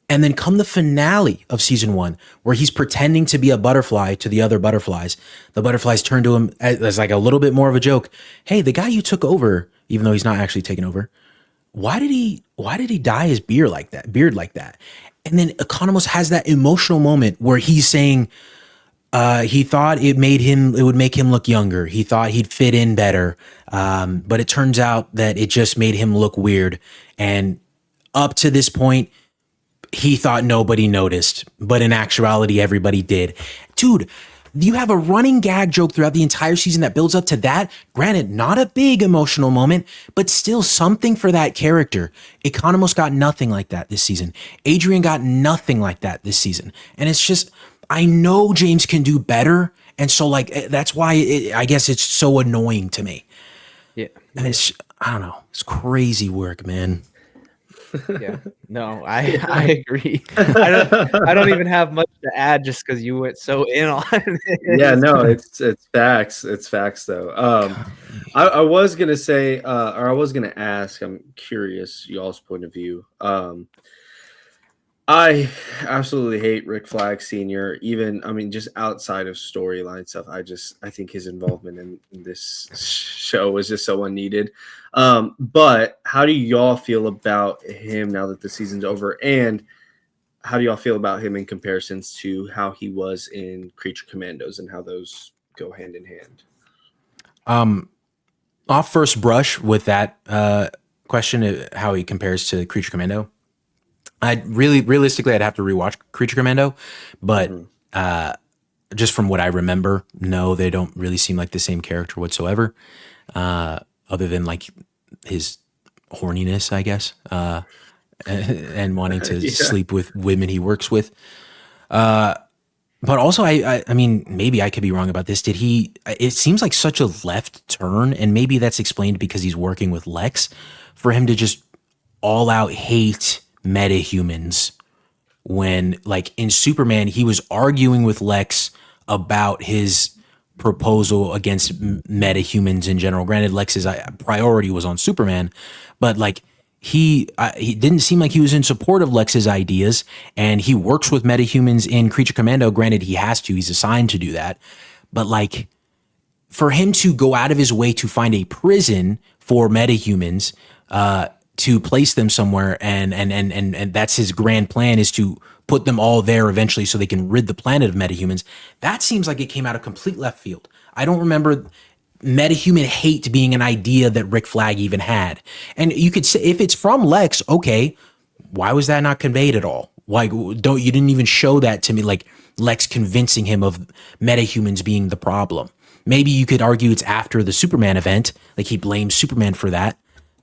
And then come the finale of season 1, where he's pretending to be a butterfly to the other butterflies. The butterflies turn to him as like a little bit more of a joke. Hey, the guy you took over, even though he's not actually taken over, why did he dye his beard like that? And then Economos has that emotional moment where he's saying he thought it would make him look younger. He thought he'd fit in better. But it turns out that it just made him look weird. And up to this point, he thought nobody noticed, but in actuality, everybody did. Dude, you have a running gag joke throughout the entire season that builds up to that. Granted, not a big emotional moment, but still something for that character. Economos got nothing like that this season. Adrian got nothing like that this season. And it's just, I know James can do better. And so like, that's why I guess it's so annoying to me. Yeah. And it's, I don't know, it's crazy work, man. Yeah, no, I agree. I don't even have much to add just because you went so in on it. Yeah, no, it's facts. It's facts though. I was gonna say, or I was gonna ask. I'm curious, y'all's point of view. I absolutely hate Rick Flag Sr. Even, I mean, just outside of storyline stuff, I think his involvement in this show was just so unneeded. But how do y'all feel about him now that the season's over? And how do y'all feel about him in comparisons to how he was in Creature Commandos and how those go hand in hand? Off first brush with that question, how he compares to Creature Commando. Realistically, I'd have to rewatch Creature Commando, but just from what I remember, no, they don't really seem like the same character whatsoever. Other than like his horniness, I guess, and wanting to Yeah. sleep with women he works with. But also, I mean, maybe I could be wrong about this. Did he? It seems like such a left turn, and maybe that's explained because he's working with Lex, for him to just all out hate metahumans when, like, in Superman, he was arguing with Lex about his proposal against metahumans in general. Granted, Lex's priority was on Superman, but like he didn't seem like he was in support of Lex's ideas, and he works with metahumans in Creature Commando. Granted, he has to; he's assigned to do that, but like for him to go out of his way to find a prison for metahumans, to place them somewhere, and that's his grand plan, is to put them all there eventually so they can rid the planet of metahumans. That seems like it came out of complete left field. I don't remember metahuman hate being an idea that Rick Flag even had. And you could say, if it's from Lex, okay, why was that not conveyed at all? Like, you didn't even show that to me, like Lex convincing him of metahumans being the problem. Maybe you could argue it's after the Superman event, like he blames Superman for that,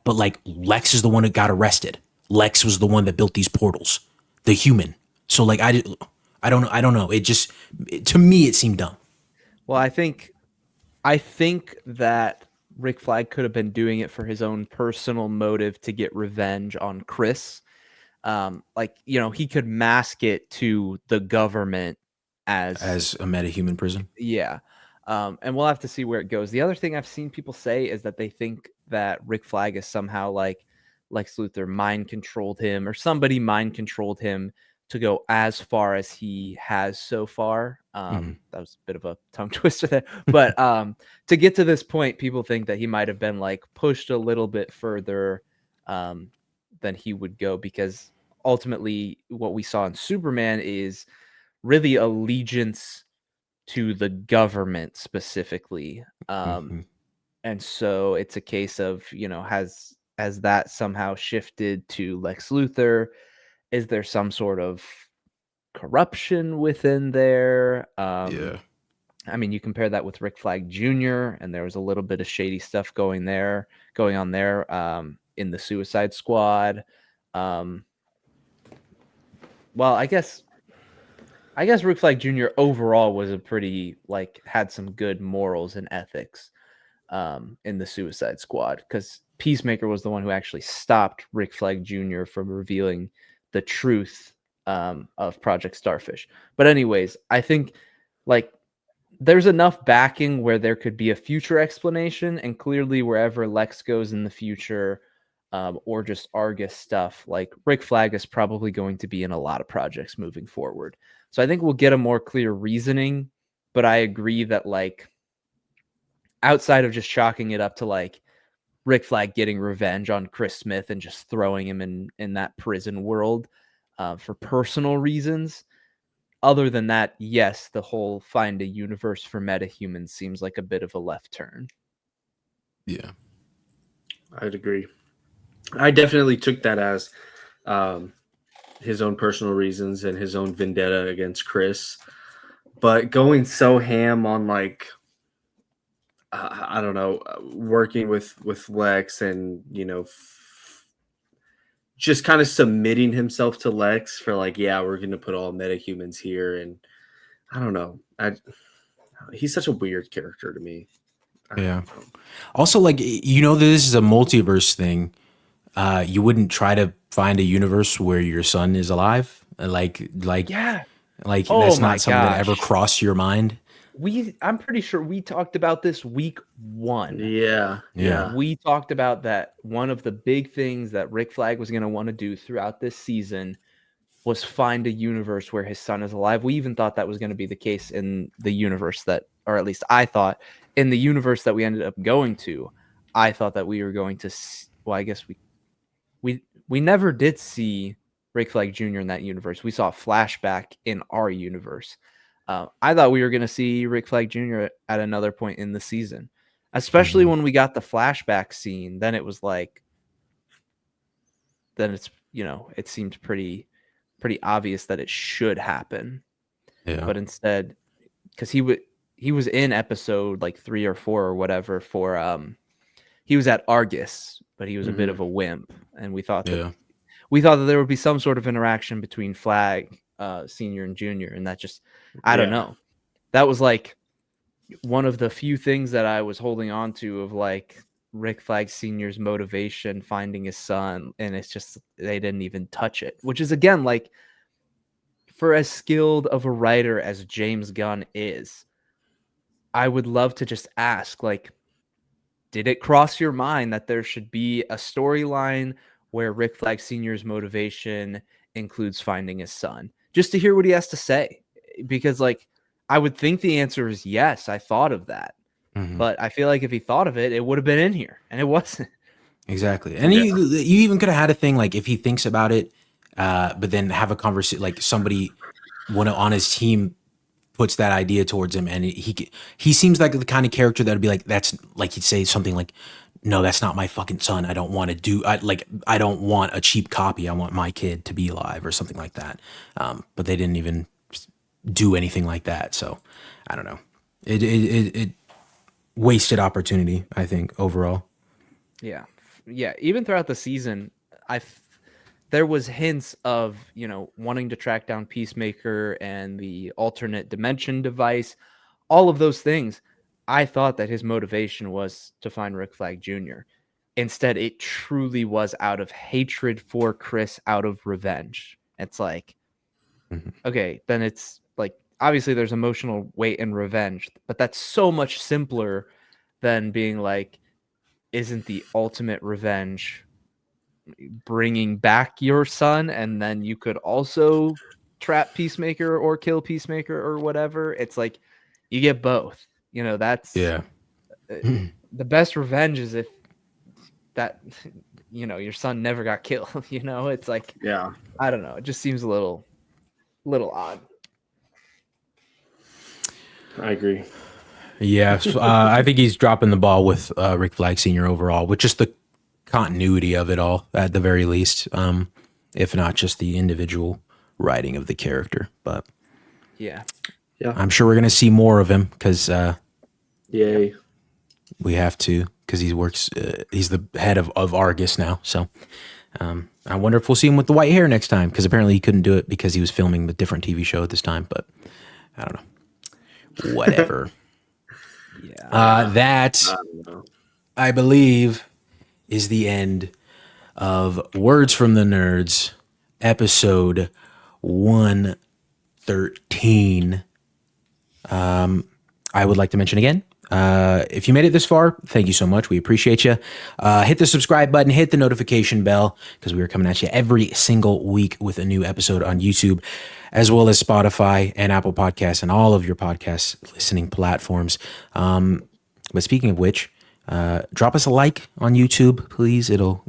but like Lex is the one that got arrested. Lex was the one that built these portals, the human. So like I don't know. It just, to me it seemed dumb. Well, I think that Rick Flag could have been doing it for his own personal motive to get revenge on Chris. Like, you know, he could mask it to the government as a metahuman prison. Yeah. And we'll have to see where it goes. The other thing I've seen people say is that they think that Rick Flag is somehow like Lex Luthor mind controlled him, or somebody mind controlled him to go as far as he has so far. That was a bit of a tongue twister there. But to get to this point, people think that he might have been like pushed a little bit further than he would go, because ultimately what we saw in Superman is really allegiance to the government specifically. And so it's a case of, you know, has that somehow shifted to Lex Luthor? Is there some sort of corruption within there? Yeah. I mean, you compare that with Rick Flag Jr., and there was a little bit of shady stuff going on there in the Suicide Squad. Well, I guess Rick Flag Jr. overall was a pretty, like, had some good morals and ethics in the Suicide Squad, because Peacemaker was the one who actually stopped Rick Flag Jr. from revealing the truth of Project Starfish. But anyways, I think like there's enough backing where there could be a future explanation, and clearly wherever Lex goes in the future, or just Argus stuff, like Rick Flag is probably going to be in a lot of projects moving forward. So I think we'll get a more clear reasoning, but I agree that like outside of just chalking it up to like Rick Flag getting revenge on Chris Smith and just throwing him in that prison world for personal reasons, other than that, yes, the whole find a universe for metahumans seems like a bit of a left turn. Yeah. I'd agree. I definitely took that as his own personal reasons and his own vendetta against Chris. But going so ham on like, I don't know, working with Lex and, you know, just kind of submitting himself to Lex for like, yeah, we're going to put all metahumans here. And I don't know. He's such a weird character to me. Yeah. Also, like, you know, this is a multiverse thing. You wouldn't try to find a universe where your son is alive. Yeah. Like Oh that's my not something that ever gosh. crossed your mind. I'm pretty sure we talked about this week 1. Yeah. We talked about that one of the big things that Rick Flag was going to want to do throughout this season was find a universe where his son is alive. We even thought that was going to be the case in the universe that, or at least I thought, in the universe that we ended up going to, I thought that we were going to, well, I guess we never did see Rick Flag Jr. in that universe. We saw a flashback in our universe. I thought we were going to see Rick Flag Jr. at another point in the season, especially when we got the flashback scene. Then it was like, then it's, it seemed pretty obvious that it should happen. Yeah. But instead, because he was in episode like 3 or 4 or whatever for he was at Argus, but he was a bit of a wimp, and we thought that there would be some sort of interaction between Flag Senior and Junior, and that just, I don't know. That was like one of the few things that I was holding on to of like Rick Flag Senior's motivation finding his son, and it's just they didn't even touch it, which is again like, for as skilled of a writer as James Gunn is, I would love to just ask, like, did it cross your mind that there should be a storyline where Rick Flag Senior's motivation includes finding his son? Just to hear what he has to say. Because, like, I would think the answer is yes. I thought of that. But I feel like if he thought of it, it would have been in here. And it wasn't. Exactly. And you even could have had a thing like if he thinks about it, but then have a conversation, like somebody on his team puts that idea towards him, and he seems like the kind of character that would be like, that's like, he'd say something like, no, that's not my fucking son. I don't want to I don't want a cheap copy. I want my kid to be alive, or something like that. But they didn't even do anything like that. So I don't know. It wasted opportunity, I think, overall. Yeah. Even throughout the season, there was hints of, wanting to track down Peacemaker and the alternate dimension device, all of those things. I thought that his motivation was to find Rick Flag Jr. Instead, it truly was out of hatred for Chris, out of revenge. It's like, okay, then it's like, obviously there's emotional weight and revenge, but that's so much simpler than being like, isn't the ultimate revenge bringing back your son, and then you could also trap Peacemaker or kill Peacemaker or whatever? It's like you get both. That's the best revenge is if that your son never got killed. It's like, I don't know. It just seems a little odd. I agree. Yeah, I think he's dropping the ball with Rick Flag Sr. overall, with just the continuity of it all, at the very least, if not just the individual writing of the character. But yeah, I'm sure we're gonna see more of him, because yay, we have to, because he works. He's the head of Argus now, so I wonder if we'll see him with the white hair next time, because apparently he couldn't do it because he was filming a different TV show at this time. But I don't know. Whatever. That I believe is the end of Words from the Nerds, episode 113. I would like to mention again, if you made it this far, thank you so much. We appreciate you. Hit the subscribe button, hit the notification bell, because we are coming at you every single week with a new episode on YouTube, as well as Spotify and Apple Podcasts and all of your podcast listening platforms. But speaking of which, drop us a like on YouTube, please. It'll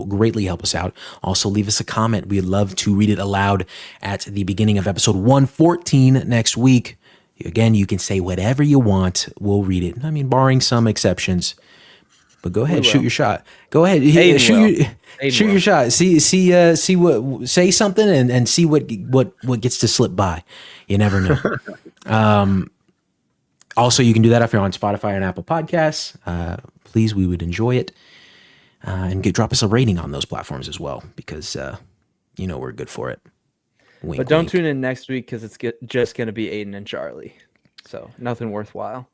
greatly help us out. Also, leave us a comment. We'd love to read it aloud at the beginning of episode 114 next week. Again, you can say whatever you want. We'll read it. I mean, barring some exceptions. But go ahead, shoot your shot. Go ahead, shoot your shot. See what, say something and see what gets to slip by. You never know. Also, you can do that if you're on Spotify and Apple Podcasts. Please, we would enjoy it. And drop us a rating on those platforms as well, because we're good for it. Wink, but don't wink. tune in next week, because it's just going to be Aiden and Charley. So nothing worthwhile.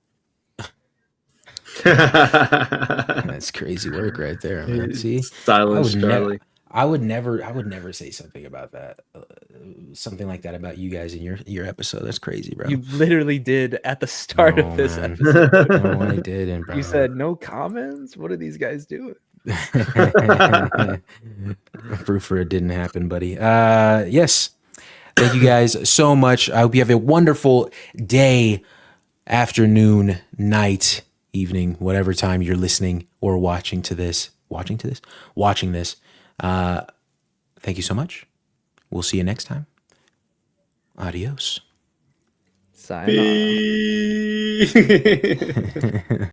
That's crazy work right there, man. See, silence, Charley. I would never say something about that, something like that about you guys in your episode. That's crazy, bro. You literally did at the start of this episode. No, I didn't, bro. You said no comments. What are these guys doing? proof for it didn't happen, buddy. Yes. Thank you guys so much. I hope you have a wonderful day, afternoon, night, evening, whatever time you're listening or watching this. Thank you so much. We'll see you next time. Adios. Sayonara.